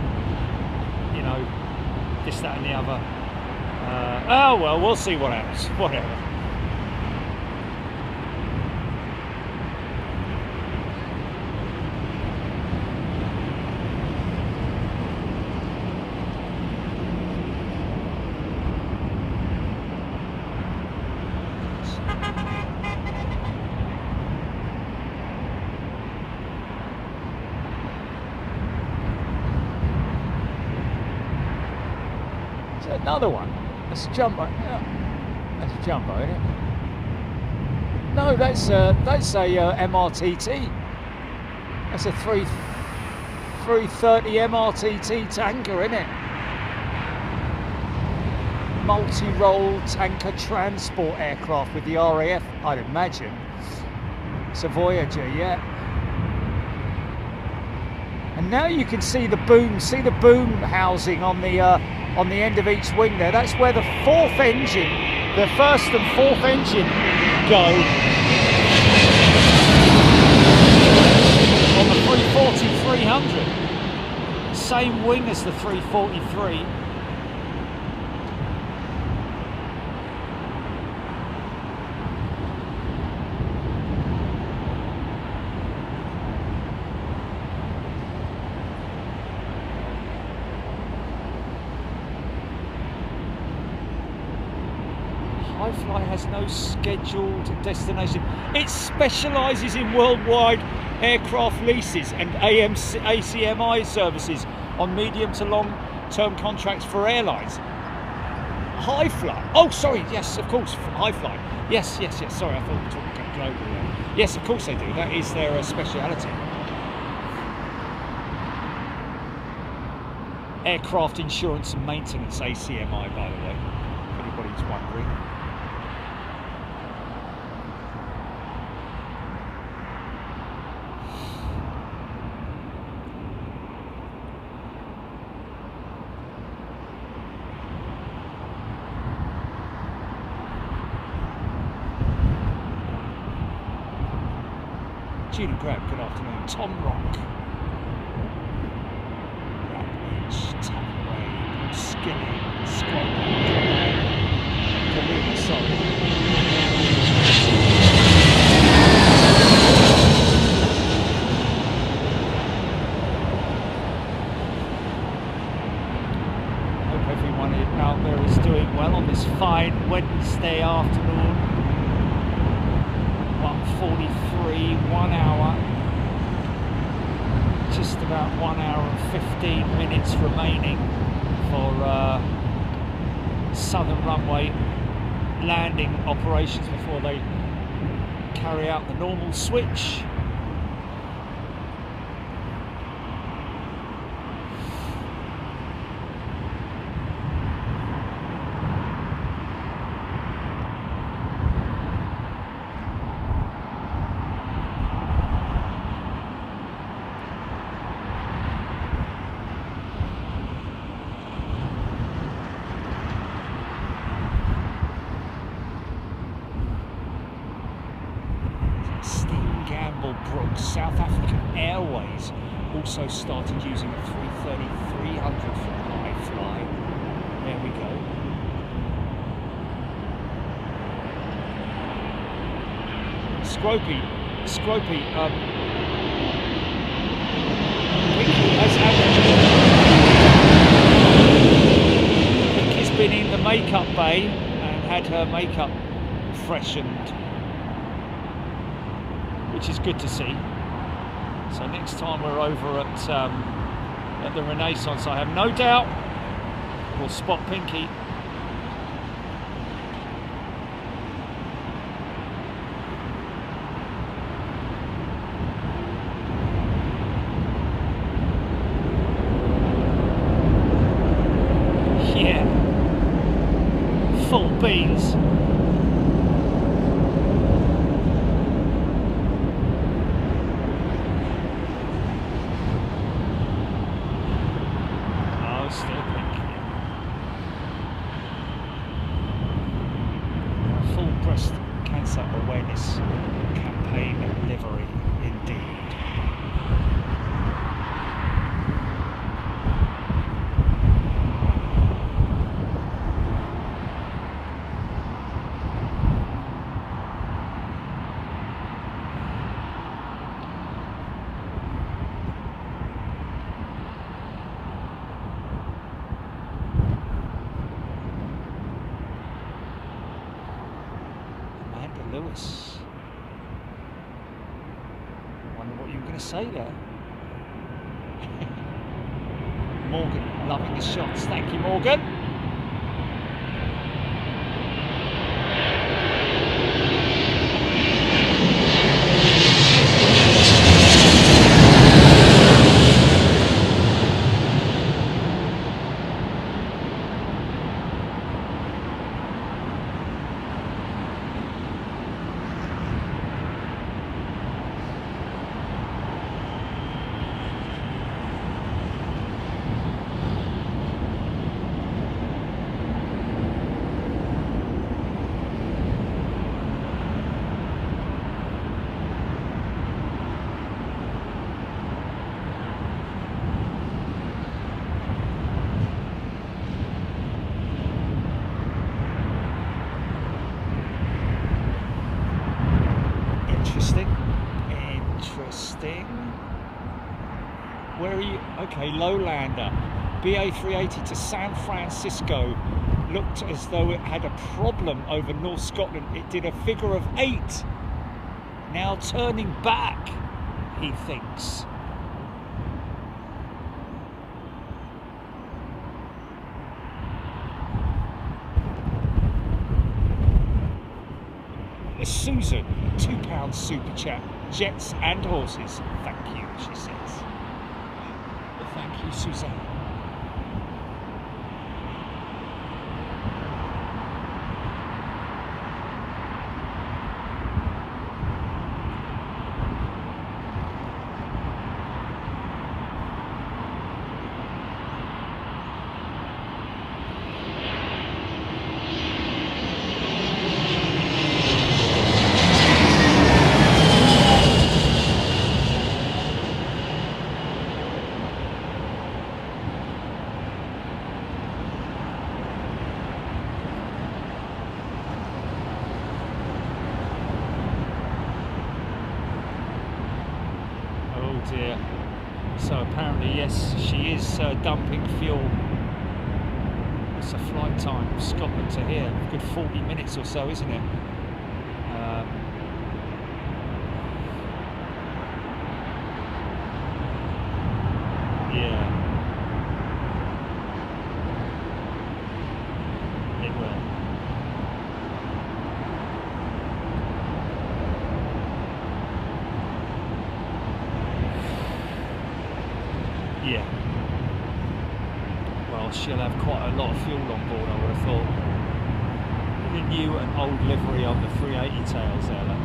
you know, this, that and the other. Oh well, we'll see what happens, whatever. Another one. That's a jumbo. Yeah. That's a jumbo, isn't it? No, that's a MRTT. That's a 330 MRTT tanker, isn't it? Multi-role tanker transport aircraft with the RAF, I'd imagine. It's a Voyager, yeah. And now you can see the boom. See the boom housing on the end of each wing there. That's where the fourth engine, the first and fourth engine go on the 340-300. Same wing as the 343. Hi-Fly has no scheduled destination. It specialises in worldwide aircraft leases and ACMI services on medium to long-term contracts for airlines. Hi-Fly. Oh, sorry. Yes, of course. Hi-Fly. Yes. Sorry, I thought we were talking about Global there. Yes, of course they do. That is their speciality. Aircraft Insurance and Maintenance, ACMI, by the way, if anybody's wondering. Judy Grab, good afternoon. Tom Rock. Rapidge, Tavray, Skilly, Scott, Kalina, sorry. Hope everyone out there is doing well on this fine Wednesday afternoon. 1:43, 1 hour, just about 1 hour and 15 minutes remaining for Southern runway landing operations before they carry out the normal switch. South African Airways also started using a 330-300 for live fly. There we go. Scropey, Pinky's been in the makeup bay and had her makeup freshened, which is good to see. So next time we're over at the Renaissance, I have no doubt we'll spot Pinky. Yeah, full beans. Lewis. Wonder what you were going to say there. Morgan loving the shots. Thank you, Morgan. Where are you? Okay, Lowlander. BEA 380 to San Francisco. Looked as though it had a problem over North Scotland. It did a figure of 8. Now turning back, he thinks. Susan, £2 super chat. Jets and horses. Thank you, she says. Thank you, Suzanne. dear. So apparently, yes, she is dumping fuel. What's the flight time? Scotland to here, a good 40 minutes or so, isn't it? Yeah. It will. Yeah. Well, she'll have quite a lot of fuel on board, I would have thought. The new and old livery on the 380 tails there, look.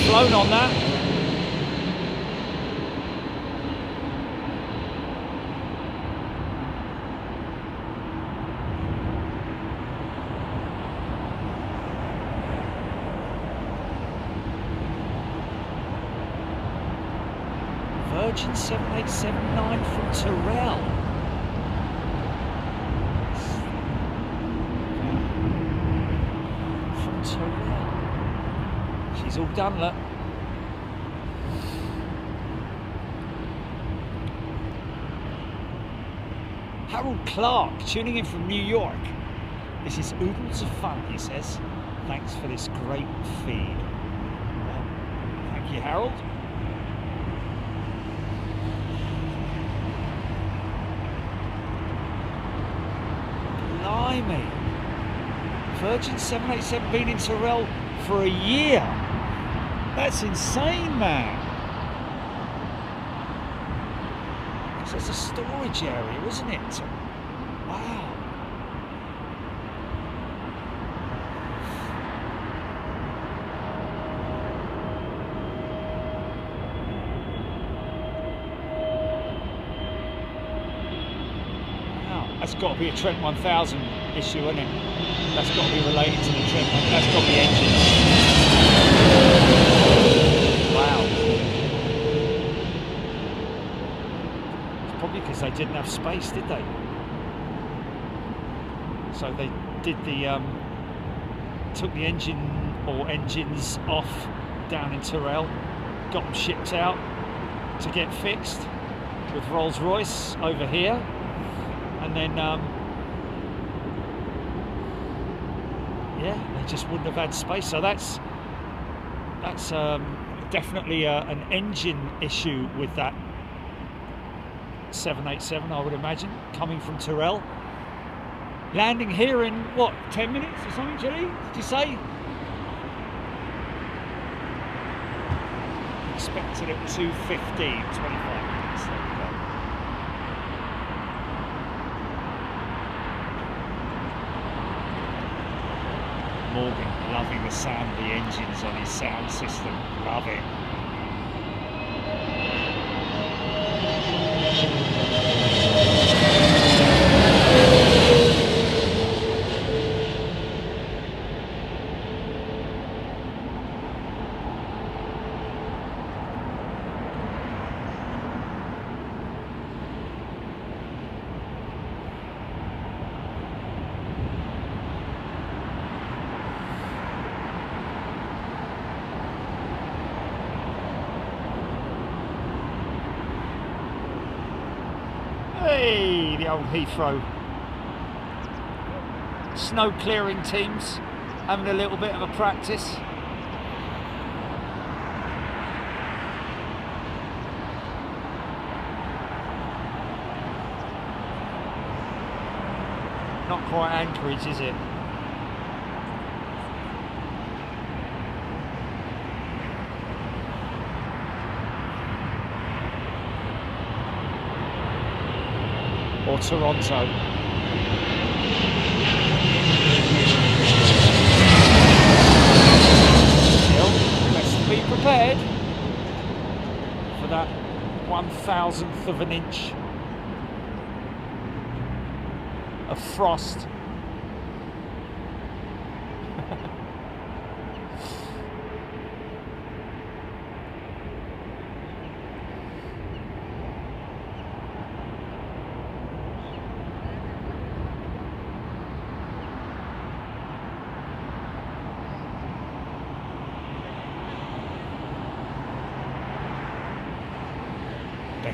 Flown on that. Virgin 787-9 from Tyrrell. From Tyrrell. She's all done, look. Harold Clark tuning in from New York. This is oodles of fun, he says. Thanks for this great feed. Well, thank you, Harold. Blimey. Virgin 787 been in Tyrrell for a year. That's insane, man. It's a storage area, isn't it? Wow. Wow, that's got to be a Trent 1000 issue, isn't it? That's got to be related to the Trent. That's got to be engines. Wow. Probably because they didn't have space, did they? So they did the took the engine or engines off down in Tyrrell, got them shipped out to get fixed with Rolls-Royce over here, and then yeah, they just wouldn't have had space. So that's definitely an engine issue with that 787, I would imagine, coming from Tyrrell. Landing here in, what, 10 minutes or something, Jerry? Did you say? Expected at 2:15, 25 minutes. There we go. Morgan loving the sound of the engines on his sound system. Love it. Hey, the old Heathrow snow clearing teams having a little bit of a practice. Not quite Anchorage, is it? Or Toronto. Still, best be prepared for that 1,000th of an inch of frost.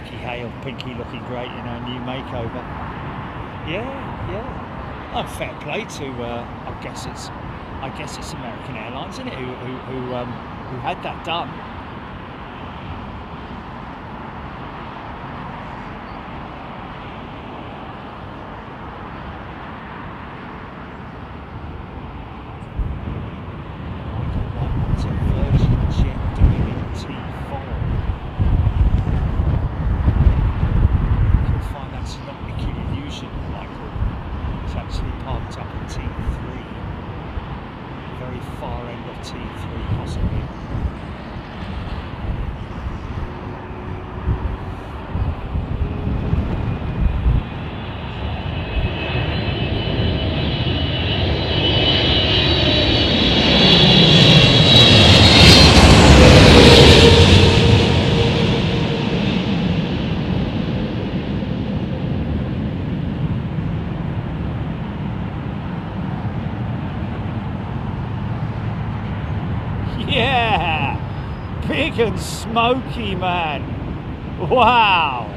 Becky Hale, Pinky looking great in her new makeover. Yeah. Oh, fair play to I guess it's American Airlines, isn't it? Who had that done. Yeah, big and smoky, man. Wow.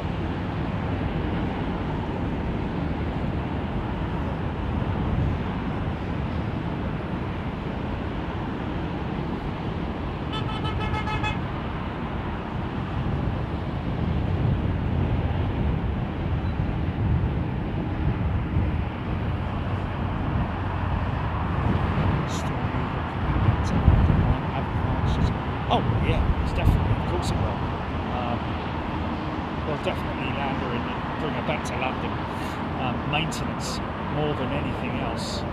Oh yeah, it's definitely, of course it will. They'll definitely land her and bring her back to London. Maintenance more than anything else.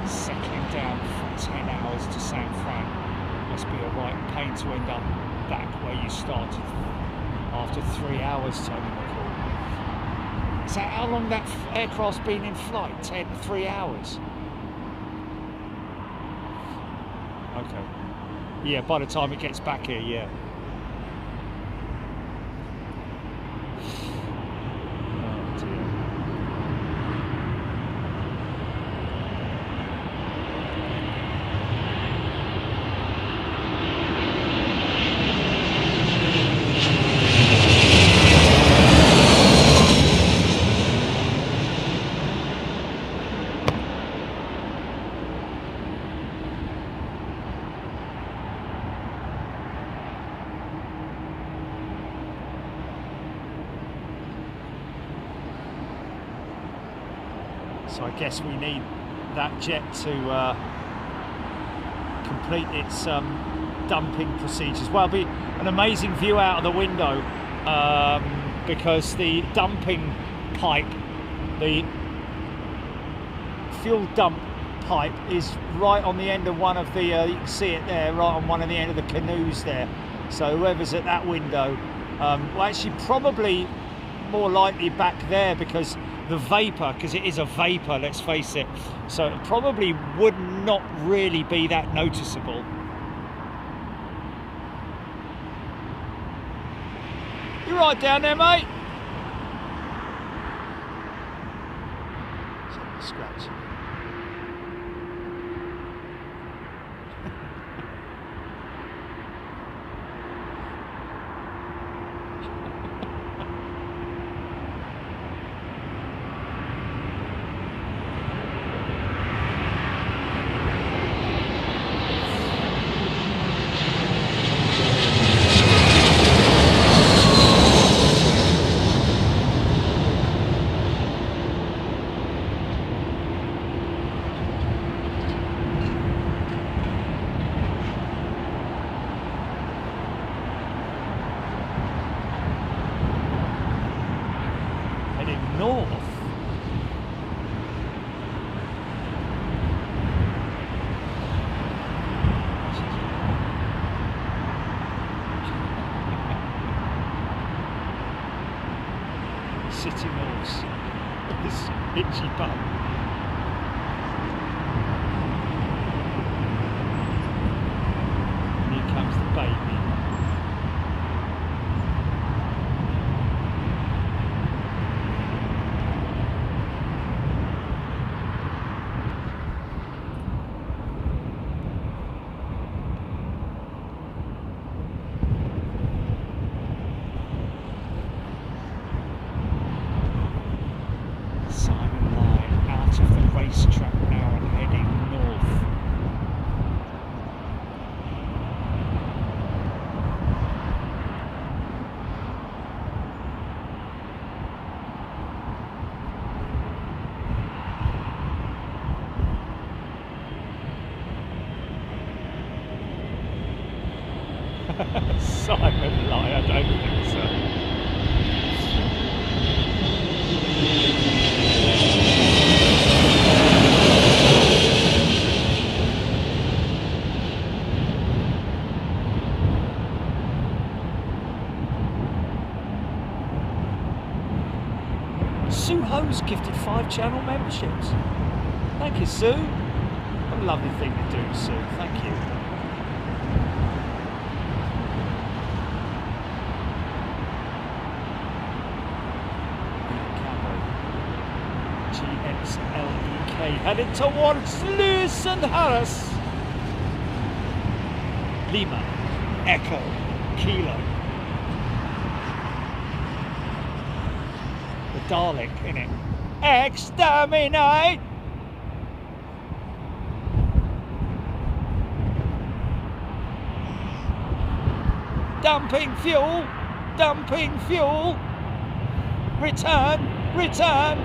Settling down for 10 hours to San Fran must be a right pain to end up back where you started after 3 hours, Tony McCall. Is that how long that aircraft's been in flight? 3 hours? Okay. Yeah, by the time it gets back here, yeah. Oh dear. So I guess we need that jet to complete its dumping procedures. Well, it'll be an amazing view out of the window because the dumping pipe, the fuel dump pipe, is right on the end of one of the, you can see it there, right on one of the end of the canoes there. So whoever's at that window, well, actually probably more likely back there because the vapour, because it is a vapour, let's face it, so it probably would not really be that noticeable. You right down there, mate? Scratch. North. City North. This itchy bum. And here comes the baby. racetrack now and heading north. Simon Lie, I don't think so. Sue Ho's gifted 5 channel memberships. Thank you, Sue. What a lovely thing to do, Sue. Thank you. GXLEK headed towards Lewis and Harris. Lima, Echo, Kilo. The Dalek, innit? Exterminate! Dumping fuel! Dumping fuel! Return! Return!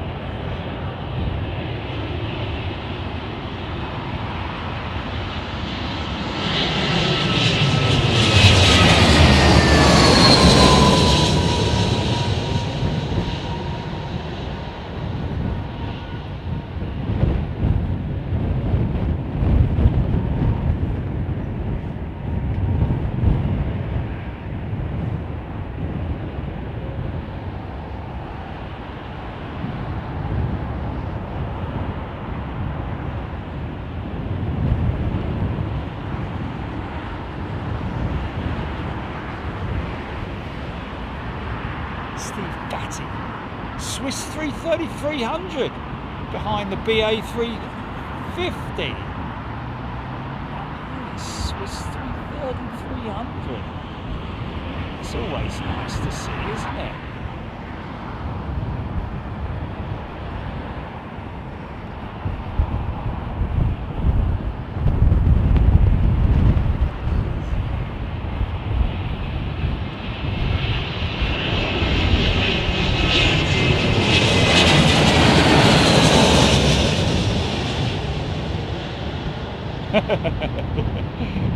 Swiss 330-300 behind the BEA 350. Swiss 330-300. It's always nice to see, isn't it?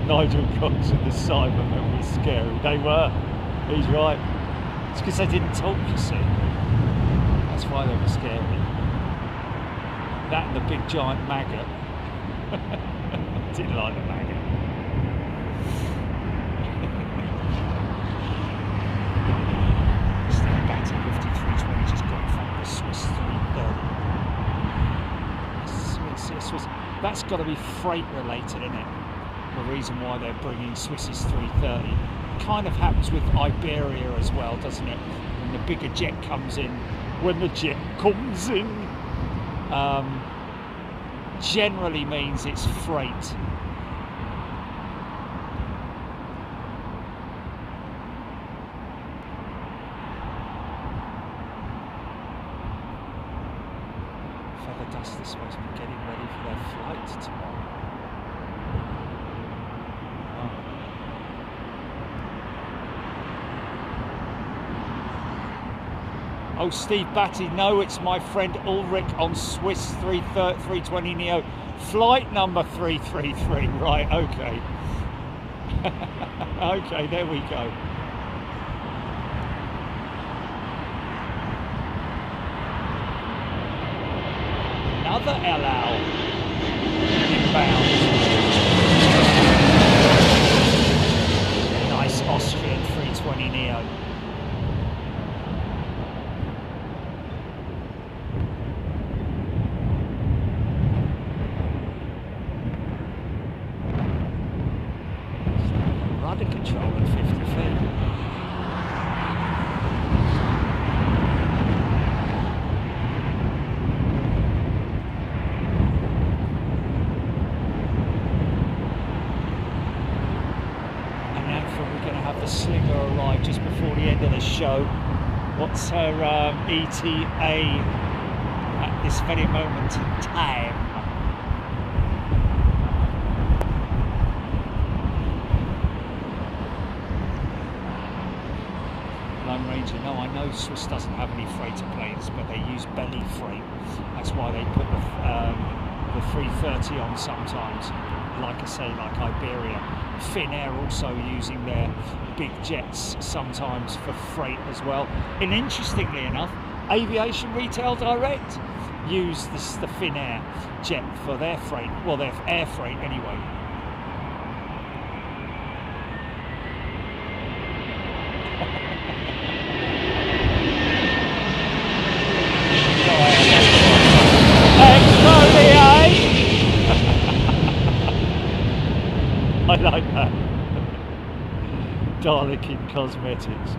Nigel Cox and the Cybermen were scary. They were. He's right. It's because they didn't talk, you see. That's why they were scary. That and the big giant maggot. Didn't like the maggot. Steve Batty 5320 just got in front of the Swiss 330. Swiss. That's got to be freight related, isn't it? The reason why they're bringing Swiss's 330. Kind of happens with Iberia as well, doesn't it? When the bigger jet comes in, generally means it's freight. Feather Dust is supposed to be getting ready for their flight tomorrow. Oh, Steve Batty, no, it's my friend Ulrich on Swiss 320neo, flight number 333. Right, okay. Okay, there we go. Another El Al inbound. Nice Austrian 320neo. Rudder control at 50 feet. The Slinger arrived just before the end of the show. What's her ETA this very moment in time. Lone Ranger, no, I know Swiss doesn't have any freighter planes, but they use belly freight. That's why they put the 330 on sometimes. Like I say, like Iberia. Finnair also using their big jets sometimes for freight as well. And interestingly enough, Aviation Retail Direct use the Finnair jet for their freight, well, their air freight anyway. I like that. Dalek in cosmetics.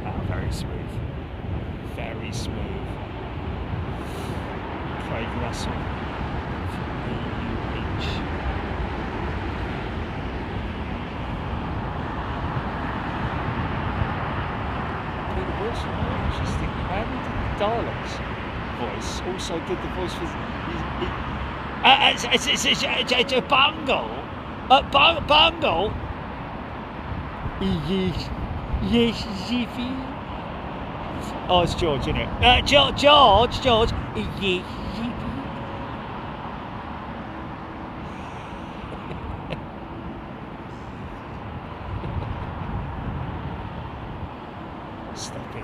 Oh, very smooth. Very smooth. Craig Russell from AUH. Peter Wilson, interesting. How did the Daleks voice also did the voice for it's a bungle bungle yes oh it's George, isn't it? George yes. Stop it.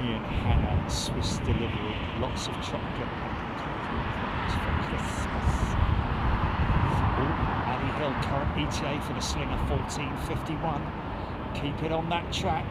Ian Hannah, Swiss delivery, lots of chocolate and coffee for Christmas. Ali Hill, current ETA for the Slinger 1451. Keep it on that track.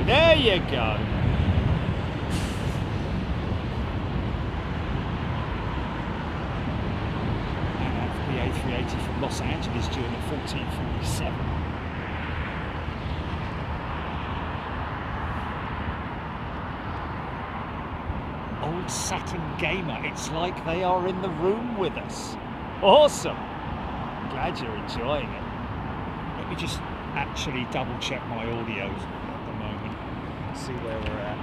There you go. And BEA A380 from Los Angeles during at 1447. Old Saturn Gamer, it's like they are in the room with us. Awesome. Glad you're enjoying it. Let me just actually double check my audio at the moment, see where we're at.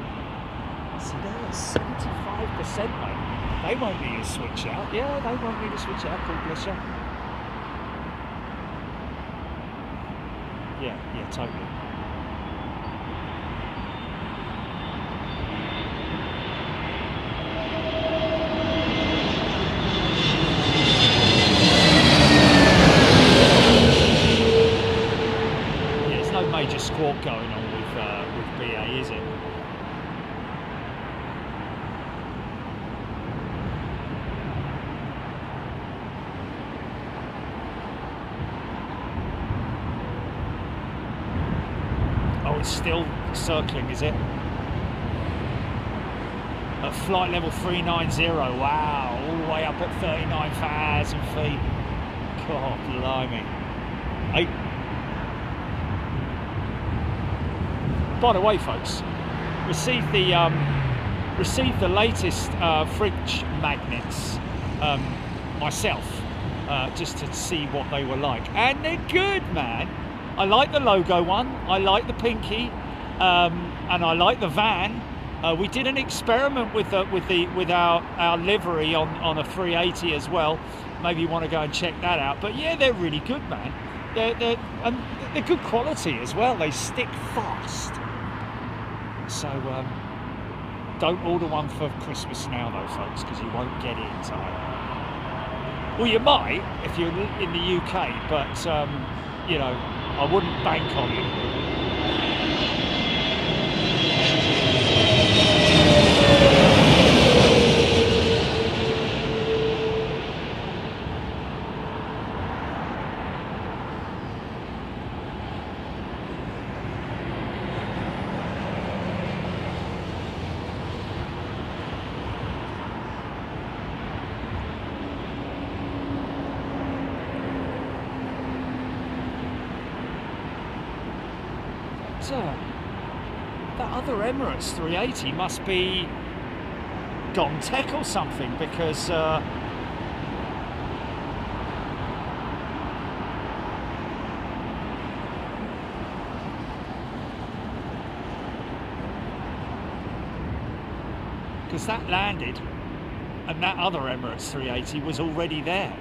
See, they're at 75%, mate. They won't need a switch out. Yeah, they won't need a switch out. God bless you. Yeah, totally. Major squawk going on with BA, is it? Oh, it's still circling, is it? At flight level 390, wow, all the way up at 39,000 feet. God blimey. By the way, folks, received the latest fridge magnets myself, just to see what they were like, and they're good, man. I like the logo one, I like the pinky, and I like the van. We did an experiment with our livery on a 380 as well. Maybe you want to go and check that out. But yeah, they're really good, man. They're good quality as well. They stick fast. So Don't order one for Christmas now though, folks, because you won't get it in time. Well, you might if you're in the UK, but you know, I wouldn't bank on it. That other Emirates 380 must be gone tech or something, because that landed and that other Emirates 380 was already there.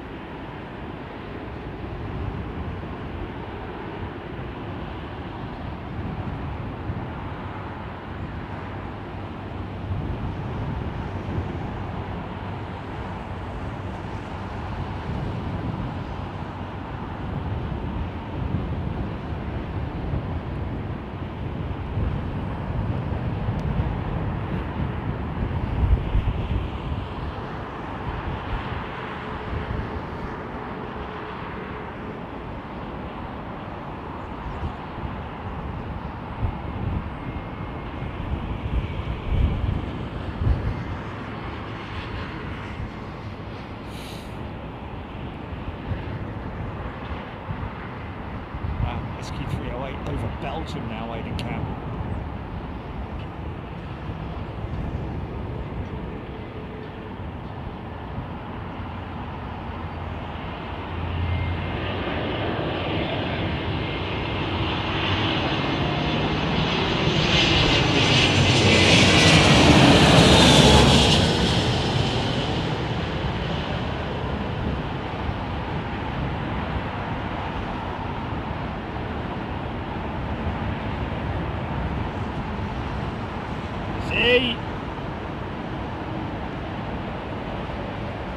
SQ308 over Belgium now, Aidan Campbell.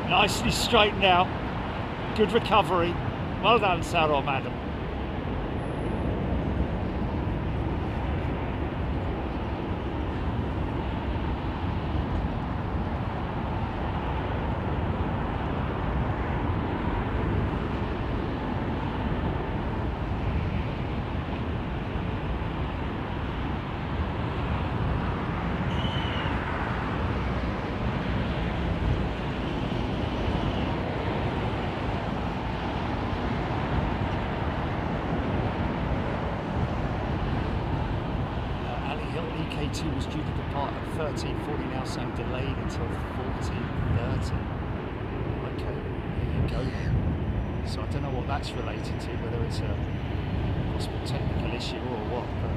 Nicely straightened out, good recovery, well done Sarah, madam. EK2 was due to depart at 13:40, now saying delayed until 14:30. Okay, there you go then. So I don't know what that's related to, whether it's a possible technical issue or what. But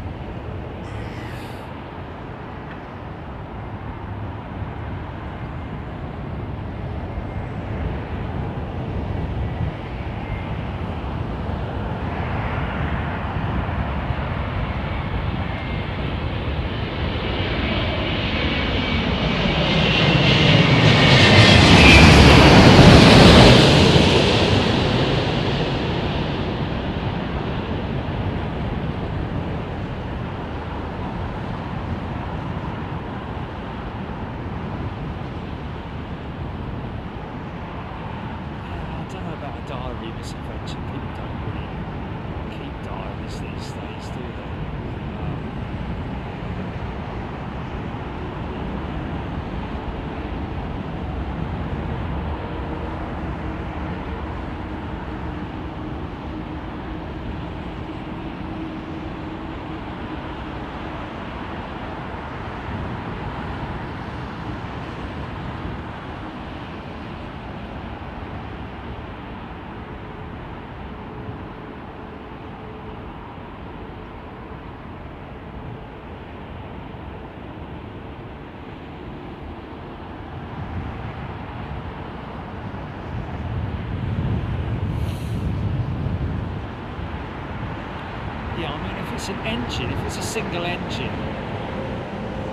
it's an engine, if it's a single engine,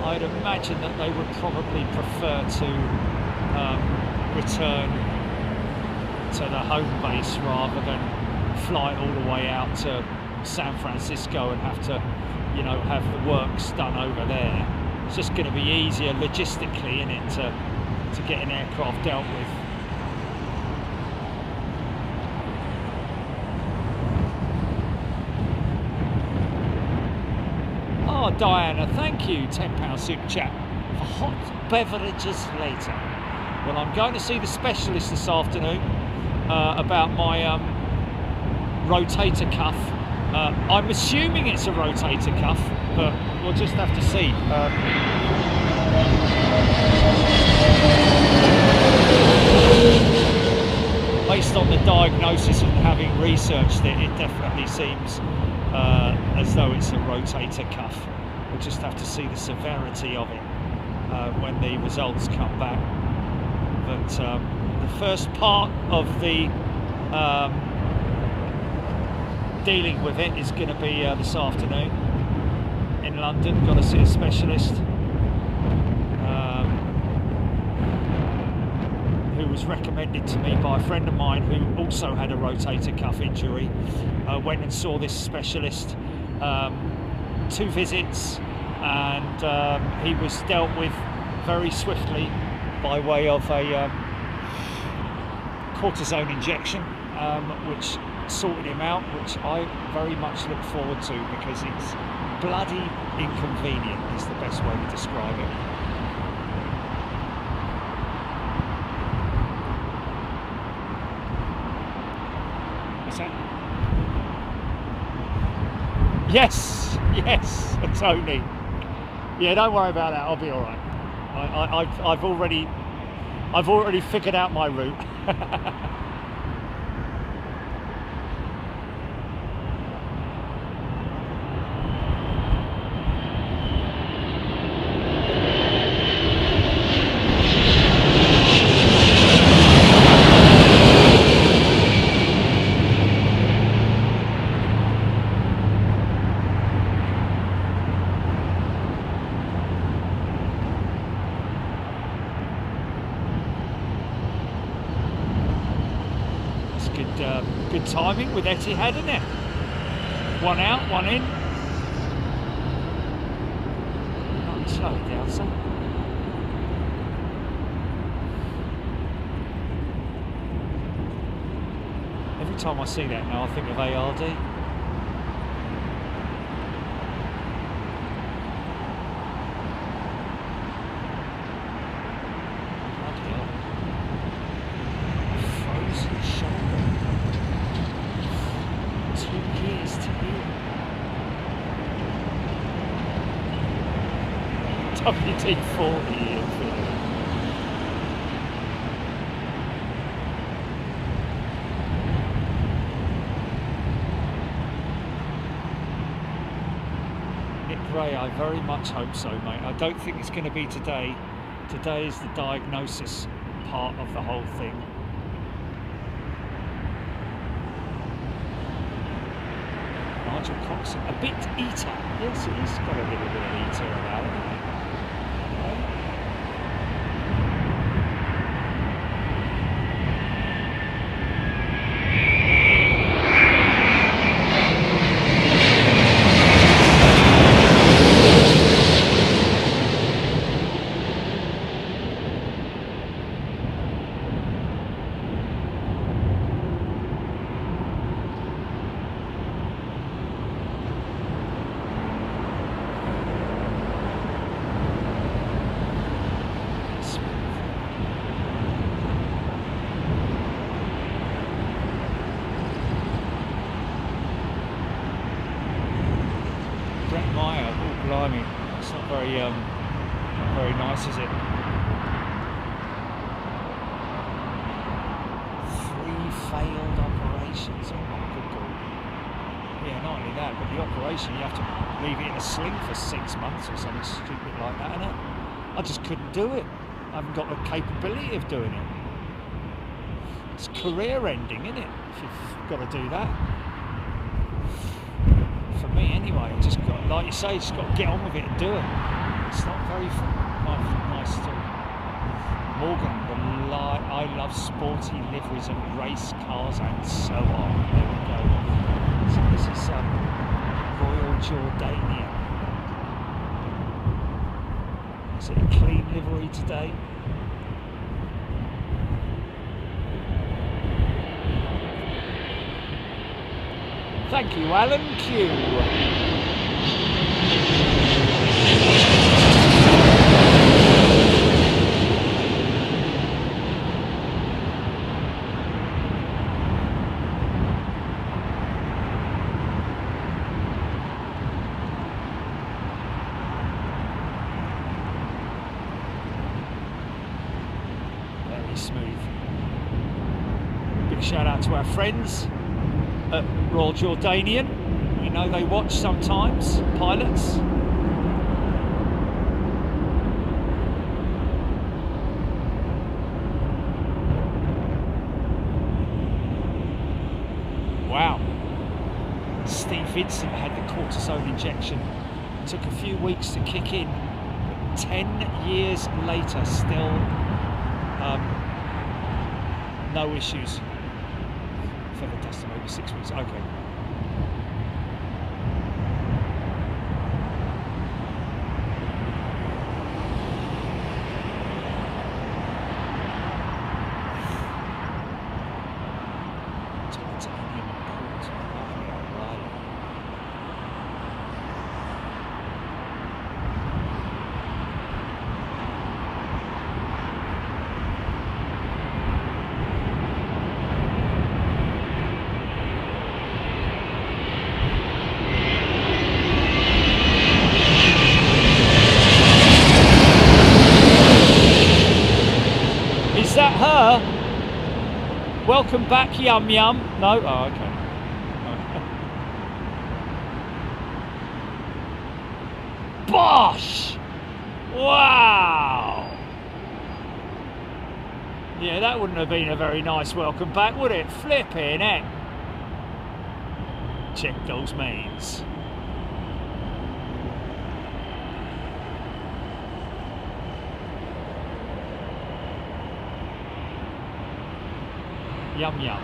I'd imagine that they would probably prefer to return to the home base rather than fly all the way out to San Francisco and have to, you know, have the works done over there. It's just going to be easier logistically, isn't it, to get an aircraft dealt with. Oh, Diana, thank you, £10 super chat for hot beverages later. Well, I'm going to see the specialist this afternoon about my rotator cuff. I'm assuming it's a rotator cuff, but we'll just have to see. Based on the diagnosis and having researched it, it definitely seems as though it's a rotator cuff. We'll just have to see the severity of it when the results come back. But the first part of the dealing with it is going to be this afternoon in London. Got to see a specialist who was recommended to me by a friend of mine who also had a rotator cuff injury. Went and saw this specialist, 2 visits, and he was dealt with very swiftly by way of a cortisone injection, which sorted him out, which I very much look forward to, because it's bloody inconvenient is the best way to describe it. What's that? Yes, yes, Tony. Yeah, don't worry about that. I'll be all right. I've already figured out my route. Good timing with Etihad, isn't it? One out, one in. Not slow it down, son. Every time I see that now, I think of ARD. Bloody hell. Frozen shoulder. 2 years to heal. WD-40 infinite. Nick Ray, I very much hope so, mate. I don't think it's going to be today. Today is the diagnosis part of the whole thing. Cox, a bit eater. Yes, he's got a little bit of eater about it. Very nice, is it? 3 failed operations. Oh my good God. Yeah, not only that, but the operation, you have to leave it in a sling for 6 months or something stupid like that, innit? I just couldn't do it. I haven't got the capability of doing it. It's career ending, isn't it? If you've got to do that. For me anyway, just got, like you say, just got to get on with it and do it. it's not very nice to Morgan. I love sporty liveries and race cars and so on. There we go. So this is Royal Jordanian. Is it a clean livery today? Thank you, Alan Q. Very smooth. Big shout out to our friends at Royal Jordanian. We know they watch sometimes, pilots. Wow. Steve Vincent had the cortisone injection. It took a few weeks to kick in. 10 years later, still no issues. Feather dust maybe 6 weeks. Okay. Is that her? Welcome back, Yum Yum. No? Oh, okay. Bosh! Wow! Yeah, that wouldn't have been a very nice welcome back, would it? Flipping heck. Check those mains. Yum Yum.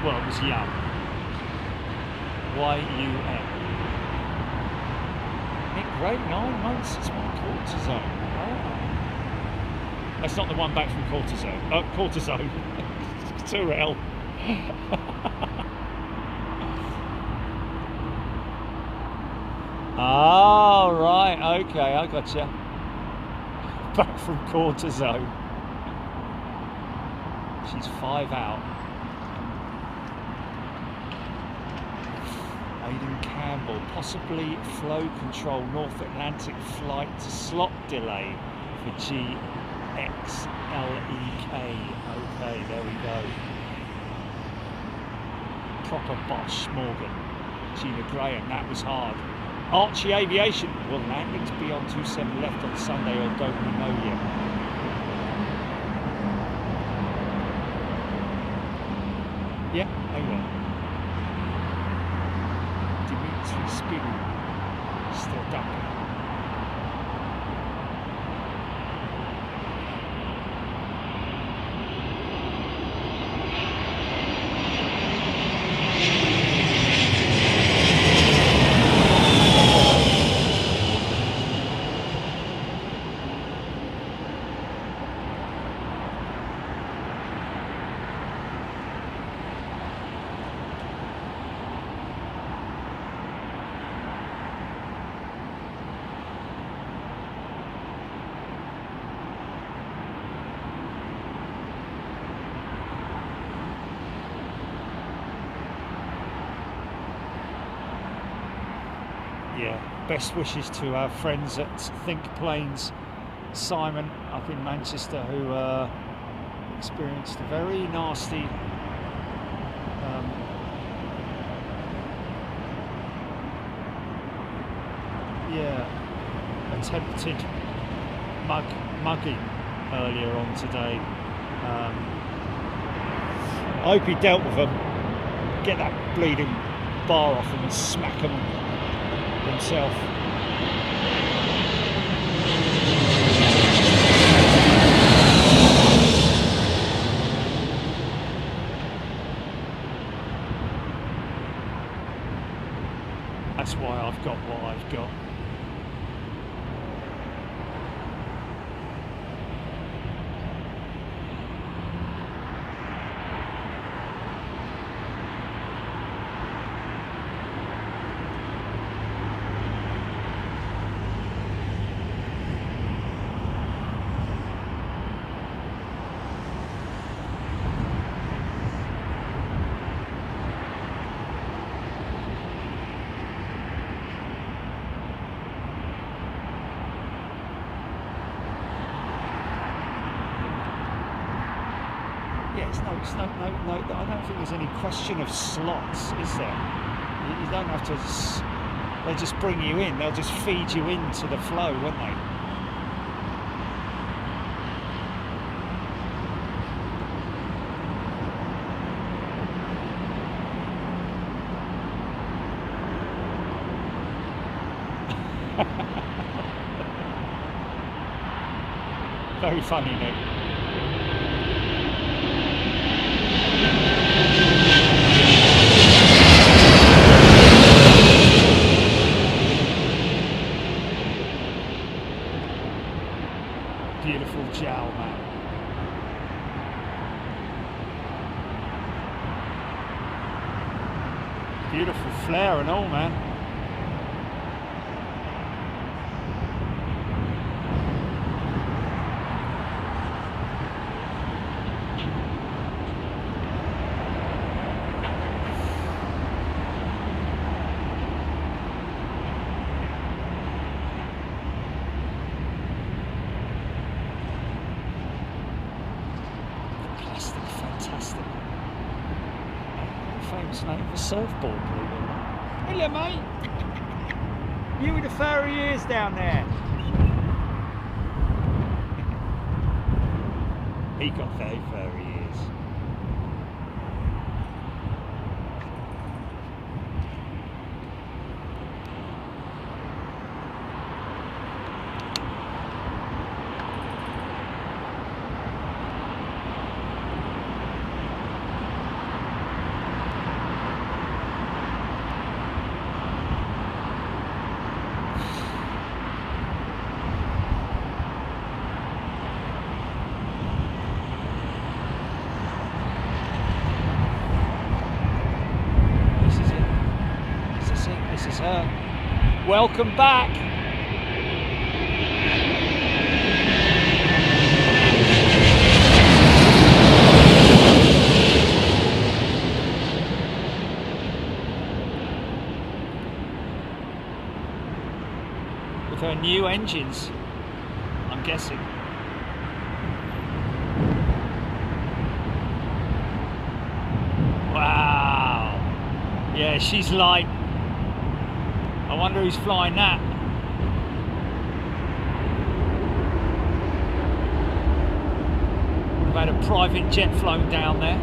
Well, it was Yum. Y-U-M. Nick Gray, 9 months since my cortisone. Oh. That's not the one back from cortisone. Cortisone. Turrell. Oh, right. Okay, I gotcha. Back from cortisone. She's 5 out. Aidan Campbell, possibly flow control, North Atlantic flight to slot delay for GXLEK. Okay, there we go. Proper Bosch Morgan. Gina Graham, that was hard. Archie Aviation, will landings be on 27 left on Sunday or don't we know yet? Yeah, they will. Dimitri Spiru, still ducking. Yeah, best wishes to our friends at Think Planes, Simon up in Manchester, who experienced a very nasty attempted mugging earlier on today. I hope he dealt with them, get that bleeding bar off him and smack him himself. Yeah, it's no. I don't think there's any question of slots, is there? You don't have to. They just bring you in. They'll just feed you into the flow, won't they? Very funny, Nick. Beautiful jowl, man. Beautiful flare and all, man. Fantastic. Famous name for surfboard, believe it or not. Hello, mate. You with the furry ears down there. He got very furry ears. Welcome back. With her new engines, I'm guessing. Wow. Yeah, she's light. I wonder who's flying that. Would have had a private jet flown down there.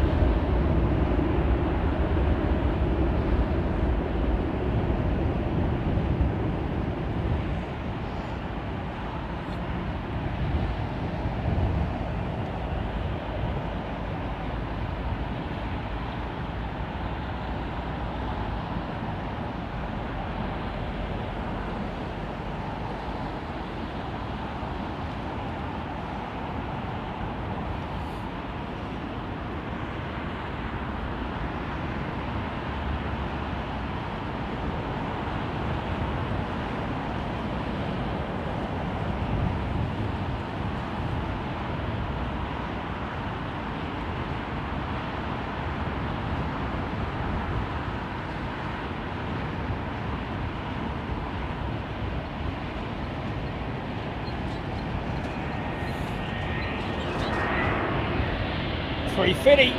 .350.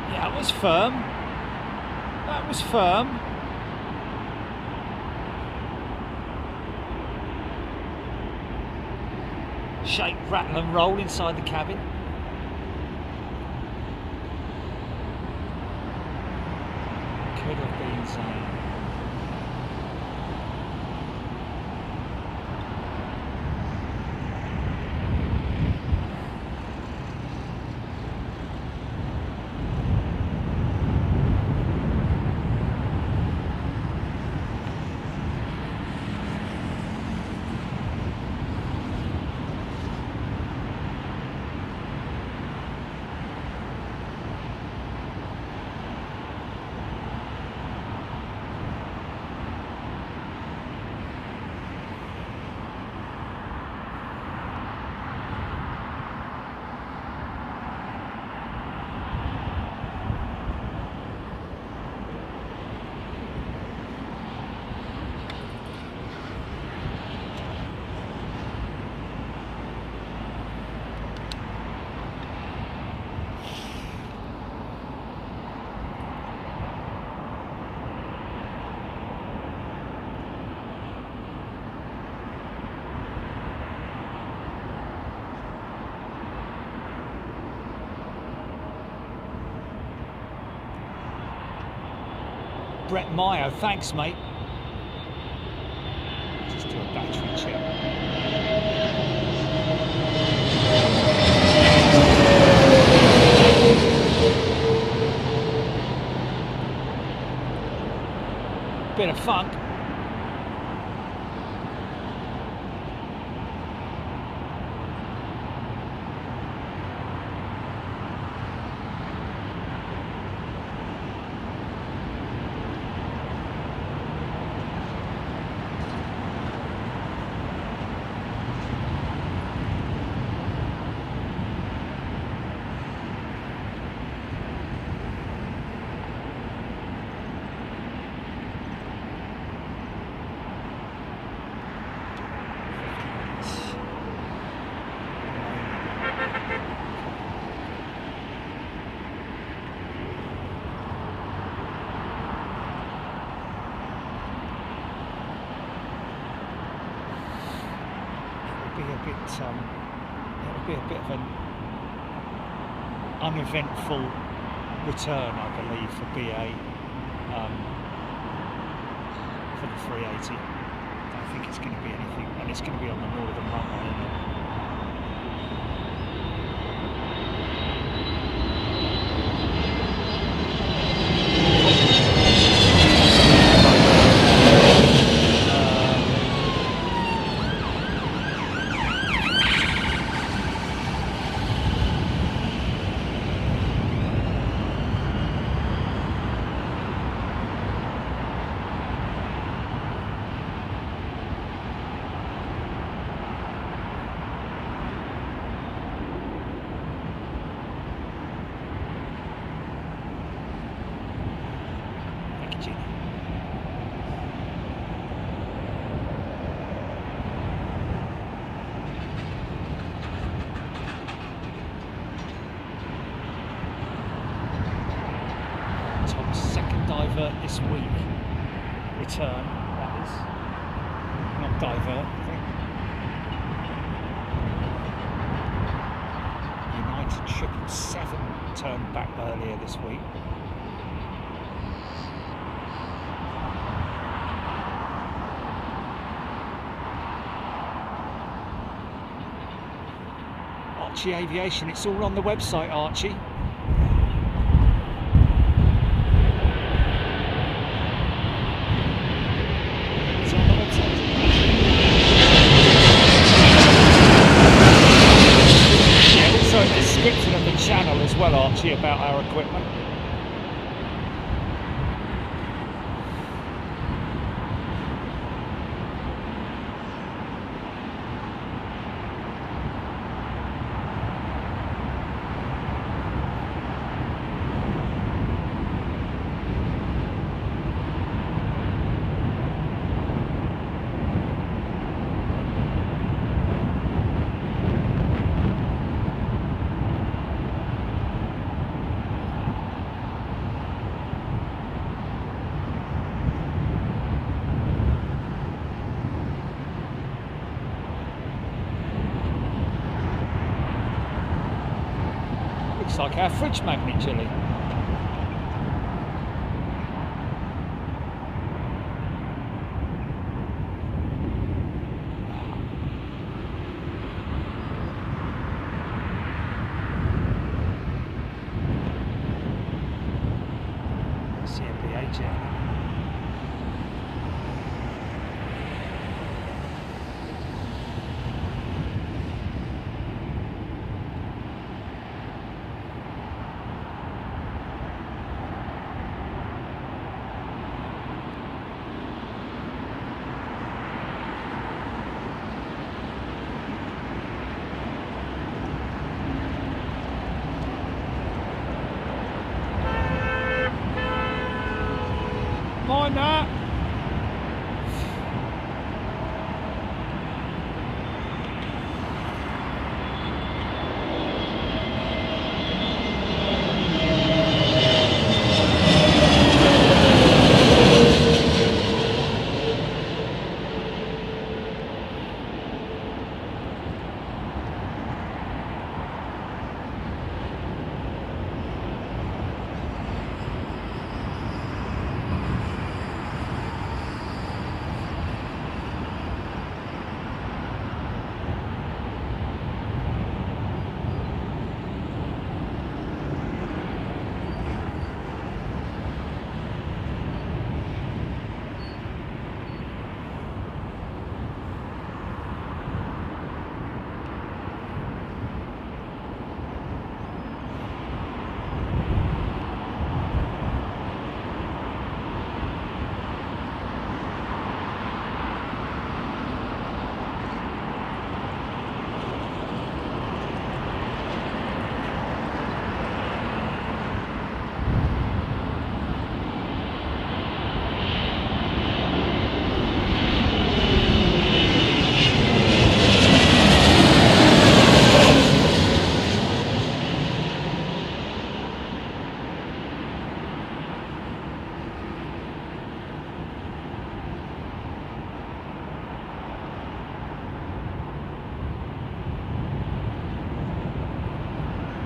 Yeah, that was firm. That was firm. Shake, rattle and roll inside the cabin. Could have been Zane. Brett Mayo, thanks, mate. Just do a battery check. Bit of funk. It'll be a bit of an uneventful return, I believe, for BA for the 380. I don't think it's going to be anything, and it's going to be on the northern runway, isn't it? This week, return, that is, not divert, I think. United 777 turned back earlier this week. Archie Aviation, it's all on the website, Archie. Channel as well, Archie, about our equipment. Looks like our fridge magnet, Chili. CMBA jet. Mind that.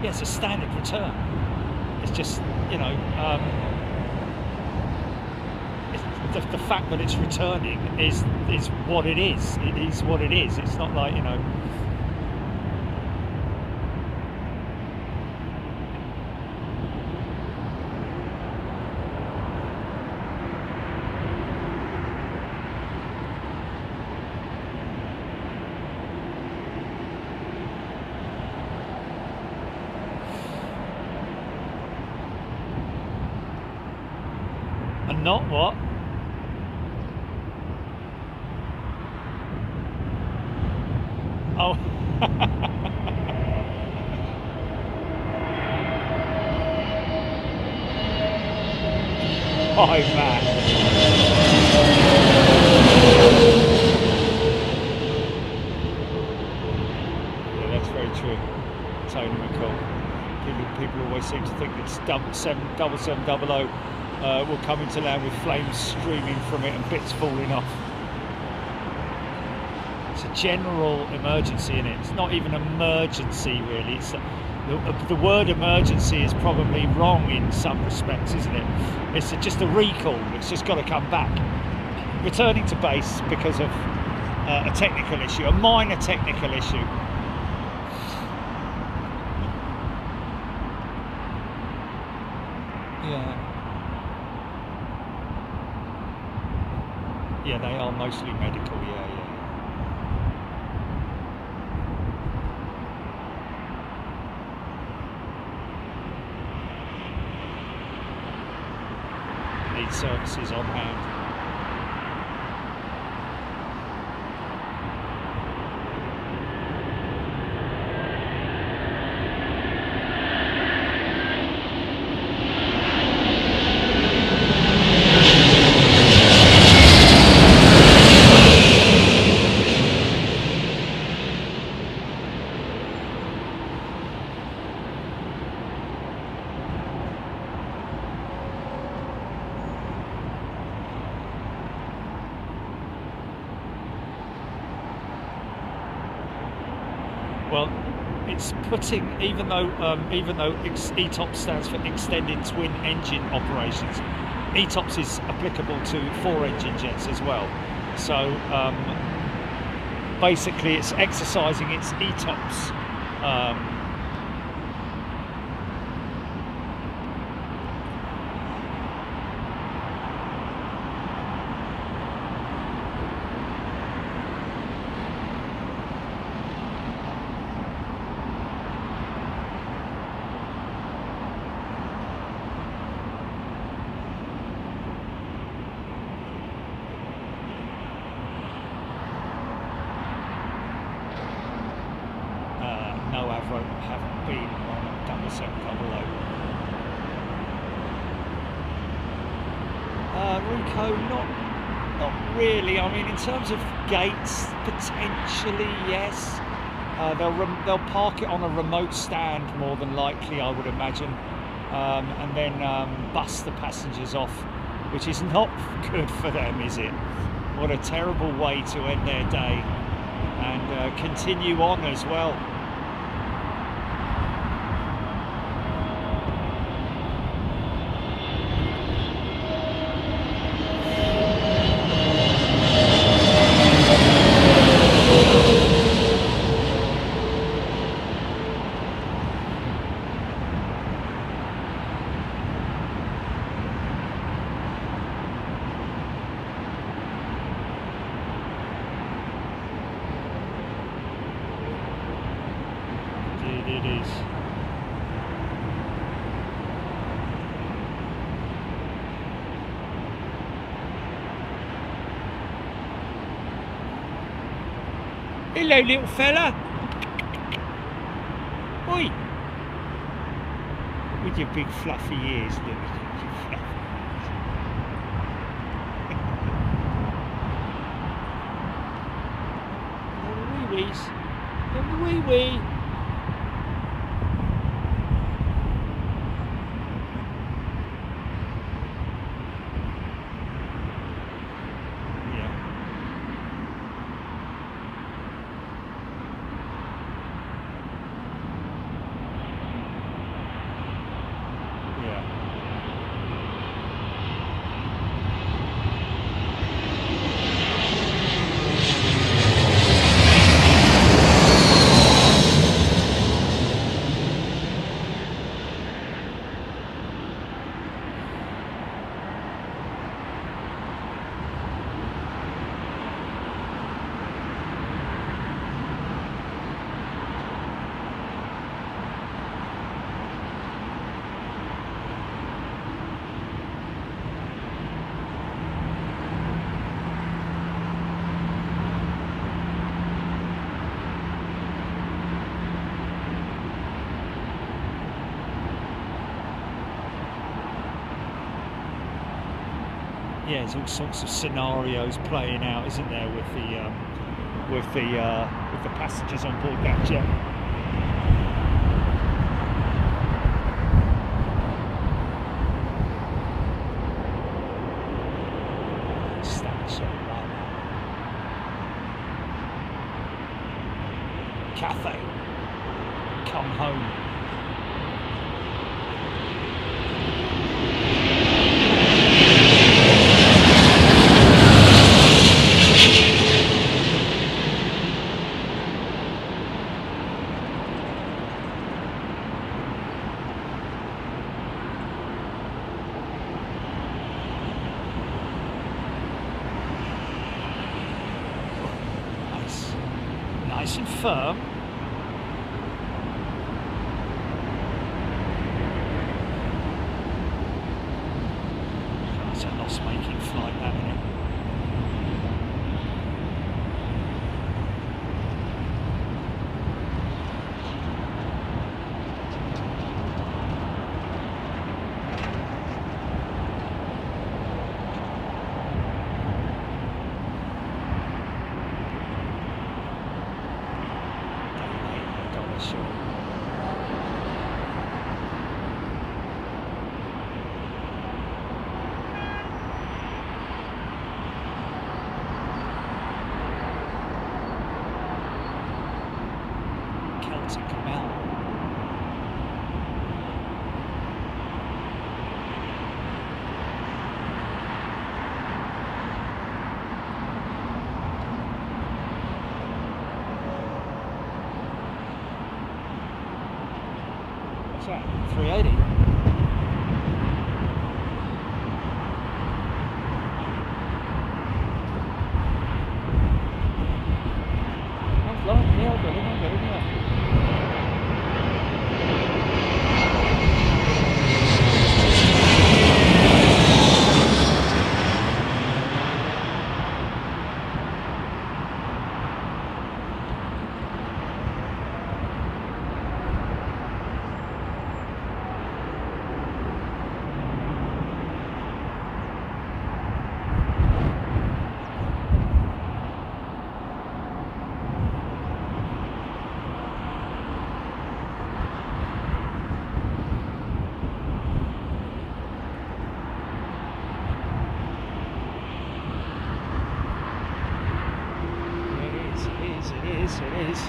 Yeah, it's a standard return. It's just, you know, the fact that it's returning is what it is. It is what it is. It's not like, you know. And not what? Oh. Hi, Matt. Yeah, that's very true. Tony McCall. People always seem to think it's 777-00 will come into land with flames streaming from it and bits falling off. It's a general emergency, isn't it? It's not even an emergency, really. It's the word emergency is probably wrong in some respects, isn't it? It's just a recall. It's just got to come back. Returning to base because of a technical issue, a minor technical issue. Yeah. Yeah, they are mostly medical, yeah. Need services on hand. Well, it's putting, even though ETOPS stands for Extended Twin Engine Operations, ETOPS is applicable to 4-engine jets as well. So basically, it's exercising its ETOPS. Haven't been on 777-00. Rico, not really. I mean, in terms of gates, potentially yes. They'll park it on a remote stand more than likely, I would imagine, and then bus the passengers off, which is not good for them, is it? What a terrible way to end their day, and continue on as well. It is. Hello, little fella. Oi. With your big fluffy ears, look. Little wee-wees. Little wee-wee. yeah, there's all sorts of scenarios playing out, isn't there, with the passengers on board that jet. Cathay, come home. Nice and firm. It's a loss-making flight, that, isn't it? What's that? 380. It is.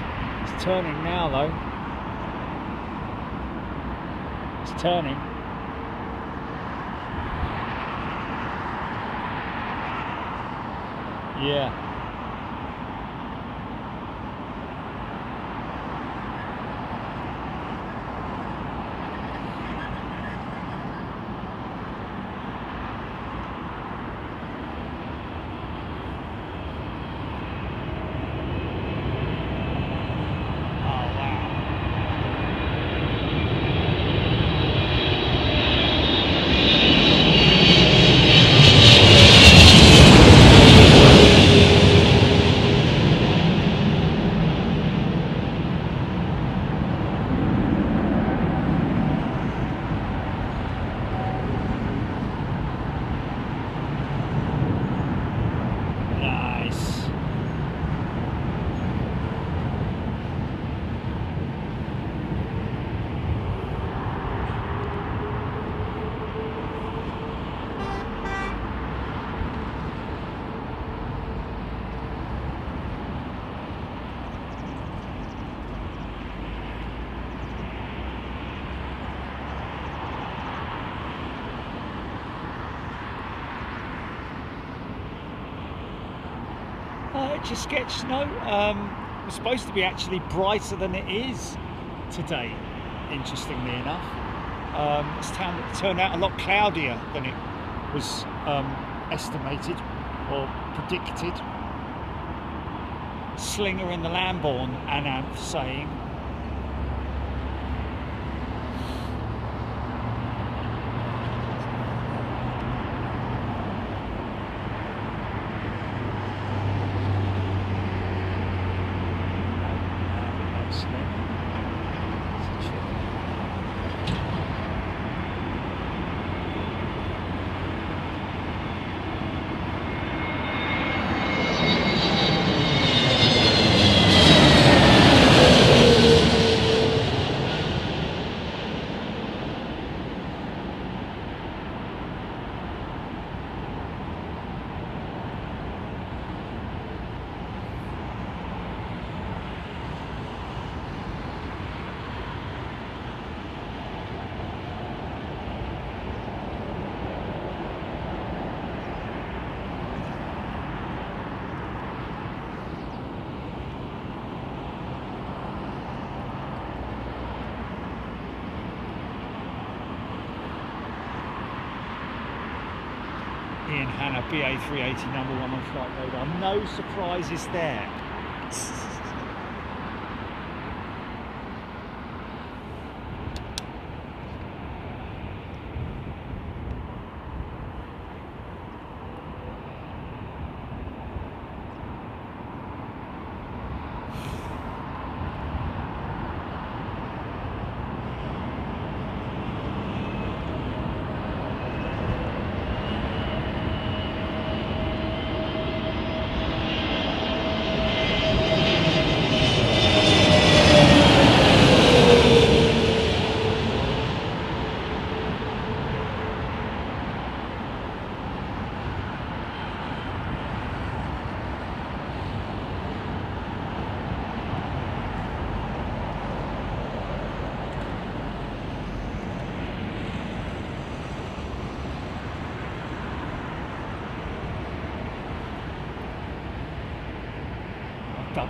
It's turning now, though. It's turning. Yeah. Just sketch snow. It's supposed to be actually brighter than it is today, interestingly enough. It's turned out a lot cloudier than it was estimated or predicted. Slinger in the Lambourne, Ananth saying. Ian Hanna, BEA 380, number 1 on flight radar. No surprises there.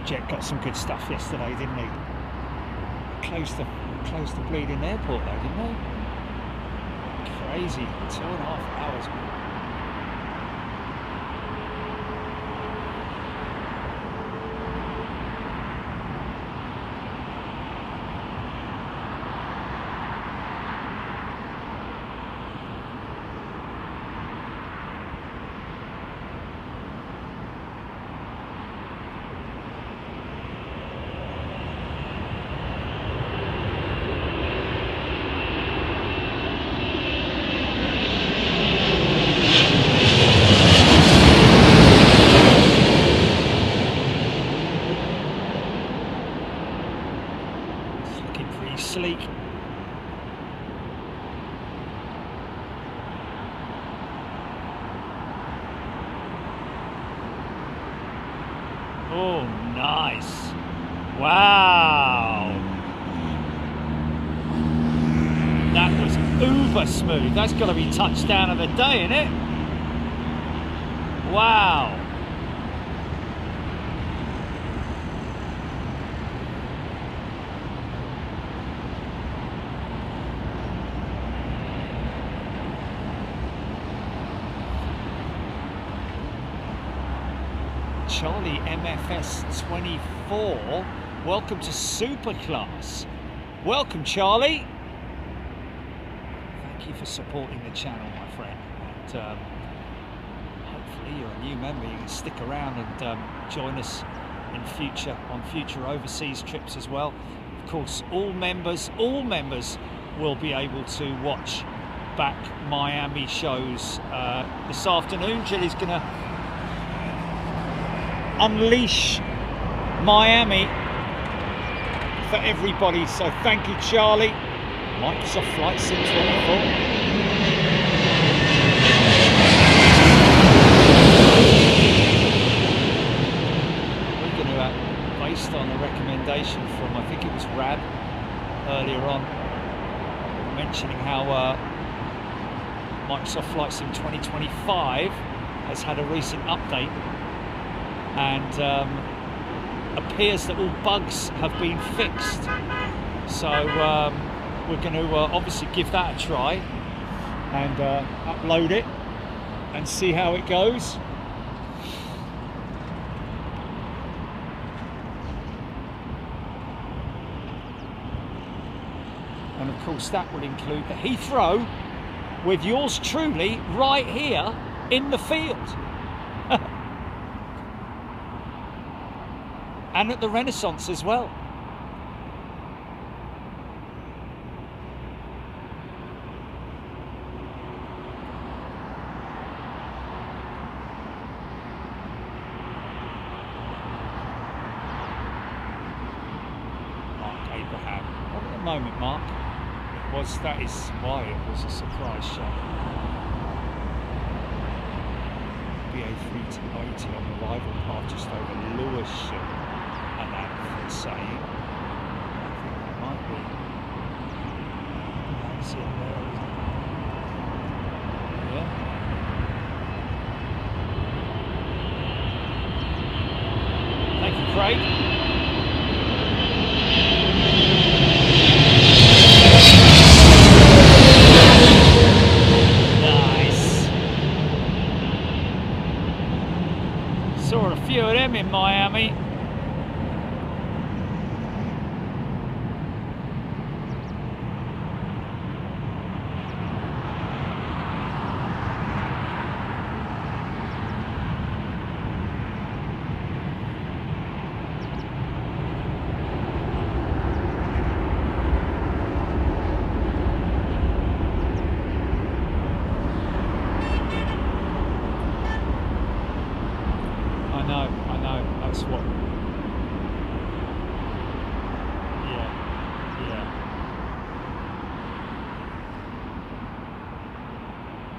Jet got some good stuff yesterday, didn't he? Closed the bleeding airport though, didn't they? Crazy, 2.5 hours. Sleek. Oh, nice. Wow. That was uber smooth. That's got to be touchdown of the day, isn't it? Wow. Charlie MFS 24, welcome to Super Class. Welcome, Charlie. Thank you for supporting the channel, my friend. And hopefully you're a new member. You can stick around and join us in future overseas trips as well. Of course, all members will be able to watch back Miami shows this afternoon. Jilly's gonna unleash Miami for everybody, so thank you, Charlie. Microsoft Flight Sim 24. We're going to, based on a recommendation from, I think it was Rab earlier on, mentioning how Microsoft Flight Sim 2025 has had a recent update, and appears that all bugs have been fixed. So we're going to obviously give that a try and upload it and see how it goes. And of course that will include the Heathrow with yours truly right here in the field. And at the Renaissance as well. Mark Abraham. Not at the moment, Mark. That is why it was a surprise shot. BEA 380 on the arrival path just over Lewisham. And that saying, I think that might be. That's it there, isn't it? Yeah. Thank you, Craig. Nice. in Miami.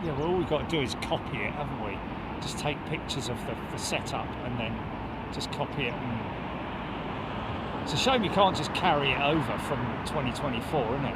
Yeah, well, all we've got to do is copy it, haven't we? Just take pictures of the setup and then just copy it. And it's a shame you can't just carry it over from 2024, isn't it?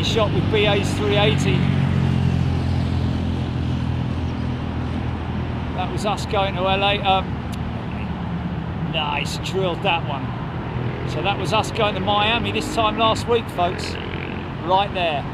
Shot with BEA 380. That was us going to LA. Nice, drilled that one. So that was us going to Miami this time last week, folks. Right there.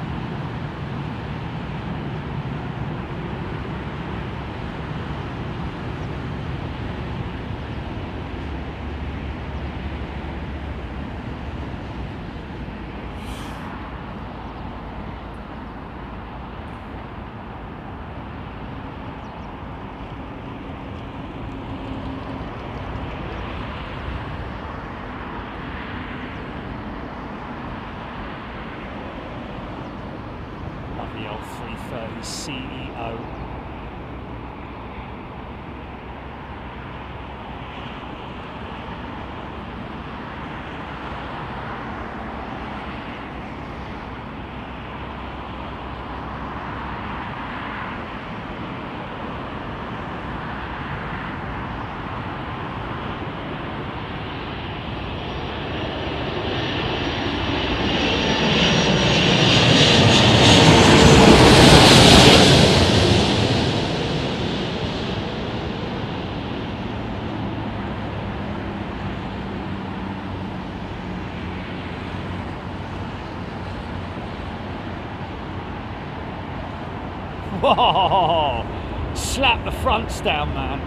The old 330 CEO. Whoa! Slap the fronts down, man.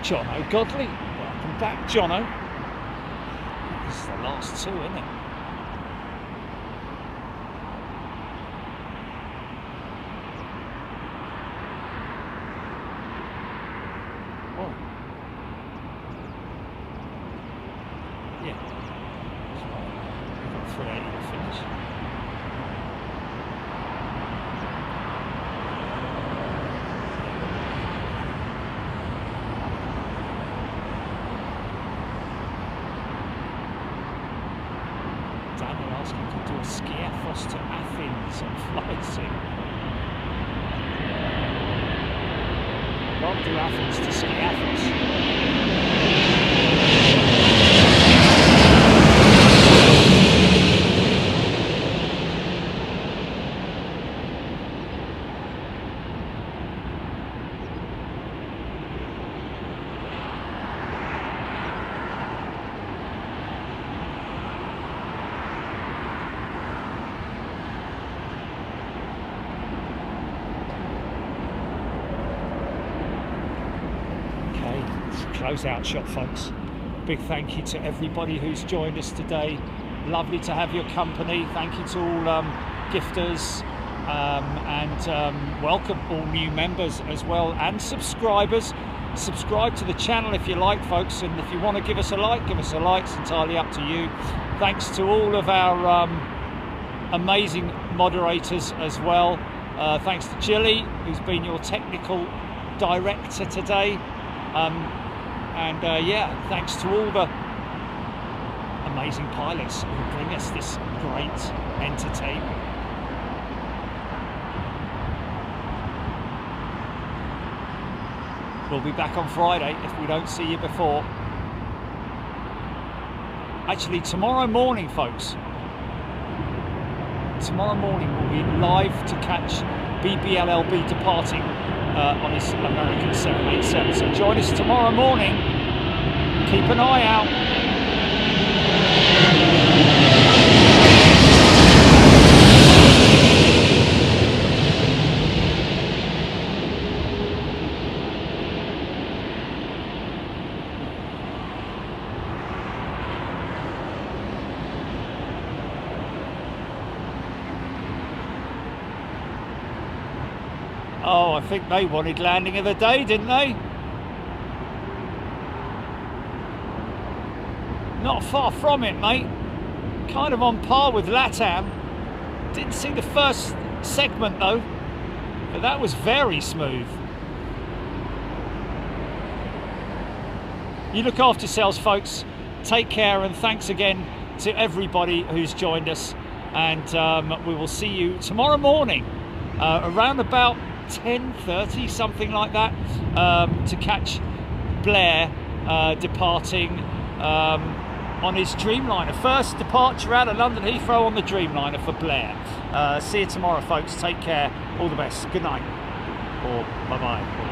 Jono Godley. Welcome back, Jono. This is the last two, isn't it? Oh. Yeah. We've got 380 to finish. Could do a Skiathos to Athens on FlightSim. Can't do Athens to Skiathos. Close out shot, folks. Big thank you to everybody who's joined us today. Lovely to have your company. Thank you to all gifters, welcome all new members as well, and subscribers. Subscribe to the channel if you like, folks, and if you want to give us a like, it's entirely up to you. Thanks to all of our amazing moderators as well. Thanks to Jilly, who's been your technical director today, yeah, thanks to all the amazing pilots who bring us this great entertainment. We'll be back on Friday if we don't see you before. Actually, tomorrow morning, folks. Tomorrow morning we'll be live to catch BBLLB departing on his American 787. So join us tomorrow morning. Keep an eye out. Oh, I think they wanted landing of the day, didn't they? Not far from it, mate. Kind of on par with LATAM. Didn't see the first segment though, but that was very smooth. You look after yourselves, folks. Take care, and thanks again to everybody who's joined us. And we will see you tomorrow morning around about 10:30, something like that, to catch Blair departing on his Dreamliner. First departure out of London Heathrow on the Dreamliner for Blair. See you tomorrow, folks. Take care. All the best. Good night. Or bye-bye.